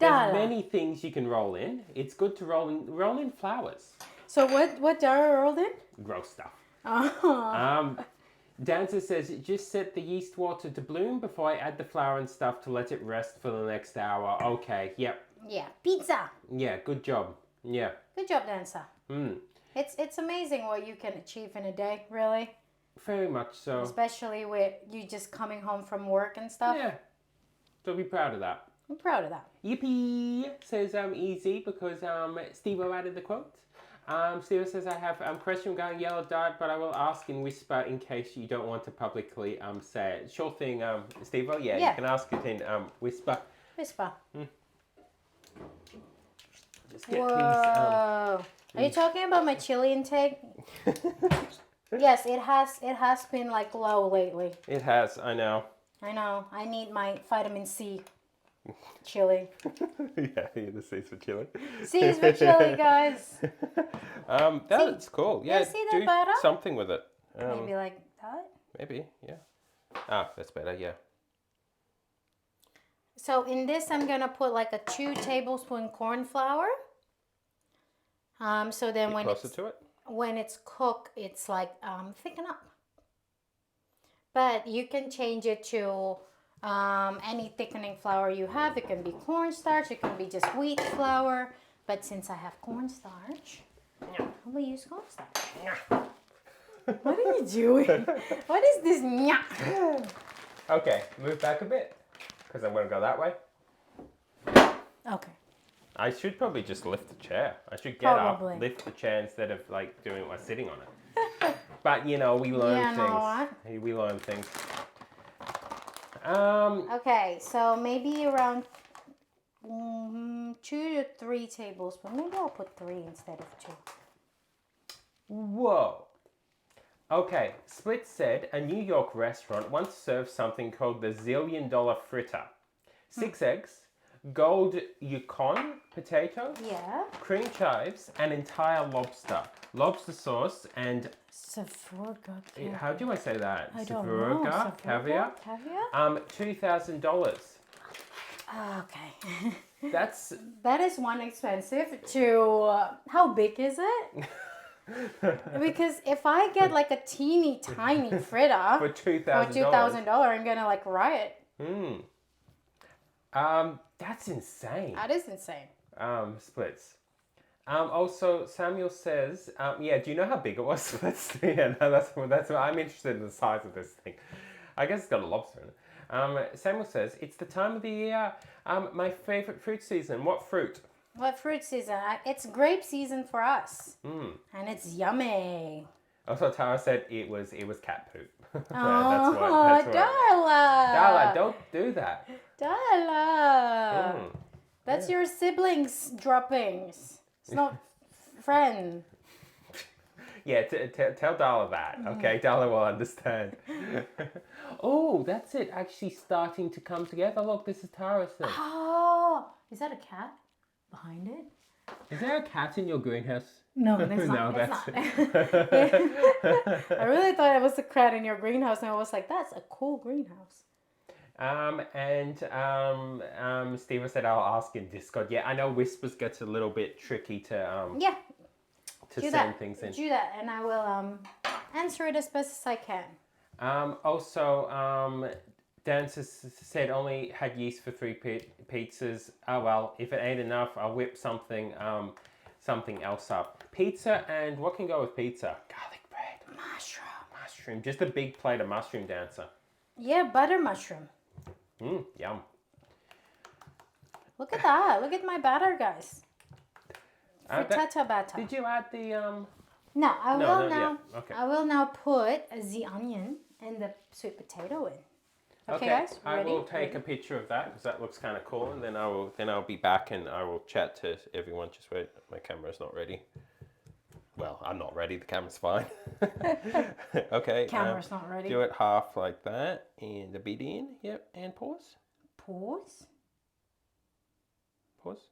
[SPEAKER 3] Darla.
[SPEAKER 2] There's many things you can roll in. It's good to roll in flowers.
[SPEAKER 3] So what Dara rolled in?
[SPEAKER 2] Gross stuff.
[SPEAKER 3] Oh.
[SPEAKER 2] Dancer says, just set the yeast water to bloom before I add the flour and stuff to let it rest for the next hour. Okay, yep.
[SPEAKER 3] Yeah, pizza.
[SPEAKER 2] Yeah, good job. Yeah.
[SPEAKER 3] Good job, Dancer. It's amazing what you can achieve in a day, really.
[SPEAKER 2] Very much so.
[SPEAKER 3] Especially with you just coming home from work and stuff.
[SPEAKER 2] Yeah. So be proud of that.
[SPEAKER 3] I'm proud of that.
[SPEAKER 2] Yippee! Says easy because Steve-O added the quote. Steve-O says, I have question regarding yellow dart, but I will ask in whisper in case you don't want to publicly say it. Sure thing, Steve-O. Yeah, you can ask it in whisper.
[SPEAKER 3] Whisper.
[SPEAKER 2] Just get
[SPEAKER 3] Whoa. Are you talking about my chili intake? Yes, it has been like low lately.
[SPEAKER 2] It has, I know.
[SPEAKER 3] I know. I need my vitamin C chili.
[SPEAKER 2] Yeah, the C's for chili.
[SPEAKER 3] C is for chili, guys.
[SPEAKER 2] That's cool. Yeah,
[SPEAKER 3] see that
[SPEAKER 2] do
[SPEAKER 3] better?
[SPEAKER 2] something with it.
[SPEAKER 3] Maybe like that.
[SPEAKER 2] Maybe, yeah. Ah, that's better, yeah.
[SPEAKER 3] So in this, I'm gonna put like a 2 tablespoon corn flour. So then when it's cooked, it's like thicken up. But you can change it to any thickening flour you have. It can be cornstarch. It can be just wheat flour. But since I have cornstarch, I will use cornstarch. What are you doing? What is this?
[SPEAKER 2] Okay, move back a bit because I'm going to go that way.
[SPEAKER 3] Okay.
[SPEAKER 2] I should probably just lift the chair. I should get
[SPEAKER 3] Probably.
[SPEAKER 2] up, lift the chair instead of like doing it while sitting on it. But you know, we learn things.
[SPEAKER 3] Know what?
[SPEAKER 2] We learn things.
[SPEAKER 3] Okay, so maybe around 2 to 3 tablespoons. Maybe I'll put 3 instead of 2.
[SPEAKER 2] Whoa. Okay, Split said a New York restaurant once served something called the $1 zillion fritter. 6 eggs, gold Yukon potatoes, cream chives, and entire lobster. Lobster sauce and...
[SPEAKER 3] Savorga.
[SPEAKER 2] How do I say that?
[SPEAKER 3] I don't know.
[SPEAKER 2] Savorga caviar. $2,000.
[SPEAKER 3] Okay.
[SPEAKER 2] That
[SPEAKER 3] is one expensive to... how big is it? Because if I get like a teeny tiny fritter
[SPEAKER 2] for $2,000,
[SPEAKER 3] I'm gonna like riot.
[SPEAKER 2] That's insane.
[SPEAKER 3] That is insane.
[SPEAKER 2] Splits. Also, Samuel says, yeah, do you know how big it was? Splits? Yeah, no, that's what I'm interested in the size of this thing. I guess it's got a lobster in it. Samuel says, it's the time of the year, my favorite fruit season. What fruit?
[SPEAKER 3] What fruit season? It's grape season for us. And it's yummy.
[SPEAKER 2] Also, Tara said it was cat poop.
[SPEAKER 3] Oh, Darla.
[SPEAKER 2] Darla, don't do that.
[SPEAKER 3] Darla. That's your siblings' droppings. It's not friend.
[SPEAKER 2] Yeah, tell Darla that, okay? Darla will understand. Oh, that's it. Actually starting to come together. Look, this is Tara's thing.
[SPEAKER 3] Oh, is that a cat behind it?
[SPEAKER 2] Is there a cat in your greenhouse?
[SPEAKER 3] No, that's
[SPEAKER 2] No,
[SPEAKER 3] not.
[SPEAKER 2] that's.
[SPEAKER 3] I really thought it was a cat in your greenhouse, and I was like, that's a cool greenhouse.
[SPEAKER 2] Steven said I'll ask in Discord. Yeah, I know Whispers gets a little bit tricky to
[SPEAKER 3] Yeah,
[SPEAKER 2] to
[SPEAKER 3] do
[SPEAKER 2] send
[SPEAKER 3] that.
[SPEAKER 2] things in.
[SPEAKER 3] Do that, and I will answer it as best as I can.
[SPEAKER 2] Also, Dan said only had yeast for 3 pizzas. Oh well, if it ain't enough, I'll whip something else up. Pizza, and what can go with pizza? Garlic bread. Mushroom. Just a big plate of mushroom, Dancer.
[SPEAKER 3] Yeah, butter mushroom.
[SPEAKER 2] Yum.
[SPEAKER 3] Look at that. Look at my batter, guys. Frittata batter.
[SPEAKER 2] Did you add the
[SPEAKER 3] No, I
[SPEAKER 2] No,
[SPEAKER 3] will
[SPEAKER 2] not
[SPEAKER 3] now.
[SPEAKER 2] yet. Okay.
[SPEAKER 3] I will now put the onion and the sweet potato in. Okay, guys.
[SPEAKER 2] I
[SPEAKER 3] Ready?
[SPEAKER 2] will take a picture of that because that looks kind of cool, and then I'll be back and I will chat to everyone. Just wait, my camera's not ready. Well, I'm not ready. The camera's fine. Okay.
[SPEAKER 3] Camera's not ready.
[SPEAKER 2] Do it half like that, and a bit in. Yep, and pause.
[SPEAKER 3] Pause.
[SPEAKER 2] Pause.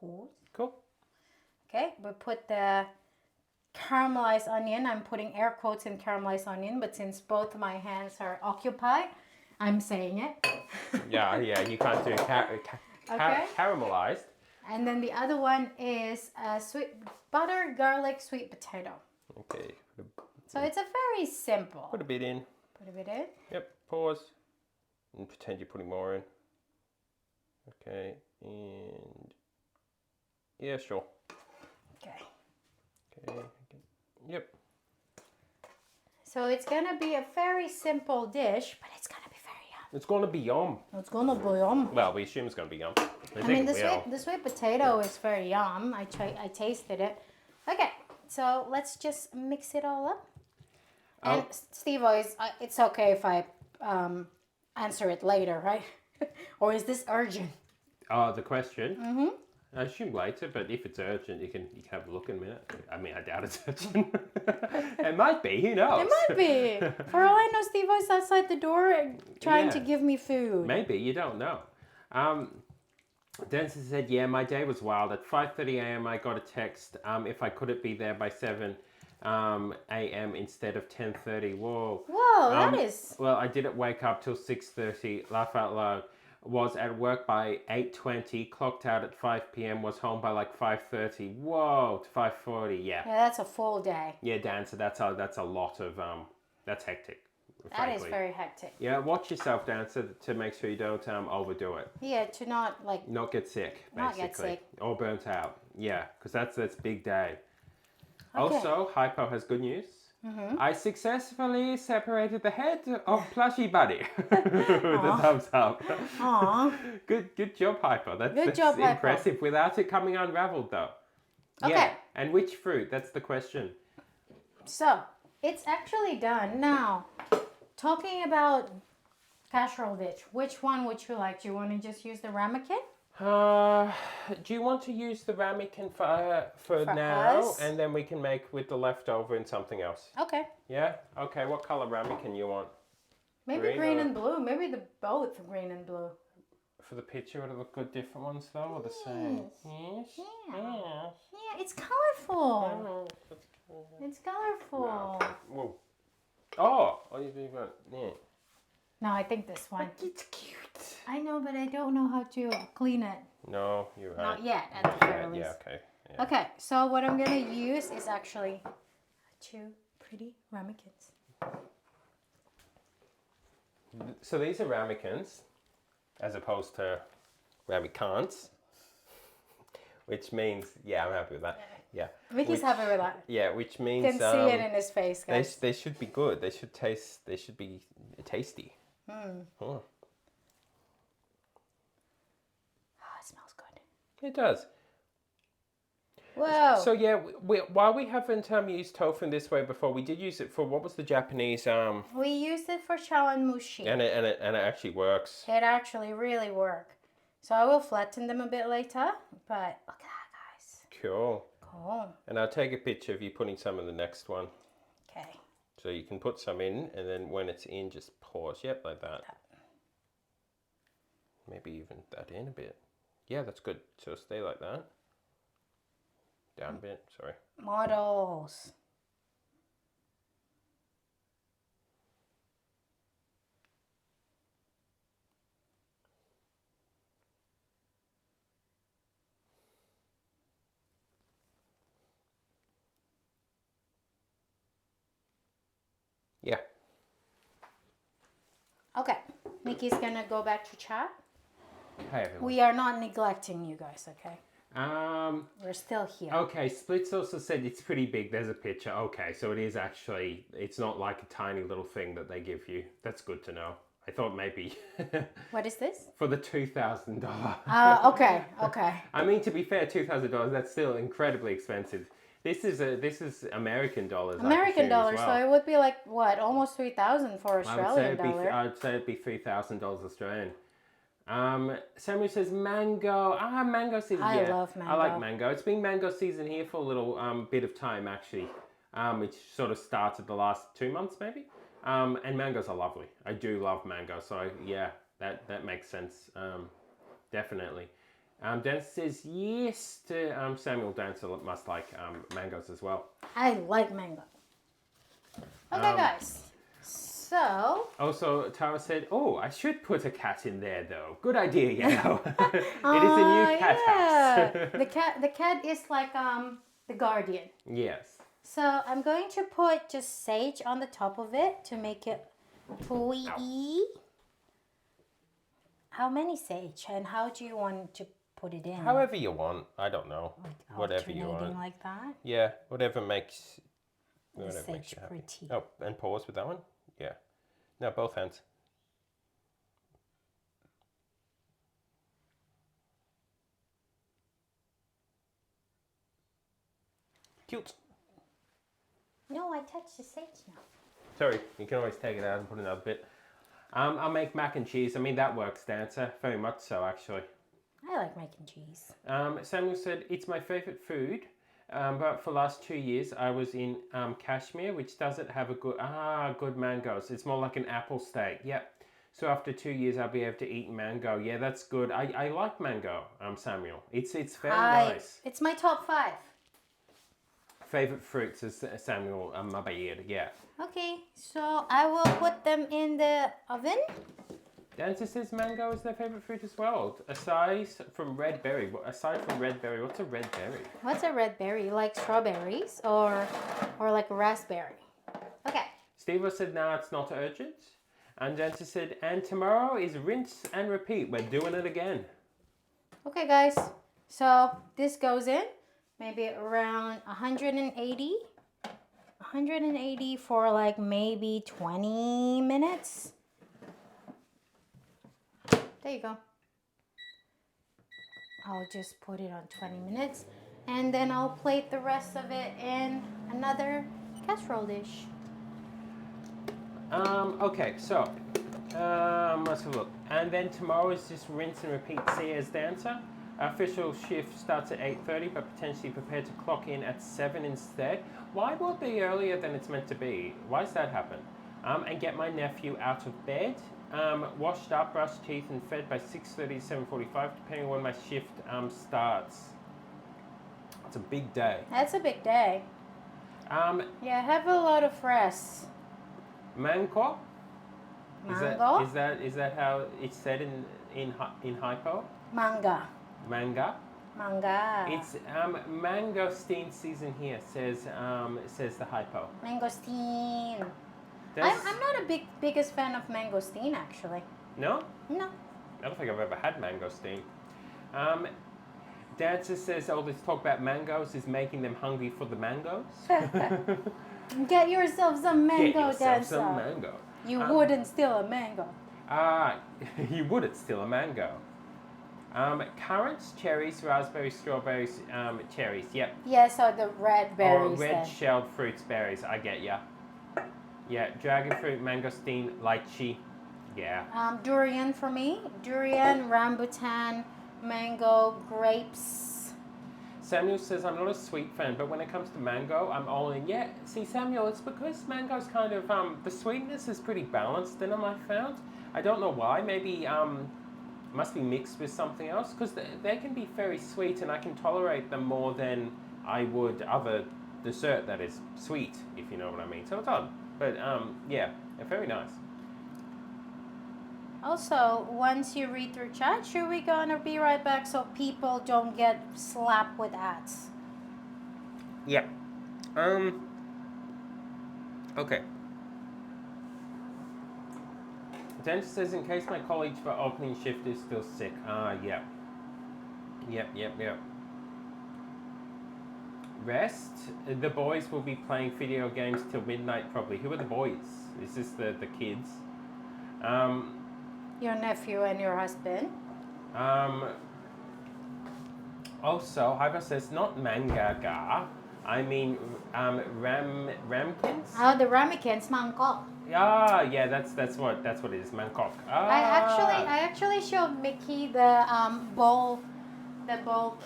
[SPEAKER 3] Pause.
[SPEAKER 2] Cool.
[SPEAKER 3] Okay, we put the caramelized onion. I'm putting air quotes in caramelized onion, but since both my hands are occupied, I'm saying it.
[SPEAKER 2] Yeah, you can't do caramelized.
[SPEAKER 3] And then the other one is sweet butter, garlic, sweet potato.
[SPEAKER 2] Okay.
[SPEAKER 3] So it's a very simple.
[SPEAKER 2] Put a bit in.
[SPEAKER 3] Put a bit in.
[SPEAKER 2] Yep. Pause. And pretend you're putting more in. Okay. And yeah, sure.
[SPEAKER 3] Okay.
[SPEAKER 2] Okay. Yep.
[SPEAKER 3] So it's gonna be a very simple dish, but it's gonna be very yum.
[SPEAKER 2] It's gonna be yum.
[SPEAKER 3] It's gonna be yum.
[SPEAKER 2] Well, we assume it's gonna be yum.
[SPEAKER 3] I mean, the sweet potato is very yum. I tasted it. Okay, so let's just mix it all up. And Steve, it's okay if I answer it later, right? Or is this urgent?
[SPEAKER 2] Oh, the question. Mm-hmm. I assume later, but if it's urgent, you can have a look in a minute. I mean, I doubt it's urgent. It might be. Who knows?
[SPEAKER 3] It might be. For all I know, Steve is outside the door trying to give me food.
[SPEAKER 2] Maybe. You don't know. Denson said, yeah, my day was wild. At 5:30 a.m. I got a text if I couldn't be there by 7 a.m. instead of 10:30. Whoa.
[SPEAKER 3] Whoa, that is...
[SPEAKER 2] Well, I didn't wake up till 6:30. Laugh out loud. Was at work by 8:20. Clocked out at 5 p.m. Was home by like 5:30. Whoa, to 5:40. Yeah.
[SPEAKER 3] Yeah, that's a full day.
[SPEAKER 2] Yeah, Dan. So that's a lot of that's hectic.
[SPEAKER 3] That is very hectic.
[SPEAKER 2] Yeah, watch yourself, Dan, to make sure you don't overdo it.
[SPEAKER 3] Yeah, to not
[SPEAKER 2] get sick, basically.
[SPEAKER 3] Not get sick.
[SPEAKER 2] Or burnt out. Yeah, because that's big day.
[SPEAKER 3] Okay.
[SPEAKER 2] Also, Hypo has good news.
[SPEAKER 3] Mm-hmm.
[SPEAKER 2] I successfully separated the head of Plushy Buddy. With a thumbs up.
[SPEAKER 3] Aww.
[SPEAKER 2] Good job, Hypo. That's
[SPEAKER 3] Hypo.
[SPEAKER 2] impressive. Without it coming unraveled, though.
[SPEAKER 3] Okay.
[SPEAKER 2] Yeah. And which fruit? That's the question.
[SPEAKER 3] So, it's actually done. Now, talking about casserole dish, which one would you like? Do you want to just use the ramekin?
[SPEAKER 2] Do you want to use the ramekin for now,
[SPEAKER 3] us?
[SPEAKER 2] and then we can make with the leftover in something else?
[SPEAKER 3] Okay.
[SPEAKER 2] Yeah. Okay. What color ramekin you want?
[SPEAKER 3] Maybe green and blue. Maybe both green and blue.
[SPEAKER 2] For the picture, would it look good? Different ones though, or the same? Yes.
[SPEAKER 3] Yeah.
[SPEAKER 2] Yes.
[SPEAKER 3] Yeah, it's colorful.
[SPEAKER 2] Oh,
[SPEAKER 3] It's colorful.
[SPEAKER 2] whoa. Oh, you've got yeah.
[SPEAKER 3] No, I think this one.
[SPEAKER 2] It's cute.
[SPEAKER 3] I know, but I don't know how to clean it.
[SPEAKER 2] No, you're right.
[SPEAKER 3] Not yet, at the very least.
[SPEAKER 2] Yeah. Okay. Yeah.
[SPEAKER 3] Okay, so what I'm gonna use is actually 2 pretty ramekins.
[SPEAKER 2] So these are ramekins, as opposed to ramekins, which means I'm happy with that. Yeah.
[SPEAKER 3] Vicky's happy with that.
[SPEAKER 2] Yeah, which means
[SPEAKER 3] You can see it in his face, guys.
[SPEAKER 2] they should be good. They should taste. They should be tasty.
[SPEAKER 3] Oh, it smells good.
[SPEAKER 2] It does.
[SPEAKER 3] Whoa.
[SPEAKER 2] So yeah, while we haven't used tofu in this way before, we did use it for what was the Japanese
[SPEAKER 3] We used it for chawanmushi.
[SPEAKER 2] and it actually works.
[SPEAKER 3] It actually really worked. So I will flatten them a bit later, but look at that, guys.
[SPEAKER 2] Cool.
[SPEAKER 3] Cool.
[SPEAKER 2] And I'll take a picture of you putting some in the next one.
[SPEAKER 3] Okay.
[SPEAKER 2] So you can put some in, and then when it's in, just pause. Yep, like that. Maybe even that in a bit. Yeah, that's good. So stay like that. Down a bit, sorry.
[SPEAKER 3] Models.
[SPEAKER 2] Yeah.
[SPEAKER 3] Okay, Nikki's gonna go back to chat.
[SPEAKER 2] Hey everyone.
[SPEAKER 3] We are not neglecting you guys, okay? We're still here.
[SPEAKER 2] Okay, Splits also said it's pretty big. There's a picture. Okay, so it is actually, it's not like a tiny little thing that they give you. That's good to know. I thought maybe
[SPEAKER 3] What is this?
[SPEAKER 2] for the $2,000.
[SPEAKER 3] Okay, okay.
[SPEAKER 2] I mean, to be fair, $2,000, that's still incredibly expensive. This is American dollars.
[SPEAKER 3] American dollars,
[SPEAKER 2] well.
[SPEAKER 3] so it would be like what, almost 3,000 for Australian dollar.
[SPEAKER 2] I'd say it'd be $3,000 Australian. Samuel says mango. Mango season.
[SPEAKER 3] I
[SPEAKER 2] Yeah,
[SPEAKER 3] love
[SPEAKER 2] I like
[SPEAKER 3] mango.
[SPEAKER 2] mango. It's been mango season here for a little bit of time actually. It sort of started the last 2 months maybe. And mangoes are lovely. I do love mango. So yeah, that makes sense. Definitely. Dancer says yes to Samuel. Dancer must like mangoes as well.
[SPEAKER 3] I like mango. Okay, guys. So.
[SPEAKER 2] Also, Tara said, "Oh, I should put a cat in there, though. Good idea, Yellow. It is a new cat house."
[SPEAKER 3] The cat is like the guardian.
[SPEAKER 2] Yes.
[SPEAKER 3] So I'm going to put just sage on the top of it to make it pooey. How many sage and how do you want to put it in?
[SPEAKER 2] However you want. I don't know.
[SPEAKER 3] Like
[SPEAKER 2] Whatever you
[SPEAKER 3] alternating
[SPEAKER 2] want.
[SPEAKER 3] like that.
[SPEAKER 2] Yeah, whatever makes.
[SPEAKER 3] The
[SPEAKER 2] Whatever makes
[SPEAKER 3] sage
[SPEAKER 2] you happy.
[SPEAKER 3] pretty.
[SPEAKER 2] Oh, and pause with that one. Yeah. No, both hands. Cute.
[SPEAKER 3] No, I touched the sage now.
[SPEAKER 2] Sorry, you can always take it out and put another bit. I'll make mac and cheese. I mean, that works, Dancer. Very much so, actually.
[SPEAKER 3] I like mac and cheese.
[SPEAKER 2] Samuel said, it's my favourite food, but for the last 2 years I was in Kashmir, which doesn't have a good mangoes. It's more like an apple state. Yep. So after 2 years I'll be able to eat mango. Yeah, that's good. I like mango, Samuel. It's very nice.
[SPEAKER 3] It's my top 5.
[SPEAKER 2] Favourite fruits is Samuel Mabayir, yeah.
[SPEAKER 3] Okay, so I will put them in the oven.
[SPEAKER 2] Dancer says mango is their favourite fruit as well. Aside from red berry, what's a red berry?
[SPEAKER 3] What's a red berry? Like strawberries or like raspberry? Okay.
[SPEAKER 2] Steve said, no, it's not urgent. And Dancer said, and tomorrow is rinse and repeat. We're doing it again.
[SPEAKER 3] Okay, guys. So this goes in maybe around 180. 180 for like maybe 20 minutes. There you go. I'll just put it on 20 minutes and then I'll plate the rest of it in another casserole dish.
[SPEAKER 2] Okay, so let's have a look. And then tomorrow is just rinse and repeat. See as Dancer. Official shift starts at 8:30, but potentially prepared to clock in at 7 instead. Why will it be earlier than it's meant to be? Why does that happen? And get my nephew out of bed. Washed up, brushed teeth, and fed by 6:30 to 7:45, depending on when my shift starts. It's a big day.
[SPEAKER 3] That's a big day. Yeah, have a lot of rest.
[SPEAKER 2] Mango?
[SPEAKER 3] Mango?
[SPEAKER 2] Is that how it's said in hypo?
[SPEAKER 3] Manga.
[SPEAKER 2] Manga.
[SPEAKER 3] Manga.
[SPEAKER 2] It's mangosteen season here. Says the hypo.
[SPEAKER 3] Mangosteen. I'm not a biggest fan of mangosteen actually.
[SPEAKER 2] No.
[SPEAKER 3] No.
[SPEAKER 2] I don't think I've ever had mangosteen. Dancer says all this talk about mangoes is making them hungry for the mangoes.
[SPEAKER 3] Get yourself some mango,
[SPEAKER 2] Get yourself
[SPEAKER 3] Dancer.
[SPEAKER 2] some mango.
[SPEAKER 3] You wouldn't steal a mango.
[SPEAKER 2] You wouldn't steal a mango. Currants, cherries, raspberries, strawberries, cherries. Yep.
[SPEAKER 3] Yeah, so the red berries.
[SPEAKER 2] Or red
[SPEAKER 3] then.
[SPEAKER 2] shelled fruits, berries. I get ya. Yeah, dragon fruit, mangosteen, lychee. Yeah.
[SPEAKER 3] Durian for me. Durian, rambutan, mango, grapes.
[SPEAKER 2] Samuel says, I'm not a sweet fan, but when it comes to mango, I'm all in. Yeah, see, Samuel, it's because mango's kind of, the sweetness is pretty balanced in them, I found. I don't know why. Maybe, must be mixed with something else, because they can be very sweet, and I can tolerate them more than I would other dessert that is sweet, if you know what I mean. So it's odd, but yeah, very nice.
[SPEAKER 3] Also, once you read through chat, should we gonna be right back so people don't get slapped with ads?
[SPEAKER 2] Yeah. Okay. Dentist says, in case my colleague for opening shift is still sick. Yeah. Yep. Rest. The boys will be playing video games till midnight probably. Who are the boys? Is this the kids?
[SPEAKER 3] Your nephew and your husband.
[SPEAKER 2] Also, Hyper says, not mangaga. I mean, ramkins?
[SPEAKER 3] Oh, the ramekins, mangkok.
[SPEAKER 2] Yeah, that's what it is, Mangkok.
[SPEAKER 3] I actually showed Mickey the bowl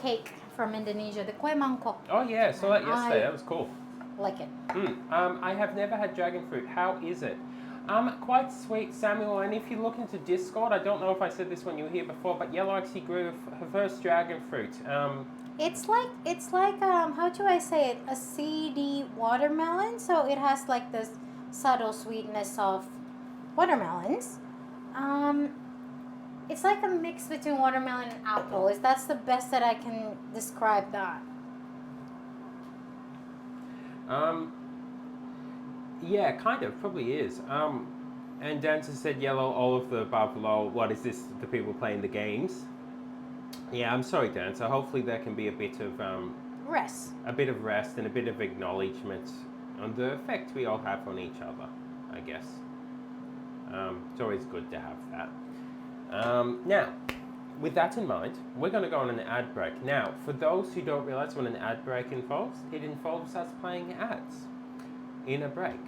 [SPEAKER 3] cake from Indonesia, the kue mangkok.
[SPEAKER 2] Oh yeah, saw that yesterday. That was cool.
[SPEAKER 3] Like it.
[SPEAKER 2] I have never had dragon fruit. How is it? Quite sweet, Samuel. And if you look into Discord, I don't know if I said this when you were here before, but Yellow actually grew her first dragon fruit.
[SPEAKER 3] It's like how do I say it? A seedy watermelon. So it has like this subtle sweetness of watermelons. It's like a mix between watermelon and apple. That's the best that I can describe that.
[SPEAKER 2] Yeah, kind of, probably is. And Dancer said yellow, all of the above, lol. What is this? The people playing the games? Yeah, I'm sorry, Dancer. Hopefully there can be a bit of
[SPEAKER 3] Rest.
[SPEAKER 2] a bit of rest and a bit of acknowledgement on the effect we all have on each other, I guess. It's always good to have that. Now, with that in mind, we're going to go on an ad break. Now, for those who don't realize what an ad break involves, it involves us playing ads in a break.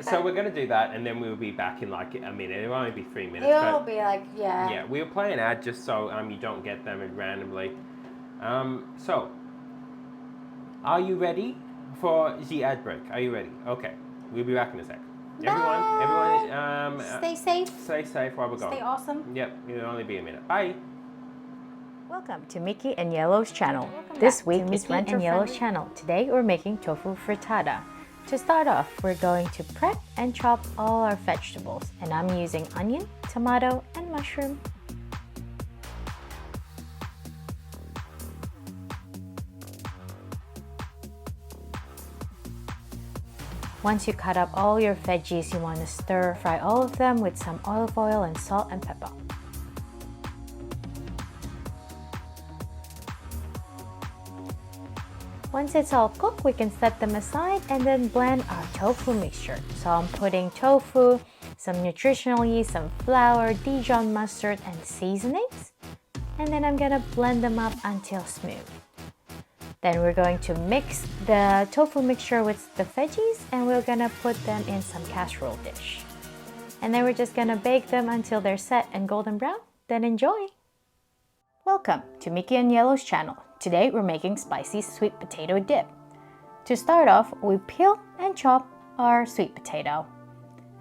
[SPEAKER 2] So we're going to do that, and then we'll be back in like a minute. It'll only be 3 minutes.
[SPEAKER 3] It'll be like, yeah.
[SPEAKER 2] Yeah, we'll play an ad just so you don't get them randomly. So, are you ready for the ad break? Are you ready? Okay, we'll be back in a sec. Everyone,
[SPEAKER 3] stay safe.
[SPEAKER 2] Stay safe while we're going.
[SPEAKER 3] Stay awesome.
[SPEAKER 2] Yep, it'll only be a minute. Bye.
[SPEAKER 4] Welcome to Mickey and Yellow's channel. This week is Mickey and Yellow's channel. Today we're making tofu frittata. To start off, we're going to prep and chop all our vegetables, and I'm using onion, tomato, and mushroom. Once you cut up all your veggies, you want to stir fry all of them with some olive oil and salt and pepper. Once it's all cooked, we can set them aside and then blend our tofu mixture. So I'm putting tofu, some nutritional yeast, some flour, Dijon mustard, and seasonings. And then I'm gonna blend them up until smooth. Then we're going to mix the tofu mixture with the veggies, and we're gonna put them in some casserole dish. And then we're just gonna bake them until they're set and golden brown. Then enjoy! Welcome to Mickey and Yellow's channel. Today we're making spicy sweet potato dip. To start off, we peel and chop our sweet potato.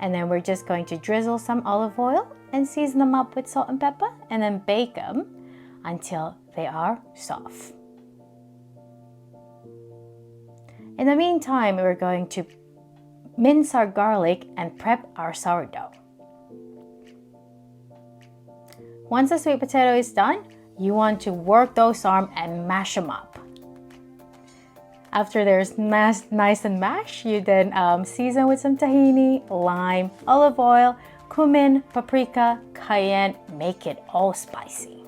[SPEAKER 4] And then we're just going to drizzle some olive oil and season them up with salt and pepper, and then bake them until they are soft. In the meantime, we're going to mince our garlic and prep our sourdough. Once the sweet potato is done, you want to work those arms and mash them up. After they're nice and mashed, you then season with some tahini, lime, olive oil, cumin, paprika, cayenne, make it all spicy.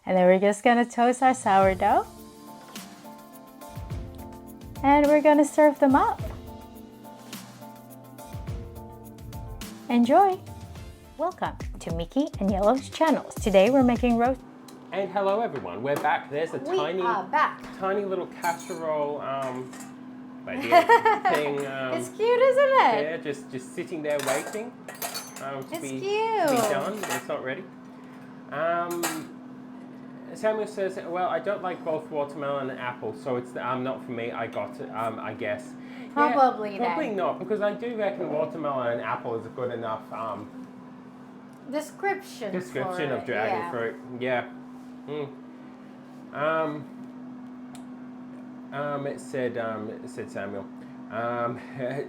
[SPEAKER 4] And then we're just gonna toast our sourdough. And we're gonna serve them up. Enjoy! Welcome to Mickey and Yellow's channels. Today we're making roast.
[SPEAKER 2] And hello everyone, we're back. There's a
[SPEAKER 3] We are back.
[SPEAKER 2] tiny little casserole thing.
[SPEAKER 3] It's cute, isn't it?
[SPEAKER 2] Yeah, just sitting there waiting to
[SPEAKER 3] It's
[SPEAKER 2] be
[SPEAKER 3] cute.
[SPEAKER 2] done. It's not ready. Samuel says, well, I don't like both watermelon and apple, so it's not for me. I got it, I guess.
[SPEAKER 3] Probably
[SPEAKER 2] yeah, probably
[SPEAKER 3] then.
[SPEAKER 2] not, because I do reckon watermelon and apple is a good enough
[SPEAKER 3] Description
[SPEAKER 2] description
[SPEAKER 3] for
[SPEAKER 2] of
[SPEAKER 3] it,
[SPEAKER 2] dragon
[SPEAKER 3] yeah.
[SPEAKER 2] fruit. Yeah. It said Samuel.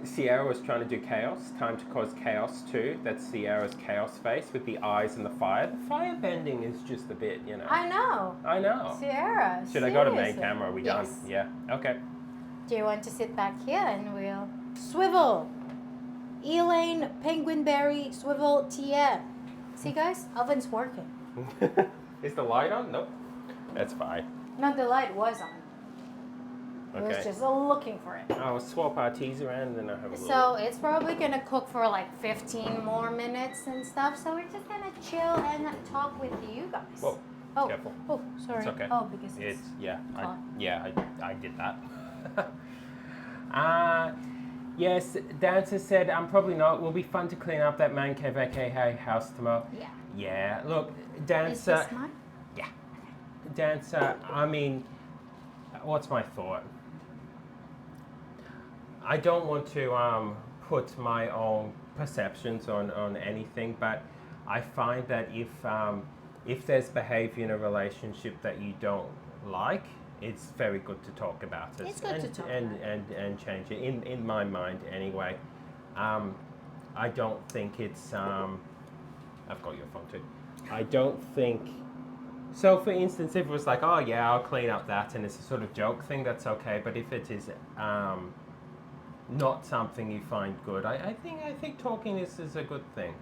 [SPEAKER 2] Sierra was trying to do chaos. Time to cause chaos too. That's Sierra's chaos face with the eyes and the fire. The fire bending is just a bit, you know.
[SPEAKER 3] I know.
[SPEAKER 2] I know.
[SPEAKER 3] Sierra.
[SPEAKER 2] Should I go to main
[SPEAKER 3] seriously.
[SPEAKER 2] camera? Are we
[SPEAKER 3] Yes.
[SPEAKER 2] done? Yeah. Okay.
[SPEAKER 3] Do you want to sit back here and we'll swivel? Elaine, Penguin Berry, swivel, TM. See guys, oven's working.
[SPEAKER 2] Is the light on? Nope. That's fine.
[SPEAKER 3] No, the light was on. I was
[SPEAKER 2] Okay.
[SPEAKER 3] just looking for it.
[SPEAKER 2] I'll swap our teas around and then I'll have a
[SPEAKER 3] So it's probably gonna cook for like 15 more minutes and stuff. So we're just gonna chill and talk with you guys.
[SPEAKER 2] Whoa.
[SPEAKER 3] Oh,
[SPEAKER 2] Careful.
[SPEAKER 3] oh, sorry.
[SPEAKER 2] It's okay.
[SPEAKER 3] Oh, because
[SPEAKER 2] It's yeah.
[SPEAKER 3] hot.
[SPEAKER 2] I did that. Yes, Dancer said probably not. Will be fun to clean up that man cave aka house tomorrow.
[SPEAKER 3] Yeah.
[SPEAKER 2] Yeah. Look,
[SPEAKER 3] Is
[SPEAKER 2] Dancer.
[SPEAKER 3] this mine?
[SPEAKER 2] Yeah. Dancer. I mean, what's my thought? I don't want to put my own perceptions on anything, but I find that if there's behavior in a relationship that you don't like, it's very good to talk about it.
[SPEAKER 3] It's good to talk about
[SPEAKER 2] and change it. In my mind, anyway. I don't think it's. I've got your phone too. I don't think. So, for instance, if it was like, oh yeah, I'll clean up that, and it's a sort of joke thing, that's okay. But if it is not something you find good, I think talking is a good thing.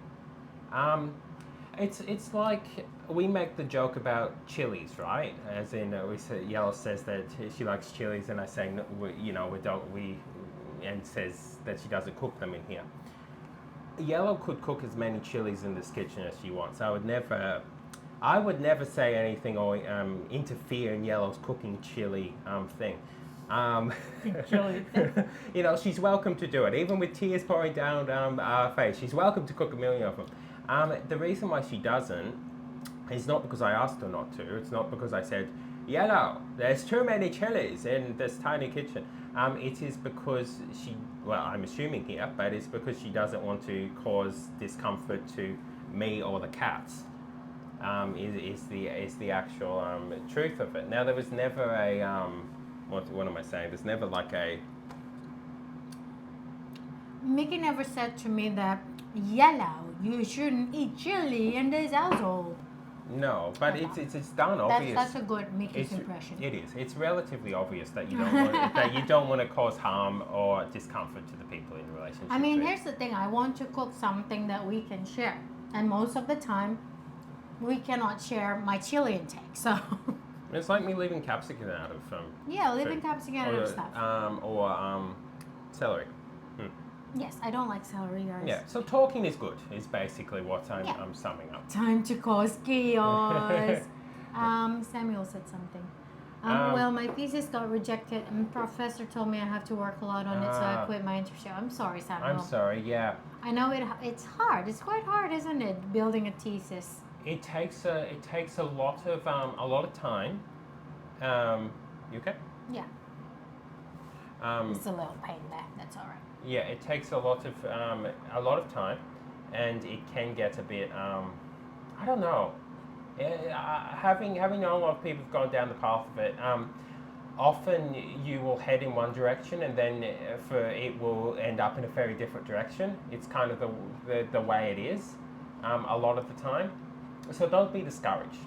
[SPEAKER 2] It's like we make the joke about chilies, right? As in, we say, Yellow says that she likes chilies, and I say, no, and says that she doesn't cook them in here. Yellow could cook as many chilies in this kitchen as she wants. I would never say anything or interfere in Yellow's cooking chili thing.
[SPEAKER 3] Chili.
[SPEAKER 2] You know, she's welcome to do it, even with tears pouring down our face. She's welcome to cook a million of them. The reason why she doesn't is not because I asked her not to. It's not because I said, Yellow, there's too many chilies in this tiny kitchen. It is because I'm assuming here, but it's because she doesn't want to cause discomfort to me or the cats. Is the actual truth of it. Now, there was never a what am I saying? There's never like a.
[SPEAKER 3] Mickey never said to me that, Yellow, you shouldn't eat chili in this household.
[SPEAKER 2] No, but it's done obvious.
[SPEAKER 3] That's a good Mickey's impression.
[SPEAKER 2] It is. It's relatively obvious that you don't want to cause harm or discomfort to the people in the relationship.
[SPEAKER 3] I mean, here's the thing. I want to cook something that we can share. And most of the time, we cannot share my chili intake. So,
[SPEAKER 2] It's like me leaving capsicum out of
[SPEAKER 3] yeah, leaving
[SPEAKER 2] food.
[SPEAKER 3] capsicum out of stuff.
[SPEAKER 2] Or celery.
[SPEAKER 3] Yes, I don't like celery, guys.
[SPEAKER 2] Yeah. So talking is good. Is basically what I'm summing up.
[SPEAKER 3] Time to cause chaos. Samuel said something. Well, my thesis got rejected, and professor told me I have to work a lot on it, so I quit my internship. I'm sorry, Samuel.
[SPEAKER 2] I'm sorry. Yeah.
[SPEAKER 3] I know it's hard. It's quite hard, isn't it, building a thesis?
[SPEAKER 2] It takes a lot of time. You okay?
[SPEAKER 3] Yeah. It's a little pain there. That's all right.
[SPEAKER 2] Yeah, it takes a lot of time, and it can get a bit. I don't know. Having known a lot of people who've gone down the path of it, often you will head in one direction, and then it will end up in a very different direction. It's kind of the way it is, a lot of the time. So don't be discouraged.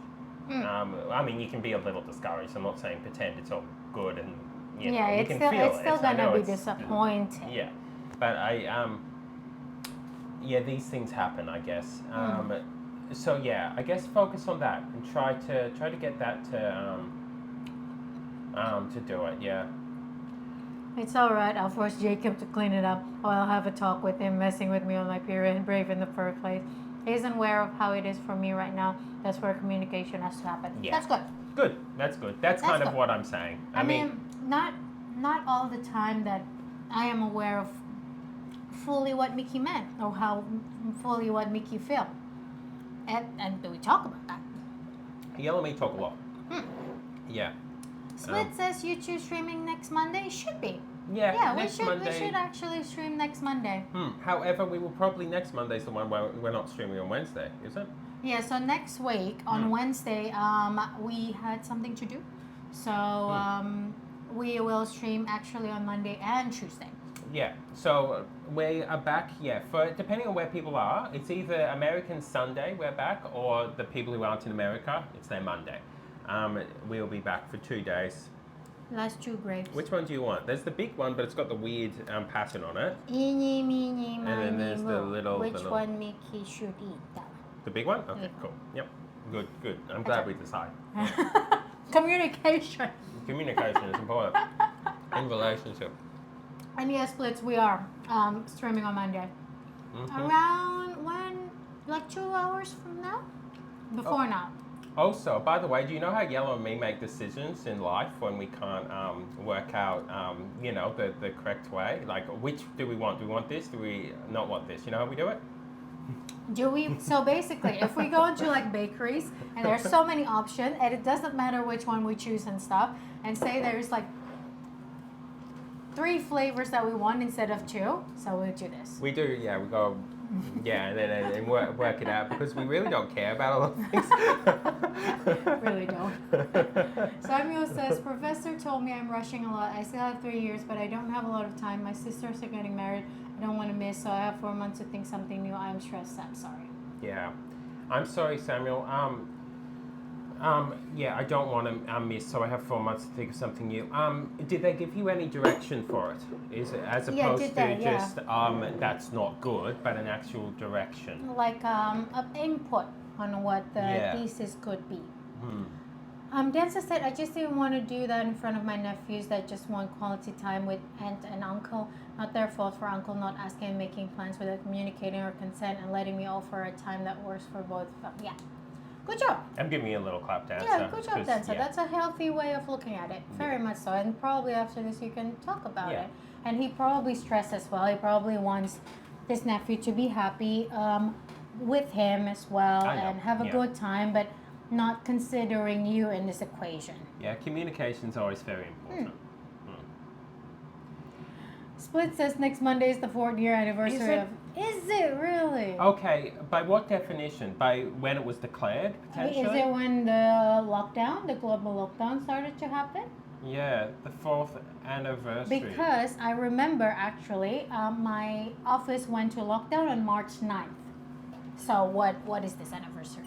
[SPEAKER 2] I mean, you can be a little discouraged. I'm not saying pretend it's all good and you know, you can feel
[SPEAKER 3] it's still
[SPEAKER 2] it. I know
[SPEAKER 3] gonna be
[SPEAKER 2] it's-
[SPEAKER 3] disappointing.
[SPEAKER 2] Yeah, but these things happen, I guess. So yeah, I guess focus on that and try to get that to do it. Yeah.
[SPEAKER 3] It's all right. I'll force Jacob to clean it up, or I'll have a talk with him, messing with me on my period brave in the first place. He's aware of how it is for me right now. That's where communication has to happen.
[SPEAKER 2] Yeah.
[SPEAKER 3] That's good.
[SPEAKER 2] Good. That's good. That's kind of
[SPEAKER 3] good.
[SPEAKER 2] what I'm saying.
[SPEAKER 3] I mean, not all the time that I am aware of fully what Mickey meant or how fully what Mickey felt. And do we talk about that?
[SPEAKER 2] Yell at me talk a lot. Yeah.
[SPEAKER 3] Split says YouTube streaming next Monday. Should be.
[SPEAKER 2] Yeah.
[SPEAKER 3] Yeah,
[SPEAKER 2] next
[SPEAKER 3] we
[SPEAKER 2] Monday.
[SPEAKER 3] should actually stream next Monday.
[SPEAKER 2] However, we will probably next Monday's the one where we're not streaming on Wednesday, is it?
[SPEAKER 3] Yeah, so next week on Wednesday, we had something to do. So we will stream actually on Monday and Tuesday.
[SPEAKER 2] Yeah, so we are back, for depending on where people are, it's either American Sunday we're back, or the people who aren't in America, it's their Monday. We'll be back for 2 days.
[SPEAKER 3] Last two grapes.
[SPEAKER 2] Which one do you want? There's the big one, but it's got the weird pattern on it.
[SPEAKER 3] Eeny, meeny,
[SPEAKER 2] And then
[SPEAKER 3] miny,
[SPEAKER 2] there's the
[SPEAKER 3] moe.
[SPEAKER 2] little-
[SPEAKER 3] Which
[SPEAKER 2] the little-
[SPEAKER 3] one Mickey should eat? That
[SPEAKER 2] The big one? Okay,
[SPEAKER 3] Yeah.
[SPEAKER 2] cool. Yep, good. I'm glad we decide.
[SPEAKER 3] one. Communication.
[SPEAKER 2] Communication is important in relationship.
[SPEAKER 3] And yes, Blitz, we are streaming on Monday. Around when? Like 2 hours from now? Before now.
[SPEAKER 2] Also, by the way, do you know how Yellow and me make decisions in life when we can't work out, the correct way? Like, which do we want? Do we want this? Do we not want this? You know how we do it?
[SPEAKER 3] So basically, if we go into like bakeries and there's so many options and it doesn't matter which one we choose and stuff, and say there's like 3 flavors that we want instead of 2, so we'll do this.
[SPEAKER 2] We do, yeah. We go, and then work it out because we really don't care about a lot of things.
[SPEAKER 3] Really don't. Samuel says, Professor told me I'm rushing a lot. I still have 3 years, but I don't have a lot of time. My sisters are getting married. I don't want to miss, so I have 4 months to think something new. I'm stressed. I'm sorry.
[SPEAKER 2] Yeah, I'm sorry, Samuel. I don't want to miss, so I have 4 months to think of something new. Did they give you any direction for it? Is it as
[SPEAKER 3] Yeah,
[SPEAKER 2] opposed
[SPEAKER 3] did
[SPEAKER 2] to
[SPEAKER 3] they? Yeah.
[SPEAKER 2] just that's not good, but an actual direction?
[SPEAKER 3] Like an input on what the
[SPEAKER 2] Yeah.
[SPEAKER 3] thesis could be.
[SPEAKER 2] Hmm.
[SPEAKER 3] Danza said, I just didn't want to do that in front of my nephews that just want quality time with aunt and uncle. Not their fault for uncle not asking and making plans without communicating or consent and letting me offer a time that works for both of them. Yeah. Good job.
[SPEAKER 2] I'm giving you a little clap dance.
[SPEAKER 3] Yeah, good job, Danza.
[SPEAKER 2] Yeah.
[SPEAKER 3] That's a healthy way of looking at it. Very much so. And probably after this, you can talk about
[SPEAKER 2] Yeah.
[SPEAKER 3] it. And he probably stressed as well. He probably wants his nephew to be happy with him as well
[SPEAKER 2] I know,
[SPEAKER 3] and have a
[SPEAKER 2] yeah.
[SPEAKER 3] good time, but not considering you in this equation.
[SPEAKER 2] Yeah, communication's always very important.
[SPEAKER 3] Split says next Monday is the 4th-year anniversary
[SPEAKER 2] it?
[SPEAKER 3] of. Is it really?
[SPEAKER 2] Okay, by what definition? By when it was declared, potentially?
[SPEAKER 3] Is it when the global lockdown started to happen?
[SPEAKER 2] Yeah, the 4th anniversary.
[SPEAKER 3] Because I remember actually, my office went to lockdown on March 9th. So what is this anniversary?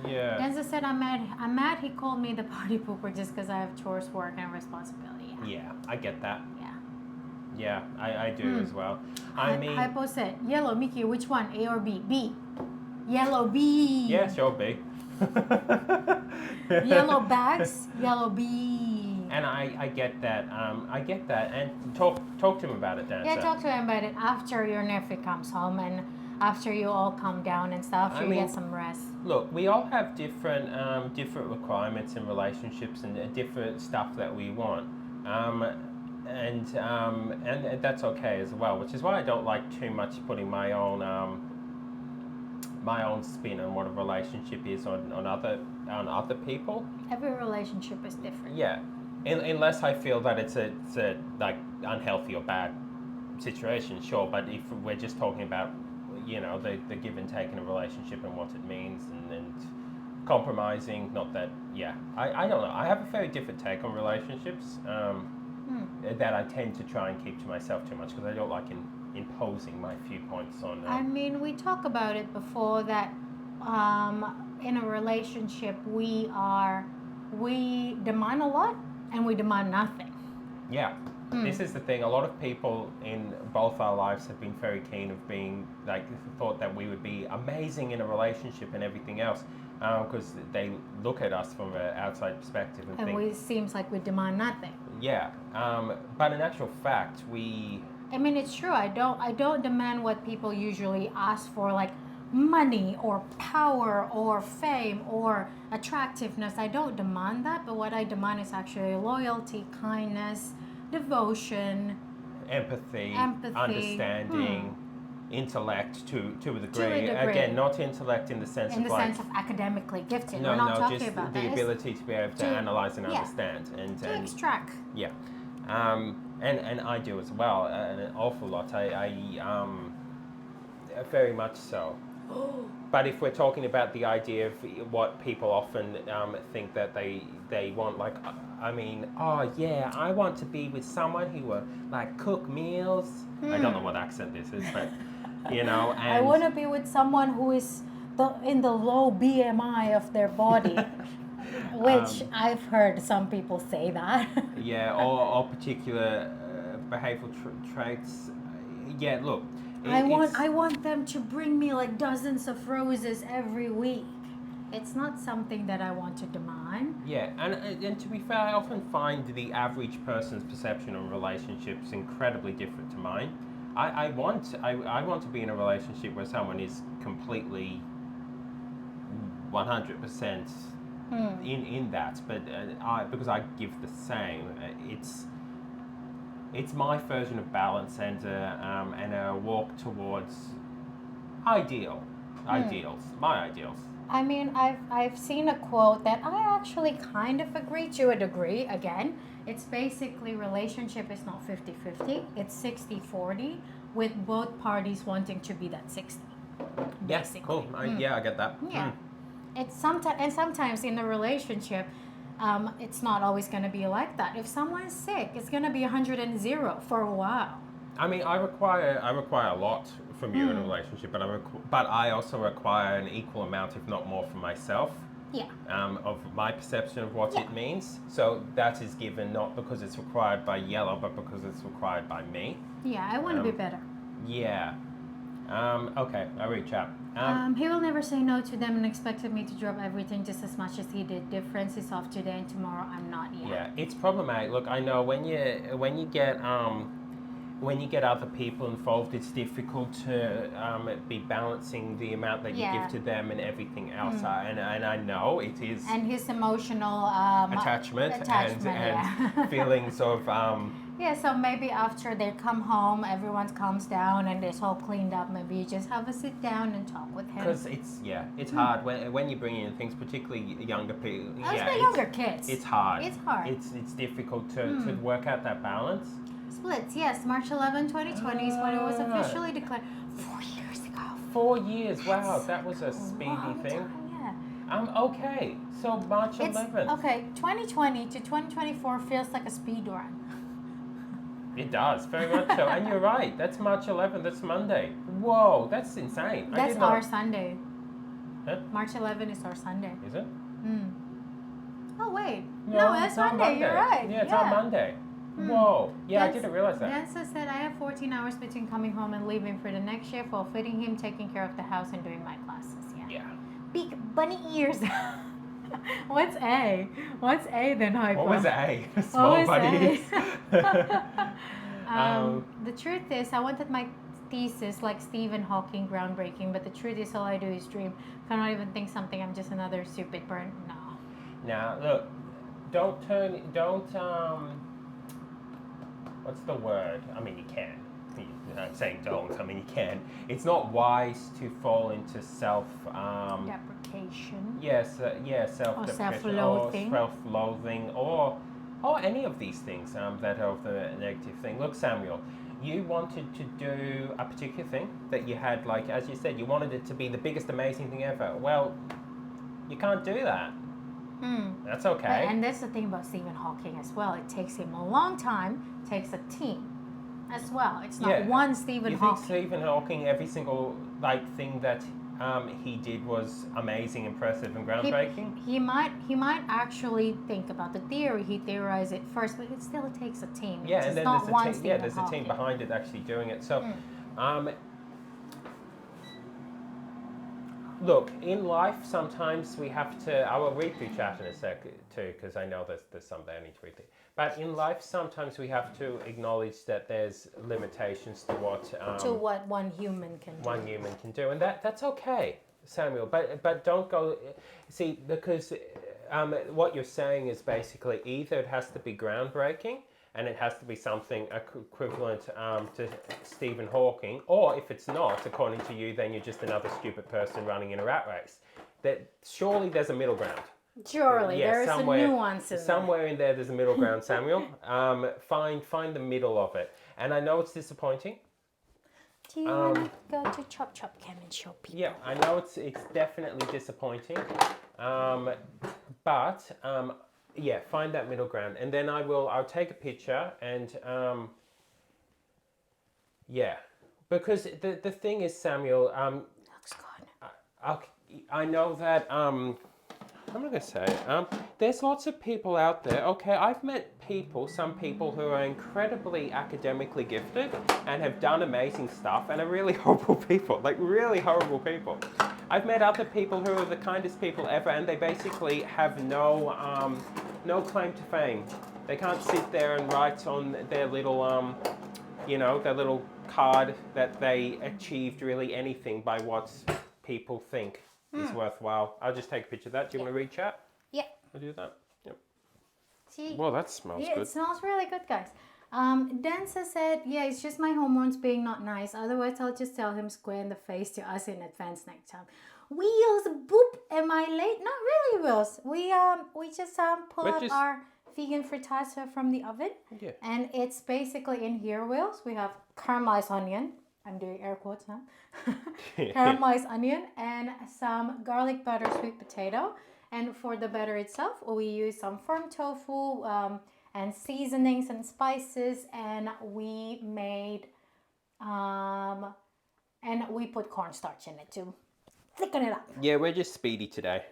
[SPEAKER 2] Yeah.
[SPEAKER 3] Denza said, I'm mad he called me the party pooper just because I have chores, work, and responsibility.
[SPEAKER 2] Yeah, I get that.
[SPEAKER 3] Yeah.
[SPEAKER 2] Yeah, I do as well. I mean,
[SPEAKER 3] Hypo said, yellow, Mickey, which one? A or B? B. Yellow B.
[SPEAKER 2] yeah, sure, big.
[SPEAKER 3] Yellow bags, yellow B.
[SPEAKER 2] And I get that. I get that. And talk to him about it, Dan.
[SPEAKER 3] Yeah, talk to him about it after your nephew comes home and after you all calm down and stuff,
[SPEAKER 2] I
[SPEAKER 3] you
[SPEAKER 2] mean,
[SPEAKER 3] get some rest.
[SPEAKER 2] Look, we all have different requirements in relationships and different stuff that we want. And that's okay as well, which is why I don't like too much putting my own spin on what a relationship is on other people.
[SPEAKER 3] Every relationship is different.
[SPEAKER 2] Yeah, unless I feel that it's a like unhealthy or bad situation, sure. But if we're just talking about the give and take in a relationship and what it means and compromising, not that. Yeah, I don't know. I have a very different take on relationships. That I tend to try and keep to myself too much because I don't like imposing my viewpoints on.
[SPEAKER 3] I mean, we talked about it before that in a relationship we demand a lot and we demand nothing.
[SPEAKER 2] Yeah, this is the thing. A lot of people in both our lives have been very keen of being thought that we would be amazing in a relationship and everything else because they look at us from an outside perspective and think.
[SPEAKER 3] It seems like we demand nothing.
[SPEAKER 2] Yeah, but in actual fact, I
[SPEAKER 3] mean, it's true. I don't demand what people usually ask for, like money or power or fame or attractiveness. I don't demand that, but what I demand is actually loyalty, kindness, devotion,
[SPEAKER 2] empathy,
[SPEAKER 3] Empathy.
[SPEAKER 2] understanding, intellect to a degree.
[SPEAKER 3] degree.
[SPEAKER 2] Again, not intellect in the sense
[SPEAKER 3] in
[SPEAKER 2] of
[SPEAKER 3] the sense of academically gifted. We're not talking
[SPEAKER 2] just
[SPEAKER 3] about
[SPEAKER 2] the
[SPEAKER 3] that.
[SPEAKER 2] ability to be able to
[SPEAKER 3] to-
[SPEAKER 2] analyze and
[SPEAKER 3] yeah,
[SPEAKER 2] understand and
[SPEAKER 3] To extract.
[SPEAKER 2] yeah, and I do as well, an awful lot. I very much so. But if we're talking about the idea of what people often think that they want, like I mean, oh yeah, I want to be with someone who will like cook meals. I don't know what accent this is, but you know,
[SPEAKER 3] I
[SPEAKER 2] and
[SPEAKER 3] want to be with someone who is in the low BMI of their body, which I've heard some people say that.
[SPEAKER 2] yeah, or particular behavioral traits. Yeah, look,
[SPEAKER 3] I want them to bring me like dozens of roses every week. It's not something that I want to demand.
[SPEAKER 2] yeah, and to be fair, I often find the average person's perception of relationships incredibly different to mine. I want to be in a relationship where someone is completely 100% in that, but because I give the same, it's my version of balance and a walk towards ideals, my ideals.
[SPEAKER 3] I mean, I've seen a quote that I actually kind of agree to a degree. Again, it's basically relationship is not 50-50, it's 60-40, with both parties wanting to be that 60.
[SPEAKER 2] Yes,
[SPEAKER 3] Basically.
[SPEAKER 2] cool. Yeah, I get that.
[SPEAKER 3] Yeah. It's sometimes in a relationship, it's not always going to be like that. If someone's sick, it's going to be 100 for a while.
[SPEAKER 2] I mean, I require a lot from you in a relationship, but I also require an equal amount, if not more, from myself.
[SPEAKER 3] Yeah.
[SPEAKER 2] Of my perception of what it means. So that is given not because it's required by Yellow, but because it's required by me.
[SPEAKER 3] Yeah, I want to be better.
[SPEAKER 2] Yeah. Okay, I reach out.
[SPEAKER 3] He will never say no to them and expected me to drop everything just as much as he did. Difference is off today and tomorrow I'm not yet.
[SPEAKER 2] Yeah, it's problematic. Look, I know when you get other people involved, it's difficult to be balancing the amount that you give to them and everything else. And I know it is.
[SPEAKER 3] And his emotional
[SPEAKER 2] Attachment
[SPEAKER 3] yeah.
[SPEAKER 2] and feelings of
[SPEAKER 3] Yeah, so maybe after they come home, everyone calms down and it's all cleaned up. Maybe you just have a sit down and talk with him.
[SPEAKER 2] because it's hard when you bring in things, particularly younger people.
[SPEAKER 3] Especially younger kids.
[SPEAKER 2] It's hard.
[SPEAKER 3] It's hard.
[SPEAKER 2] It's difficult to work out that balance.
[SPEAKER 3] Splits, yes. March 11, 2020 is when it was officially declared. 4 years ago.
[SPEAKER 2] 4 years. Wow, that was a speedy
[SPEAKER 3] Long
[SPEAKER 2] thing.
[SPEAKER 3] time, yeah.
[SPEAKER 2] Okay. So March 11th.
[SPEAKER 3] Okay, 2020 to 2024 feels like a speed run.
[SPEAKER 2] It does, very much so. And you're right. That's March 11th. That's Monday. Whoa, that's insane. I
[SPEAKER 3] That's
[SPEAKER 2] did not-
[SPEAKER 3] our Sunday.
[SPEAKER 2] Huh?
[SPEAKER 3] March 11 is our Sunday.
[SPEAKER 2] Is it?
[SPEAKER 3] Oh, wait. No, that's
[SPEAKER 2] it's on
[SPEAKER 3] Monday. You're right.
[SPEAKER 2] Yeah, it's on Monday. Whoa. Yeah, I didn't realize that.
[SPEAKER 3] Danza said, I have 14 hours between coming home and leaving for the next shift while feeding him, taking care of the house, and doing my classes. Yeah.
[SPEAKER 2] Yeah.
[SPEAKER 3] Big bunny ears. What's A? What's A then, Hypo?
[SPEAKER 2] What was A? Small
[SPEAKER 3] was
[SPEAKER 2] bunnies.
[SPEAKER 3] The truth is, I wanted my thesis like Stephen Hawking groundbreaking, but the truth is all I do is dream. Cannot even think something, I'm just another stupid burn. No.
[SPEAKER 2] Now, look, what's the word? I mean, you can. I'm saying don't, I mean, you can. It's not wise to fall into
[SPEAKER 3] Deprecation.
[SPEAKER 2] Yes, self-deprecation or self-loathing or any of these things that are of the negative thing. Look, Samuel, you wanted to do a particular thing that you had, like, as you said, you wanted it to be the biggest amazing thing ever. Well, you can't do that. That's okay.
[SPEAKER 3] And that's the thing about Stephen Hawking as well. It takes him a long time, takes a team as well. It's not one Stephen Hawking.
[SPEAKER 2] You think Stephen Hawking, every single thing that he did was amazing, impressive, and groundbreaking?
[SPEAKER 3] He might actually think about the theory. He theorized it first, but it still takes a team.
[SPEAKER 2] Yeah,
[SPEAKER 3] it's
[SPEAKER 2] and then
[SPEAKER 3] not one
[SPEAKER 2] there's a team. Yeah, there's a team
[SPEAKER 3] Hawking.
[SPEAKER 2] behind it actually doing it. So, look, in life, sometimes we have to. I will read through chat in a sec too, because I know there's some that I need to read through. But in life, sometimes we have to acknowledge that there's limitations to what
[SPEAKER 3] one human can do.
[SPEAKER 2] One human can do, and that's okay, Samuel. But don't go. See, because what you're saying is basically either it has to be groundbreaking and it has to be something equivalent to Stephen Hawking, or if it's not, according to you, then you're just another stupid person running in a rat race. That surely there's a middle ground.
[SPEAKER 3] Surely, there's a nuance in
[SPEAKER 2] somewhere in there. There's a middle ground, Samuel. Find the middle of it. And I know it's disappointing.
[SPEAKER 3] Do you want to go to Chop Chop Cam and show people?
[SPEAKER 2] Yeah, I know it's definitely disappointing. But yeah, find that middle ground, and then I'll take a picture and yeah, because the thing is, Samuel,
[SPEAKER 3] Looks good.
[SPEAKER 2] I, I know that I'm not gonna say there's lots of people out there. Okay, I've met some people who are incredibly academically gifted and have done amazing stuff and are really horrible people, like really horrible people. I've met other people who are the kindest people ever, and they basically have no claim to fame. They can't sit there and write on their little their little card that they achieved really anything by what people think is worthwhile. I'll just take a picture of that. Do you want to read chat?
[SPEAKER 3] Yeah.
[SPEAKER 2] I'll do that. Yep.
[SPEAKER 3] See?
[SPEAKER 2] Well, that smells
[SPEAKER 3] Yeah,
[SPEAKER 2] good.
[SPEAKER 3] it smells really good, guys. Danza said, yeah, it's just my hormones being not nice. Otherwise, I'll just tell him square in the face to us in advance next time. Wheels, boop, am I late? Not really, Wheels. We just pull
[SPEAKER 2] We're
[SPEAKER 3] out
[SPEAKER 2] just-
[SPEAKER 3] our vegan frittata from the oven.
[SPEAKER 2] Yeah.
[SPEAKER 3] And it's basically in here, Wheels. We have caramelized onion. I'm doing air quotes now. Caramelized onion and some garlic butter sweet potato. And for the batter itself, we use some firm tofu and seasonings and spices, and we made and we put cornstarch in it to thicken it up.
[SPEAKER 2] Yeah, we're just speedy today.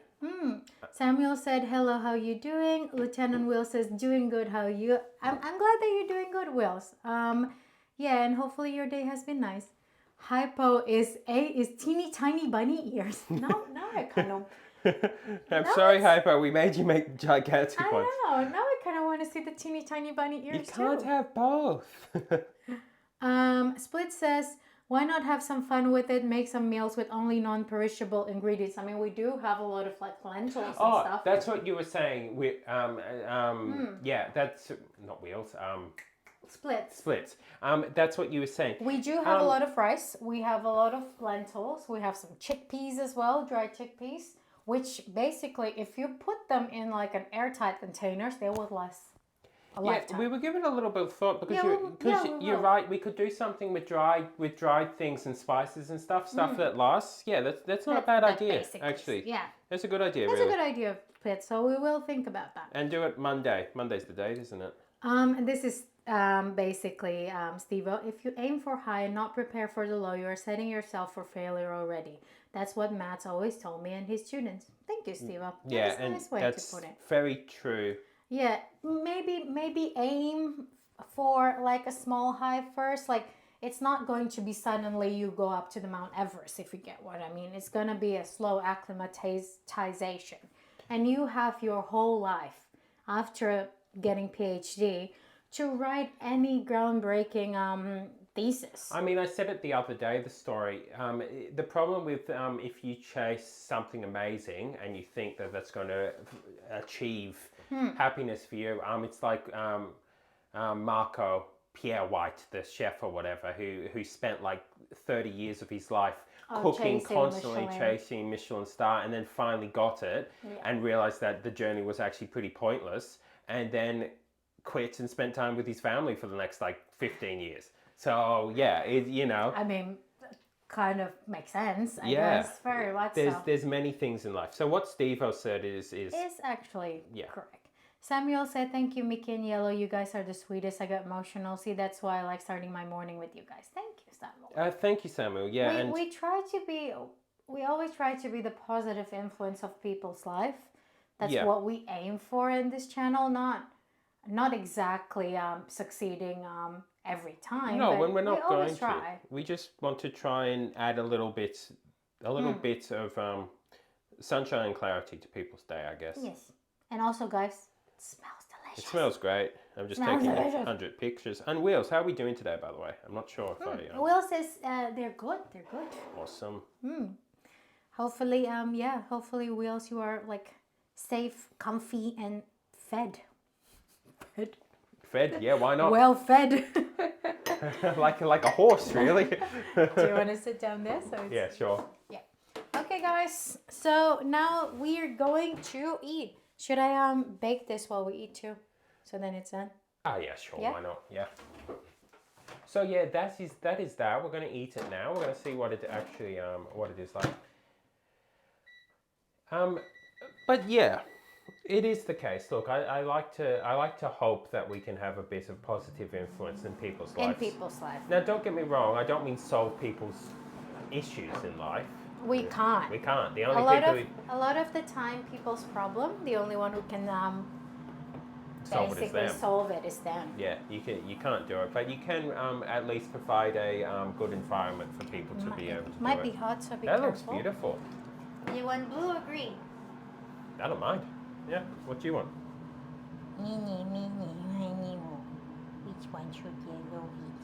[SPEAKER 3] Samuel said, "Hello, how you doing?" Lieutenant Will says, "Doing good. How you?" I'm glad that you're doing good, Wills. Yeah, and hopefully your day has been nice. Hypo is teeny tiny bunny ears. Now I kind of.
[SPEAKER 2] I'm
[SPEAKER 3] No,
[SPEAKER 2] sorry,
[SPEAKER 3] it's-
[SPEAKER 2] Hyper. We made you make gigantic
[SPEAKER 3] I
[SPEAKER 2] ones.
[SPEAKER 3] know. Now I kind of want to see the teeny tiny bunny ears
[SPEAKER 2] You can't
[SPEAKER 3] too.
[SPEAKER 2] have both.
[SPEAKER 3] Split says, why not have some fun with it? Make some meals with only non-perishable ingredients. I mean, we do have a lot of like lentils and
[SPEAKER 2] Oh,
[SPEAKER 3] stuff.
[SPEAKER 2] that's what you were saying. Yeah, that's not wheels.
[SPEAKER 3] Splits.
[SPEAKER 2] Splits. That's what you were saying.
[SPEAKER 3] We do have a lot of rice. We have a lot of lentils. We have some chickpeas as well, dried chickpeas, which basically, if you put them in like an airtight containers, they will last a
[SPEAKER 2] Yeah,
[SPEAKER 3] lifetime.
[SPEAKER 2] we were giving a little bit of thought because
[SPEAKER 3] Yeah, we
[SPEAKER 2] you're
[SPEAKER 3] will.
[SPEAKER 2] right. We could do something with dried things and spices and stuff that lasts. Yeah, that's not a bad
[SPEAKER 3] That
[SPEAKER 2] idea
[SPEAKER 3] basic
[SPEAKER 2] actually.
[SPEAKER 3] is- yeah.
[SPEAKER 2] That's a good idea.
[SPEAKER 3] That's
[SPEAKER 2] really.
[SPEAKER 3] a good idea, Pit. So we will think about that.
[SPEAKER 2] And do it Monday. Monday's the date, isn't it?
[SPEAKER 3] This is basically, Steve-O, if you aim for high and not prepare for the low, you are setting yourself for failure already. That's what Matt's always told me and his students. Thank you, Steve-O.
[SPEAKER 2] Yeah,
[SPEAKER 3] That's a
[SPEAKER 2] and
[SPEAKER 3] nice way
[SPEAKER 2] that's
[SPEAKER 3] to put it.
[SPEAKER 2] very true.
[SPEAKER 3] Yeah, maybe aim for like a small high first. Like it's not going to be suddenly you go up to the Mount Everest, if you get what I mean. It's gonna be a slow acclimatization, and you have your whole life after getting PhD to write any groundbreaking thesis.
[SPEAKER 2] I mean, I said it the other day, the story. The problem with if you chase something amazing and you think that that's going to achieve happiness for you, it's like Marco Pierre White, the chef or whatever, who spent like 30 years of his life cooking,
[SPEAKER 3] chasing
[SPEAKER 2] constantly
[SPEAKER 3] Michelin.
[SPEAKER 2] chasing Michelin star, and then finally got it and realized that the journey was actually pretty pointless, and then quit and spent time with his family for the next like 15 years. So yeah,
[SPEAKER 3] I mean, kind of makes sense. I
[SPEAKER 2] Yeah.
[SPEAKER 3] guess very much
[SPEAKER 2] there's
[SPEAKER 3] so.
[SPEAKER 2] there's many things in life. So what Steve-O said is
[SPEAKER 3] Is actually
[SPEAKER 2] Yeah.
[SPEAKER 3] correct. Samuel said, "Thank you, Mickey and Yellow. You guys are the sweetest. I got emotional. See, that's why I like starting my morning with you guys. Thank you, Samuel.
[SPEAKER 2] thank you, Samuel. Yeah, and
[SPEAKER 3] We always try to be the positive influence of people's life. That's
[SPEAKER 2] Yeah.
[SPEAKER 3] what we aim for in this channel. Not exactly succeeding every time.
[SPEAKER 2] no,
[SPEAKER 3] but
[SPEAKER 2] when we're
[SPEAKER 3] we
[SPEAKER 2] not
[SPEAKER 3] always
[SPEAKER 2] going
[SPEAKER 3] try.
[SPEAKER 2] to, we just want to try and add a little bit of sunshine and clarity to people's day, I guess.
[SPEAKER 3] Yes, and also, guys, it smells delicious.
[SPEAKER 2] It smells great. I'm just
[SPEAKER 3] Smells
[SPEAKER 2] taking
[SPEAKER 3] delicious.
[SPEAKER 2] 100 pictures. And Wheels, how are we doing today, by the way? I'm not sure if
[SPEAKER 3] Will says they're good. They're good.
[SPEAKER 2] awesome.
[SPEAKER 3] Hopefully, hopefully, Wheels, you are like safe, comfy, and fed.
[SPEAKER 2] Fed, yeah, why not?
[SPEAKER 3] Well fed.
[SPEAKER 2] like a horse, really.
[SPEAKER 3] Do you want to sit down there? So it's...
[SPEAKER 2] Yeah, sure.
[SPEAKER 3] Yeah. Okay, guys. So now we're going to eat. Should I bake this while we eat too? So then it's done.
[SPEAKER 2] Ah, yeah, sure.
[SPEAKER 3] Yeah?
[SPEAKER 2] Why not? Yeah. So yeah, that is that. We're gonna eat it now. We're gonna see what it actually what it is like. But yeah, It is the case. Look, I like to hope that we can have a bit of positive influence in people's lives.
[SPEAKER 3] In people's life.
[SPEAKER 2] Now, don't get me wrong. I don't mean solve people's issues in life.
[SPEAKER 3] We can't.
[SPEAKER 2] We can't. The
[SPEAKER 3] A
[SPEAKER 2] only
[SPEAKER 3] lot
[SPEAKER 2] people
[SPEAKER 3] of a lot of the time, people's problem, the only one who can
[SPEAKER 2] solve it is
[SPEAKER 3] basically
[SPEAKER 2] them.
[SPEAKER 3] solve it is them.
[SPEAKER 2] Yeah, you can't do it, but you can at least provide a good environment for people to be able to
[SPEAKER 3] Might
[SPEAKER 2] do
[SPEAKER 3] be
[SPEAKER 2] it.
[SPEAKER 3] hot, so be
[SPEAKER 2] That
[SPEAKER 3] careful.
[SPEAKER 2] looks beautiful.
[SPEAKER 3] You want blue or green?
[SPEAKER 2] I don't mind. Yeah. What do you want?
[SPEAKER 3] Which one should yellow eat?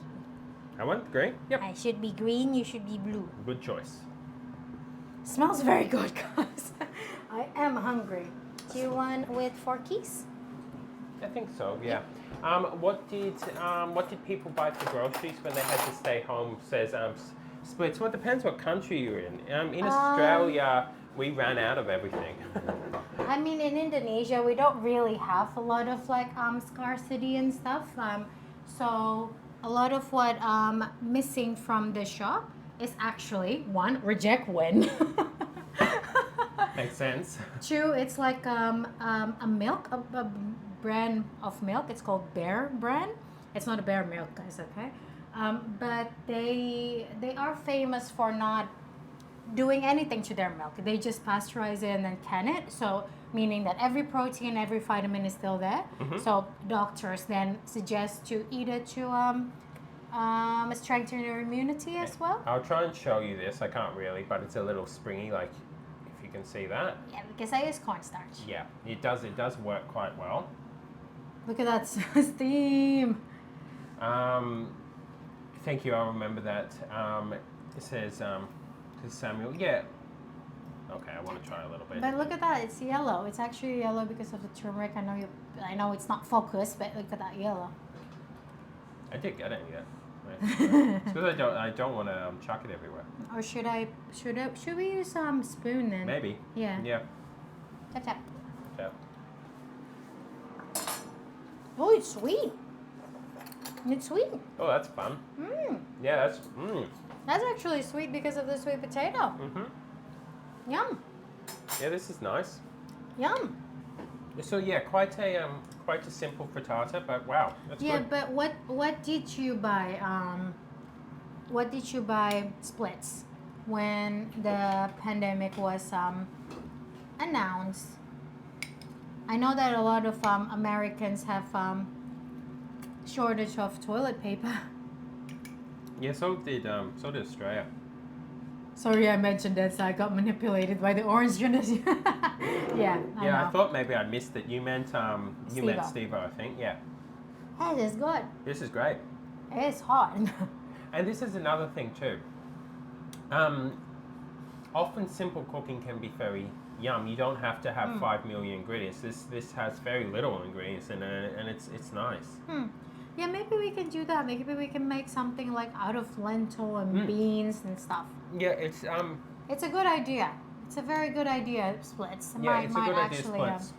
[SPEAKER 2] I want green. Yep.
[SPEAKER 3] I should be green, you should be blue.
[SPEAKER 2] Good choice.
[SPEAKER 3] Smells very good, guys. I am hungry. Do you want with forkies?
[SPEAKER 2] I think so. Yeah. What did people buy for groceries when they had to stay home? Says splits. Well, it depends what country you're in. In Australia, we ran out of everything.
[SPEAKER 3] I mean, in Indonesia, we don't really have a lot of like scarcity and stuff. So a lot of what missing from the shop is actually one, reject win.
[SPEAKER 2] Makes sense.
[SPEAKER 3] Two, it's like a milk, a brand of milk. It's called Bear brand. It's not a bear milk, guys. Okay, but they are famous for not doing anything to their milk. They just pasteurize it and then can it. So meaning that every protein, every vitamin is still there. So doctors then suggest to eat it to strengthen your immunity as well.
[SPEAKER 2] I'll try and show you this. I can't really, but it's a little springy, like if you can see that.
[SPEAKER 3] Yeah, because I use cornstarch.
[SPEAKER 2] Yeah, it does. It does work quite well.
[SPEAKER 3] Look at that steam.
[SPEAKER 2] Thank you. I'll remember that. It says Samuel. Yeah. Okay, I want to try a little bit.
[SPEAKER 3] But look at that, it's yellow. It's actually yellow because of the turmeric. I know it's not focused, but look at that yellow.
[SPEAKER 2] I did get it. Yeah. It's because I don't want to chuck it everywhere.
[SPEAKER 3] Or should we use spoon then?
[SPEAKER 2] Maybe.
[SPEAKER 3] Yeah.
[SPEAKER 2] Yeah.
[SPEAKER 3] Tap tap.
[SPEAKER 2] Yeah.
[SPEAKER 3] Oh, it's sweet. It's sweet.
[SPEAKER 2] Oh, that's fun.
[SPEAKER 3] Mmm.
[SPEAKER 2] Yeah, that's.
[SPEAKER 3] That's actually sweet because of the sweet potato. Yum.
[SPEAKER 2] Yeah, this is nice.
[SPEAKER 3] Yum.
[SPEAKER 2] So yeah, quite a simple frittata, but wow, that's
[SPEAKER 3] Yeah,
[SPEAKER 2] good.
[SPEAKER 3] but what did you buy? What did you buy splits when the pandemic was announced? I know that a lot of Americans have shortage of toilet paper.
[SPEAKER 2] Yeah, so did Australia.
[SPEAKER 3] Sorry, I mentioned that, so I got manipulated by the orange juice. Yeah, I know.
[SPEAKER 2] I thought maybe I missed it. You meant
[SPEAKER 3] Steve-O.
[SPEAKER 2] Steve-O, I think. Yeah.
[SPEAKER 3] Hey, this is good.
[SPEAKER 2] This is great.
[SPEAKER 3] It's hot.
[SPEAKER 2] And this is another thing too. Often simple cooking can be very yum. You don't have to have 5 million ingredients. This has very little ingredients in it, and it's nice.
[SPEAKER 3] Yeah, maybe we can do that. Maybe we can make something like out of lentil and beans and stuff.
[SPEAKER 2] Yeah, it's
[SPEAKER 3] It's a good idea. It's a very good idea, splits.
[SPEAKER 2] yeah, it's a good idea.
[SPEAKER 3] actually,
[SPEAKER 2] Splits.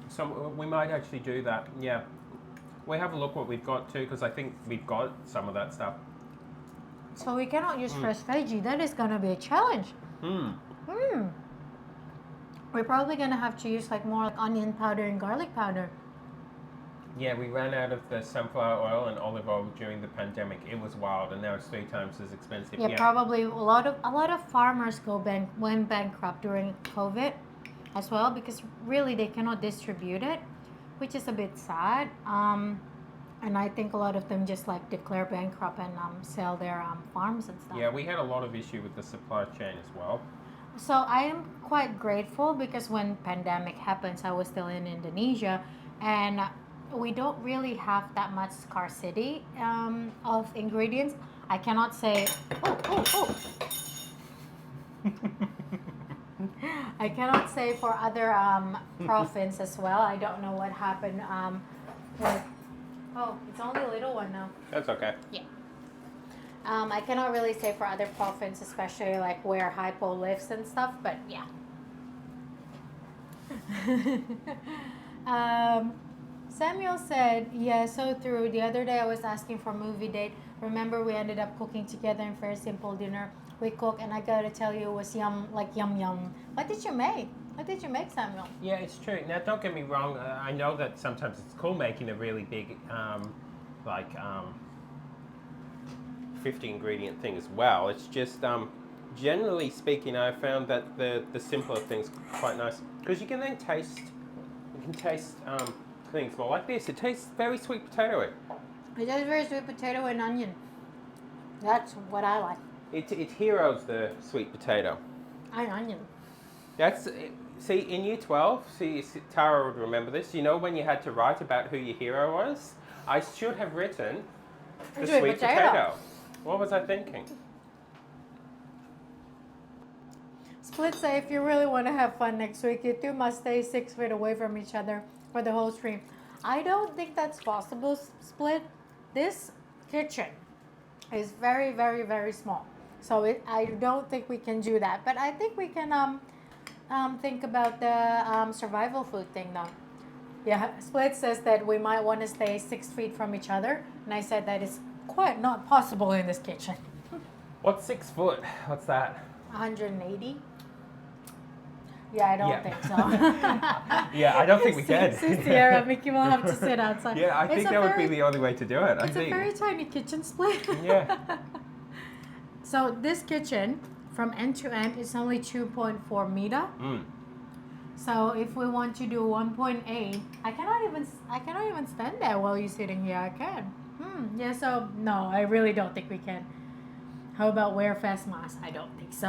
[SPEAKER 2] So we might actually do that. Yeah, we have a look what we've got too, because I think we've got some of that stuff.
[SPEAKER 3] So we cannot use fresh veggie. That is gonna be a challenge. We're probably gonna have to use like more like onion powder and garlic powder.
[SPEAKER 2] Yeah, we ran out of the sunflower oil and olive oil during the pandemic. It was wild, and now it's 3 times as expensive.
[SPEAKER 3] Yeah, probably a lot of farmers went bankrupt during COVID as well, because really they cannot distribute it, which is a bit sad. And I think a lot of them just like declare bankrupt and sell their farms and stuff.
[SPEAKER 2] Yeah, we had a lot of issue with the supply chain as well.
[SPEAKER 3] So I am quite grateful because when pandemic happens, I was still in Indonesia, and we don't really have that much scarcity of ingredients. I cannot say, I cannot say for other province as well. I don't know what happened with, it's only a little one now.
[SPEAKER 2] That's okay.
[SPEAKER 3] Yeah. I cannot really say for other provinces, especially like where Hypo lives and stuff, but yeah. Samuel said, yeah, so through the other day I was asking for movie date. Remember we ended up cooking together in very simple dinner. We cooked and I gotta tell you it was yum, like yum yum. What did you make? What did you make, Samuel?
[SPEAKER 2] Yeah, it's true. Now, don't get me wrong. I know that sometimes it's cool making a really big, 50 ingredient thing as well. It's just, generally speaking, I found that the simpler things are quite nice because you can then taste. You can taste things more like this. It tastes very sweet potatoey.
[SPEAKER 3] It does very sweet potato and onion. That's what I like.
[SPEAKER 2] It heroes the sweet potato.
[SPEAKER 3] And onion.
[SPEAKER 2] That's see in year 12. See, Tara would remember this. You know when you had to write about who your hero was. I should have written the sweet potato. What was I thinking?
[SPEAKER 3] Split say if you really want to have fun next week, you two must stay 6 feet away from each other for the whole stream. I don't think that's possible, Split. This kitchen is very, very, very small. So I don't think we can do that. But I think we can think about the survival food thing though. Yeah, Split says that we might want to stay 6 feet from each other. And I said that is quite not possible in this kitchen.
[SPEAKER 2] What's 6 foot? What's that?
[SPEAKER 3] 180? Yeah, I don't think so.
[SPEAKER 2] Yeah, I don't think we can.
[SPEAKER 3] See, Sierra, Mickey will have to sit outside.
[SPEAKER 2] Yeah, I think that would be the only way to do it.
[SPEAKER 3] It's a very tiny kitchen, Split.
[SPEAKER 2] Yeah.
[SPEAKER 3] So this kitchen, from end to end, is only 2.4 meter.
[SPEAKER 2] Mm.
[SPEAKER 3] So if we want to do 1.8, I cannot even stand there while you're sitting here. I can. Yeah. So no, I really don't think we can. How about wear face mask? I don't think so.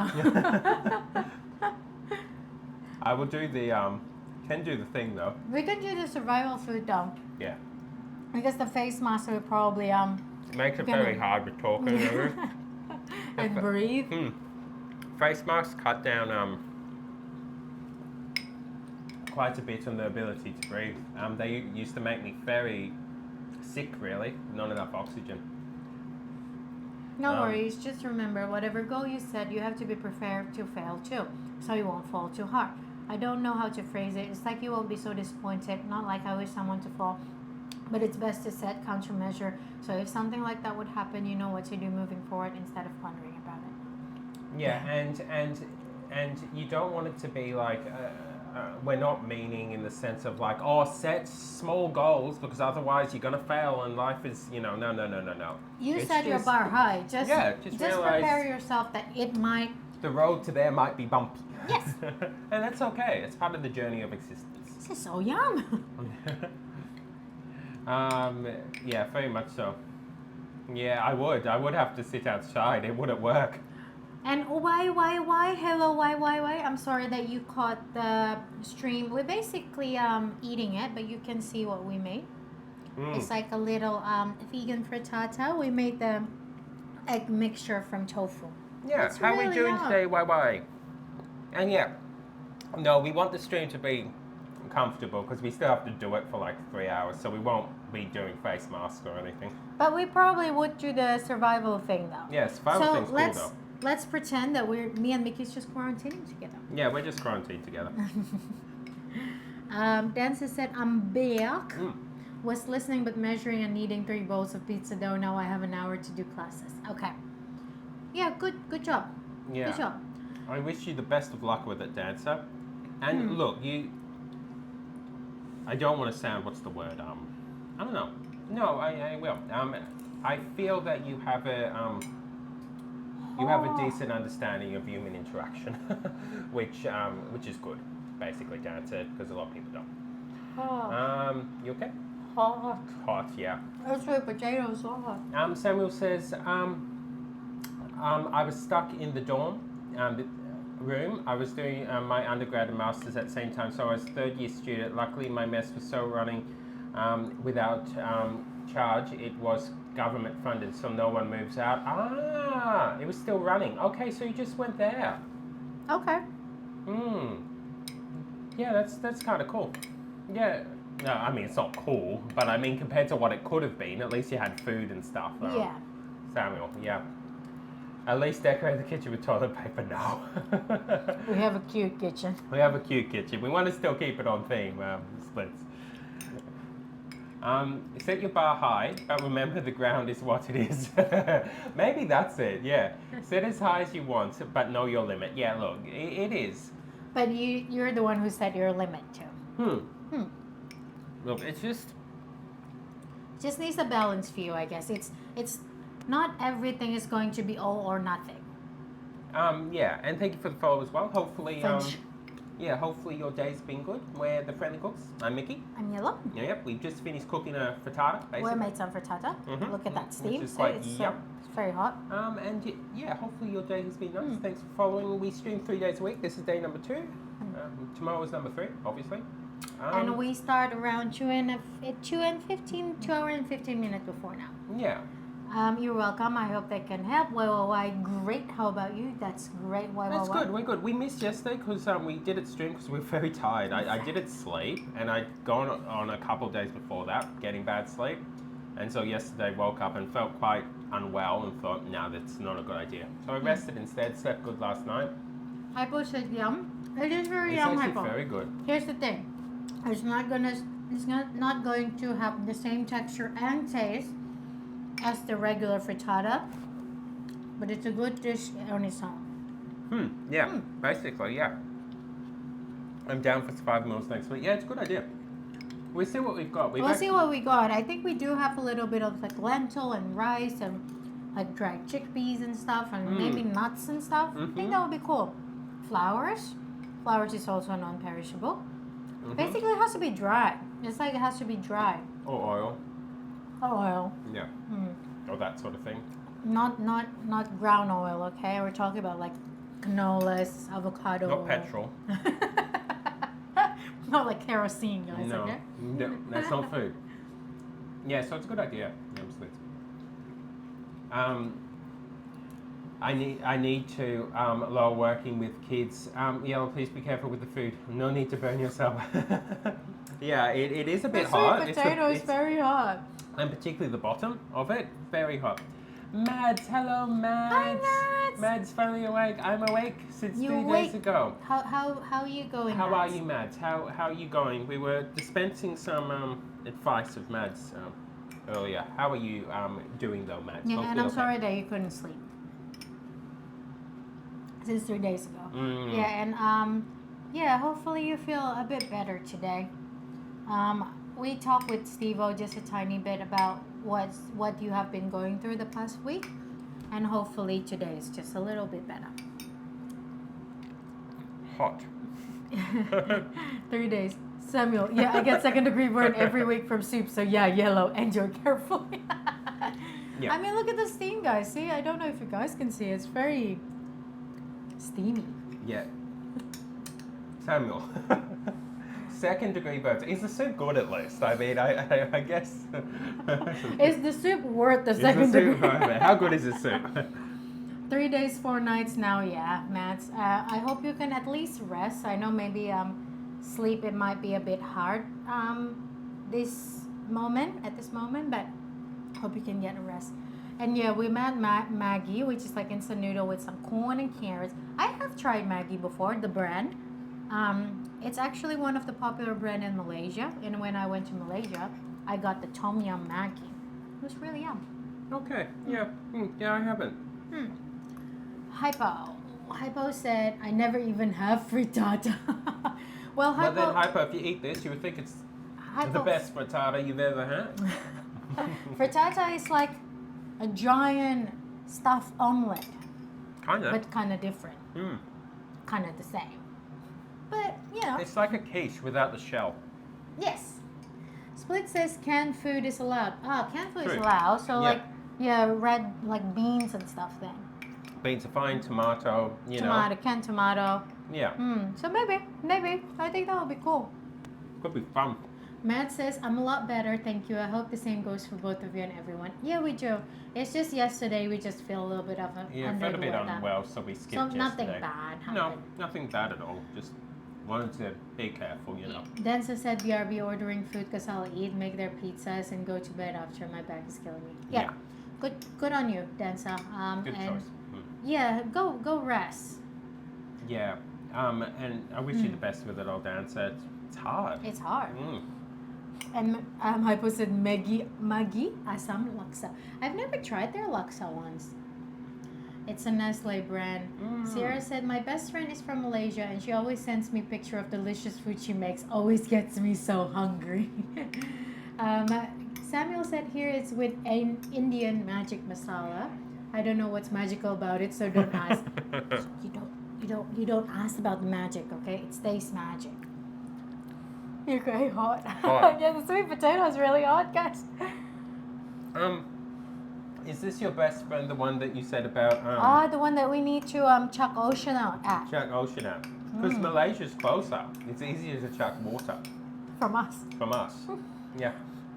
[SPEAKER 2] I will do the can do the thing though.
[SPEAKER 3] We can do the survival food though.
[SPEAKER 2] Yeah.
[SPEAKER 3] Because the face mask will probably
[SPEAKER 2] It makes it very hard with talking.
[SPEAKER 3] and breathe.
[SPEAKER 2] Face masks cut down quite a bit on the ability to breathe. They used to make me very sick, really. Not enough oxygen.
[SPEAKER 3] No worries. Just remember, whatever goal you set, you have to be prepared to fail too, so you won't fall too hard. I don't know how to phrase it. It's like you won't be so disappointed. Not like I wish someone to fall, but it's best to set countermeasure. So if something like that would happen, you know what to do moving forward instead of pondering about it.
[SPEAKER 2] Yeah, and you don't want it to be like we're not meaning in the sense of like, oh, set small goals because otherwise you're gonna fail and life is, no.
[SPEAKER 3] You
[SPEAKER 2] It's
[SPEAKER 3] set your
[SPEAKER 2] just-
[SPEAKER 3] bar high. Just
[SPEAKER 2] realize
[SPEAKER 3] prepare yourself that it might.
[SPEAKER 2] the road to there might be bumpy.
[SPEAKER 3] Yes.
[SPEAKER 2] And that's okay. It's part of the journey of existence.
[SPEAKER 3] This is so yum.
[SPEAKER 2] Yeah, very much so. Yeah, I would have to sit outside. It wouldn't work.
[SPEAKER 3] And why? Hello, why? I'm sorry that you caught the stream. We're basically eating it, but you can see what we made. It's like a little vegan frittata. We made the egg mixture from tofu.
[SPEAKER 2] Yeah,
[SPEAKER 3] It's
[SPEAKER 2] how are we
[SPEAKER 3] really
[SPEAKER 2] doing
[SPEAKER 3] yum.
[SPEAKER 2] today? Why? And yeah, no, we want the stream to be comfortable because we still have to do it for like 3 hours, so we won't be doing face masks or anything.
[SPEAKER 3] But we probably would do the survival thing though.
[SPEAKER 2] Yeah, survival thing's cool though.
[SPEAKER 3] Let's pretend that me and Mickey's just quarantining together.
[SPEAKER 2] Yeah, we're just quarantined together.
[SPEAKER 3] Dancer said, I'm back. Was listening but measuring and eating 3 bowls of pizza dough. Now I have an hour to do classes. Okay. Yeah, good job.
[SPEAKER 2] Yeah.
[SPEAKER 3] Good job.
[SPEAKER 2] I wish you the best of luck with it, Dancer. And look, I don't want to sound, what's the word? I don't know. No, I will. I feel that you have a decent understanding of human interaction, which is good, basically, Dancer, because a lot of people don't. You okay?
[SPEAKER 3] Hot.
[SPEAKER 2] Hot, yeah.
[SPEAKER 3] That's sweet potatoes so hot.
[SPEAKER 2] Samuel says, I was stuck in the dorm room. I was doing my undergrad and masters at the same time, so I was 3rd-year student. Luckily, my mess was still running without charge. It was government funded, so no one moves out. It was still running. Okay, so you just went there.
[SPEAKER 3] Okay.
[SPEAKER 2] Yeah, that's kind of cool. Yeah. No, I mean, it's not cool, but I mean, compared to what it could have been, at least you had food and stuff.
[SPEAKER 3] Yeah.
[SPEAKER 2] Samuel, yeah. At least decorate the kitchen with toilet paper. No.
[SPEAKER 3] We have a cute kitchen.
[SPEAKER 2] We have a cute kitchen. We want to still keep it on theme, Splits. Set your bar high, but remember the ground is what it is. Maybe that's it, yeah. Set as high as you want, but know your limit. Yeah, look, it is.
[SPEAKER 3] But you're the one who set your limit too.
[SPEAKER 2] Look, it's just
[SPEAKER 3] Just needs a balance for you, I guess. It's not everything is going to be all or nothing.
[SPEAKER 2] yeah, and thank you for the follow as well. Hopefully,
[SPEAKER 3] French.
[SPEAKER 2] yeah, hopefully your day's been good. We're the Friendly Cooks. I'm Mickey.
[SPEAKER 3] I'm yellow.
[SPEAKER 2] Yep, we've just finished cooking a frittata,
[SPEAKER 3] We
[SPEAKER 2] basically.
[SPEAKER 3] made some frittata.
[SPEAKER 2] Mhm.
[SPEAKER 3] Look at that
[SPEAKER 2] Which
[SPEAKER 3] steam.
[SPEAKER 2] is
[SPEAKER 3] So
[SPEAKER 2] quite
[SPEAKER 3] it's,
[SPEAKER 2] yum.
[SPEAKER 3] it's very hot.
[SPEAKER 2] And yeah, hopefully your day has been nice. Thanks for following. We stream 3 days a week. This is day number 2. Tomorrow is number 3, obviously.
[SPEAKER 3] And we start around 2 and 2 hour and 15 minutes before now.
[SPEAKER 2] Yeah.
[SPEAKER 3] You're welcome. I hope they can help. Why, great. How about you? That's great. Why,
[SPEAKER 2] That's good. We're good. We missed yesterday because we did it stream because we were very tired. I did it sleep, and I'd gone on a couple of days before that getting bad sleep, and so yesterday woke up and felt quite unwell and thought, no, that's not a good idea. So I rested instead. Slept good last night.
[SPEAKER 3] Hypo said yum. It is very
[SPEAKER 2] It's
[SPEAKER 3] yum,
[SPEAKER 2] actually
[SPEAKER 3] Hypo.
[SPEAKER 2] very good.
[SPEAKER 3] Here's the thing. It's not going to have the same texture and taste as the regular frittata, but it's a good dish on its own.
[SPEAKER 2] Yeah. Basically, yeah. I'm down for 5 meals next week. Yeah, it's a good idea. We'll see what we've got.
[SPEAKER 3] We'll see what we got. I think we do have a little bit of like lentil and rice and like dried chickpeas and stuff and maybe nuts and stuff. I think that would be cool. Flours. Flours is also non-perishable. Basically, it has to be dry. It's like it has to be dry.
[SPEAKER 2] Or oil.
[SPEAKER 3] Or oil.
[SPEAKER 2] Yeah. Or that sort of thing.
[SPEAKER 3] Not ground oil, okay? We're talking about like canolas, avocado
[SPEAKER 2] Not
[SPEAKER 3] oil.
[SPEAKER 2] petrol.
[SPEAKER 3] Not like kerosene, guys,
[SPEAKER 2] No.
[SPEAKER 3] okay?
[SPEAKER 2] No, that's not food. Yeah, so it's a good idea. Absolutely. I need to lower working with kids. Yellow, please be careful with the food. No need to burn yourself. Yeah, it is a bit hot.
[SPEAKER 3] Sweet potato is very hot.
[SPEAKER 2] And particularly the bottom of it, very hot. Mads, hello Mads.
[SPEAKER 3] Hi, Mads.
[SPEAKER 2] Mads finally awake. I'm awake since
[SPEAKER 3] You
[SPEAKER 2] 3
[SPEAKER 3] awake?
[SPEAKER 2] days ago.
[SPEAKER 3] How are you going?
[SPEAKER 2] How are
[SPEAKER 3] Mads?
[SPEAKER 2] you, Mads? How are you going? We were dispensing some advice of Mads earlier. How are you doing though, Mads?
[SPEAKER 3] Yeah,
[SPEAKER 2] Hopefully
[SPEAKER 3] and I'm
[SPEAKER 2] okay.
[SPEAKER 3] sorry that you couldn't sleep since 3 days ago.
[SPEAKER 2] Mm.
[SPEAKER 3] Yeah, and yeah, hopefully you feel a bit better today. We talked with Steve-O just a tiny bit about what you have been going through the past week, and hopefully today is just a little bit better.
[SPEAKER 2] Hot.
[SPEAKER 3] 3 days. Samuel, yeah, I get second degree burn every week from soup, so yeah, yellow, enjoy carefully.
[SPEAKER 2] Yeah.
[SPEAKER 3] I mean, look at the steam, guys. See, I don't know if you guys can see, it's very steamy.
[SPEAKER 2] Yeah. Samuel. Second degree burns. Is the soup good at least? I mean, I guess.
[SPEAKER 3] Is the soup worth the
[SPEAKER 2] Is
[SPEAKER 3] second
[SPEAKER 2] the
[SPEAKER 3] degree?
[SPEAKER 2] soup worth it? How good is the soup?
[SPEAKER 3] 3 days, 4 nights now, yeah, Mads. I hope you can at least rest. I know maybe sleep, it might be a bit hard at this moment, but hope you can get a rest. And yeah, we made Maggi, which is like instant noodle with some corn and carrots. I have tried Maggi before, the brand. It's actually one of the popular brand in Malaysia. And when I went to Malaysia, I got the Tom Yum Maggi. It was really yum.
[SPEAKER 2] Okay. Yeah. Yeah, I haven't.
[SPEAKER 3] Hypo said, I never even have frittata. Well,
[SPEAKER 2] But then,
[SPEAKER 3] Hypo,
[SPEAKER 2] Hypo, if you eat this, you would think it's the best frittata you've ever had.
[SPEAKER 3] frittata is like a giant stuffed omelet,
[SPEAKER 2] Kind of.
[SPEAKER 3] but kind of different. Kind of the same. But, you know,
[SPEAKER 2] It's like a quiche without the shell.
[SPEAKER 3] yes. Split says canned food is allowed. Canned food is
[SPEAKER 2] True.
[SPEAKER 3] allowed. So,
[SPEAKER 2] Yeah.
[SPEAKER 3] like, yeah, red, like beans and stuff then.
[SPEAKER 2] Beans are fine, tomato,
[SPEAKER 3] Tomato, canned tomato.
[SPEAKER 2] Yeah.
[SPEAKER 3] So maybe. I think that would be cool.
[SPEAKER 2] Could be fun.
[SPEAKER 3] Matt says, I'm a lot better, thank you. I hope the same goes for both of you and everyone. Yeah, we do. It's just yesterday we just feel a little bit of a
[SPEAKER 2] Yeah,
[SPEAKER 3] under
[SPEAKER 2] felt a
[SPEAKER 3] the
[SPEAKER 2] bit
[SPEAKER 3] weather.
[SPEAKER 2] unwell, so we skipped
[SPEAKER 3] So
[SPEAKER 2] yesterday.
[SPEAKER 3] nothing bad
[SPEAKER 2] No,
[SPEAKER 3] happened.
[SPEAKER 2] nothing bad at all. Just wanted to be careful, you know.
[SPEAKER 3] Densa said, BRB ordering food because I'll eat, make their pizzas, and go to bed after my back is killing me. Yeah. Good on you, Densa.
[SPEAKER 2] Good
[SPEAKER 3] and
[SPEAKER 2] choice.
[SPEAKER 3] yeah, go rest.
[SPEAKER 2] Yeah. And I wish you the best with it all, Dancer. It's hard.
[SPEAKER 3] It's hard.
[SPEAKER 2] Mm.
[SPEAKER 3] And Hypo said Maggi Asam Laksa. I've never tried their laksa once. It's a Nestle brand. Sierra said, my best friend is from Malaysia and she always sends me picture of delicious food she makes. Always gets me so hungry. Samuel said here it's with an Indian magic masala. I don't know what's magical about it, so don't ask. You don't ask about the magic, okay? It stays magic. You're very hot.
[SPEAKER 2] Hot.
[SPEAKER 3] Yeah, the sweet potato is really hot, guys.
[SPEAKER 2] Is this your best friend, the one that you said about
[SPEAKER 3] The one that we need to chuck ocean out at.
[SPEAKER 2] chuck ocean out? Because Malaysia's closer. It's easier to chuck water
[SPEAKER 3] From us.
[SPEAKER 2] from us. Yeah.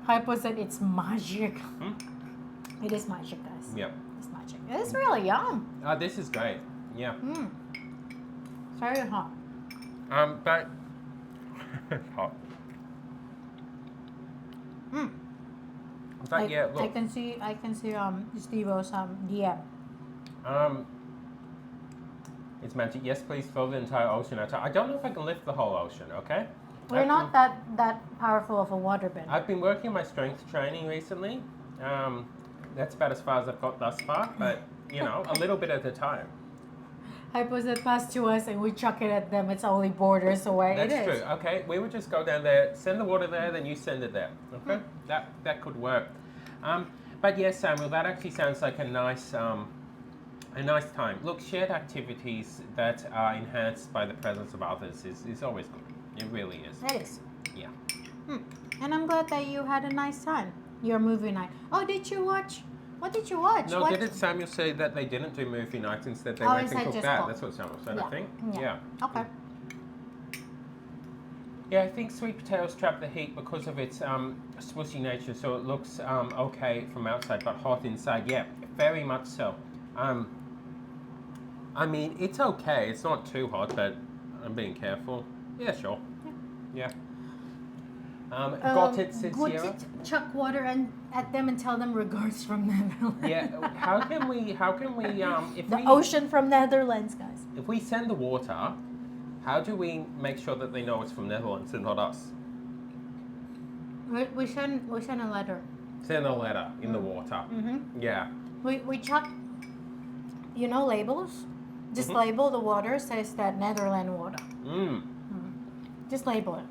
[SPEAKER 3] Hypo said it's magic. It is magic, guys.
[SPEAKER 2] Yep.
[SPEAKER 3] It's magic. It's really yum.
[SPEAKER 2] Oh, this is great. Yeah.
[SPEAKER 3] It's very hot.
[SPEAKER 2] But hot. But yeah,
[SPEAKER 3] I
[SPEAKER 2] look.
[SPEAKER 3] can see Steve-O's DM.
[SPEAKER 2] It's magic. Yes, please fill the entire ocean out. I don't know if I can lift the whole ocean. Okay.
[SPEAKER 3] We're not that powerful of a waterbender.
[SPEAKER 2] I've been working on my strength training recently. That's about as far as I've got thus far, but you know, a little bit at a time.
[SPEAKER 3] Hypo said pass to us and we chuck it at them. It's only borders away.
[SPEAKER 2] That's
[SPEAKER 3] It is.
[SPEAKER 2] true. Okay, we would just go down there, send the water there, then you send it there. Okay, that could work. But yes, Samuel, that actually sounds like a nice time. Look, shared activities that are enhanced by the presence of others is always good. It really is.
[SPEAKER 3] It is.
[SPEAKER 2] Yeah.
[SPEAKER 3] And I'm glad that you had a nice time. Your movie night. Oh, did you watch? What did you watch?
[SPEAKER 2] No,
[SPEAKER 3] What-
[SPEAKER 2] didn't Samuel say that they didn't do movie nights, instead they
[SPEAKER 3] Oh,
[SPEAKER 2] went
[SPEAKER 3] he
[SPEAKER 2] and
[SPEAKER 3] said
[SPEAKER 2] cooked
[SPEAKER 3] just
[SPEAKER 2] that?
[SPEAKER 3] cook.
[SPEAKER 2] That's what Samuel said, I think.
[SPEAKER 3] Yeah.
[SPEAKER 2] Yeah.
[SPEAKER 3] Okay.
[SPEAKER 2] Yeah, I think sweet potatoes trap the heat because of its smushy nature, so it looks okay from outside but hot inside. Yeah, very much so. I mean, it's okay. It's not too hot, but I'm being careful. Yeah, sure. Yeah. Got it, says
[SPEAKER 3] Would
[SPEAKER 2] Sierra.
[SPEAKER 3] you chuck water at them and tell them regards from Netherlands?
[SPEAKER 2] Yeah. How can we? If
[SPEAKER 3] The
[SPEAKER 2] we
[SPEAKER 3] ocean from Netherlands, guys.
[SPEAKER 2] if we send the water, how do we make sure that they know it's from Netherlands and not us?
[SPEAKER 3] We send a letter.
[SPEAKER 2] Send a letter in the water. Yeah.
[SPEAKER 3] We chuck, labels. Just label the water, says that Netherlands water. Just label it.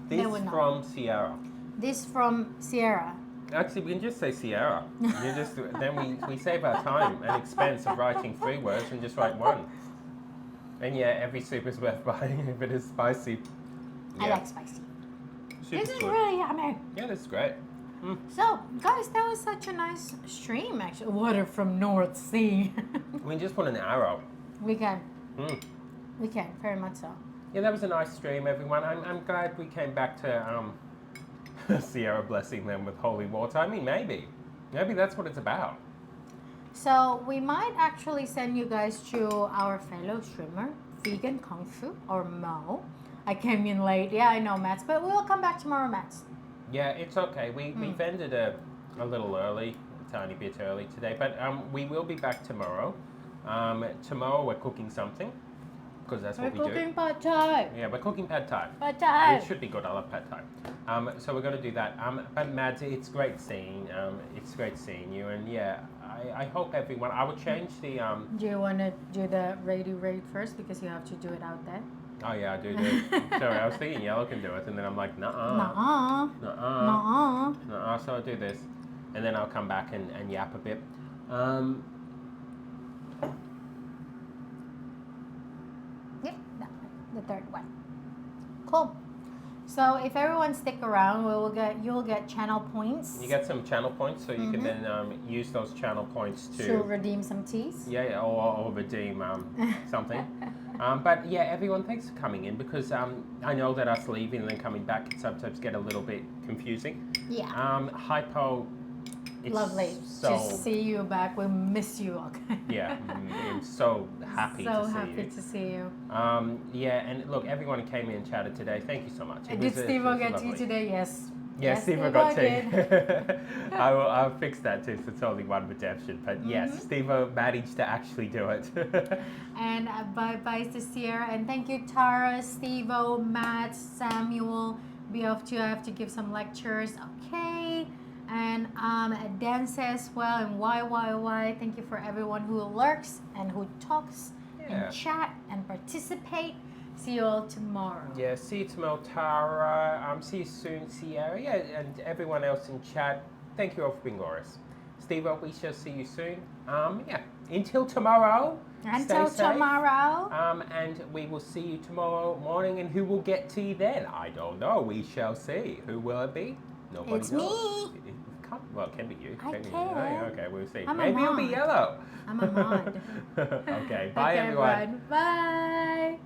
[SPEAKER 2] This
[SPEAKER 3] They would know.
[SPEAKER 2] from Sierra.
[SPEAKER 3] This from Sierra.
[SPEAKER 2] Actually, we can just say Sierra. Then we save our time and expense of writing 3 words and just write 1. And yeah, every soup is worth buying if it is spicy.
[SPEAKER 3] I
[SPEAKER 2] Yeah.
[SPEAKER 3] like spicy.
[SPEAKER 2] Soup
[SPEAKER 3] This
[SPEAKER 2] is
[SPEAKER 3] is
[SPEAKER 2] good.
[SPEAKER 3] really yummy.
[SPEAKER 2] Yeah, that's great.
[SPEAKER 3] So, guys, that was such a nice stream, actually. Water from North Sea.
[SPEAKER 2] We can just put an arrow.
[SPEAKER 3] We can.
[SPEAKER 2] Mm.
[SPEAKER 3] We can, very much so.
[SPEAKER 2] Yeah, that was a nice stream, everyone. I'm glad we came back to Sierra blessing them with holy water. I mean, maybe that's what it's about.
[SPEAKER 3] So, we might actually send you guys to our fellow streamer, Vegan Kung Fu, or Mo. I came in late. Yeah, I know, Mats, but we'll come back tomorrow, Mats.
[SPEAKER 2] Yeah, it's okay. We've ended a little early, a tiny bit early today, but we will be back tomorrow. Tomorrow we're cooking something, because that's
[SPEAKER 3] We're
[SPEAKER 2] what we do.
[SPEAKER 3] cooking pad thai.
[SPEAKER 2] Yeah, we're cooking pad thai.
[SPEAKER 3] Pad thai.
[SPEAKER 2] It should be good. I love pad thai. So we're going to do that. But Mads, it's great seeing you, and yeah, I hope everyone. I will change the.
[SPEAKER 3] Do you want to do the ready raid first because you have to do it out there?
[SPEAKER 2] Oh yeah, I do. Sorry, I was thinking Yellow can do it, and then I'm like, nuh-uh.
[SPEAKER 3] Nuh-uh.
[SPEAKER 2] Nuh-uh.
[SPEAKER 3] Nuh-uh.
[SPEAKER 2] Nuh-uh. So I'll do this, and then I'll come back and yap a bit.
[SPEAKER 3] Yeah, that one, the third one. Cool. So if everyone stick around, you'll get channel points
[SPEAKER 2] You get some channel points, so you can then use those channel points
[SPEAKER 3] to redeem some teas.
[SPEAKER 2] yeah, or redeem something. But yeah, everyone, thanks for coming in, because I know that us leaving and then coming back can sometimes get a little bit confusing.
[SPEAKER 3] Yeah.
[SPEAKER 2] Hypo, it's
[SPEAKER 3] Lovely
[SPEAKER 2] so
[SPEAKER 3] to see you back. We miss you. Okay.
[SPEAKER 2] yeah, I'm so happy
[SPEAKER 3] So
[SPEAKER 2] to see
[SPEAKER 3] happy
[SPEAKER 2] you.
[SPEAKER 3] to see you.
[SPEAKER 2] Yeah, and look, everyone who came in and chatted today, thank you so much. It
[SPEAKER 3] Did
[SPEAKER 2] was,
[SPEAKER 3] Steve
[SPEAKER 2] was
[SPEAKER 3] get to you
[SPEAKER 2] lovely.
[SPEAKER 3] today? Yes.
[SPEAKER 2] Yeah,
[SPEAKER 3] Yes,
[SPEAKER 2] Steve got
[SPEAKER 3] did.
[SPEAKER 2] tea. I'll fix that too, so it's only one redemption. But yes, Steve managed to actually do it.
[SPEAKER 3] And bye to Sierra. And thank you, Tara, Steve-O, Matt, Samuel. Be off to, I have to give some lectures. Okay. And Dance as well, and YYY. Thank you for everyone who lurks and who talks
[SPEAKER 2] Yeah.
[SPEAKER 3] and chat and participate. See you all tomorrow.
[SPEAKER 2] Yeah, see you tomorrow, Tara. See you soon, Sierra. Yeah, and everyone else in chat. Thank you all for being glorious. Steve, we shall see you soon. Yeah, until tomorrow.
[SPEAKER 3] Until
[SPEAKER 2] stay safe.
[SPEAKER 3] tomorrow.
[SPEAKER 2] And we will see you tomorrow morning. And who will get to you then? I don't know. We shall see. Who will it be? Nobody
[SPEAKER 3] It's
[SPEAKER 2] knows.
[SPEAKER 3] me.
[SPEAKER 2] Well, it can be you.
[SPEAKER 3] I
[SPEAKER 2] Can you?
[SPEAKER 3] can.
[SPEAKER 2] Oh, yeah, okay, we'll see.
[SPEAKER 3] I'm a
[SPEAKER 2] Maybe it'll be
[SPEAKER 3] mod.
[SPEAKER 2] yellow.
[SPEAKER 3] I'm a mod.
[SPEAKER 2] Okay, bye
[SPEAKER 3] Okay,
[SPEAKER 2] everyone.
[SPEAKER 3] Bye.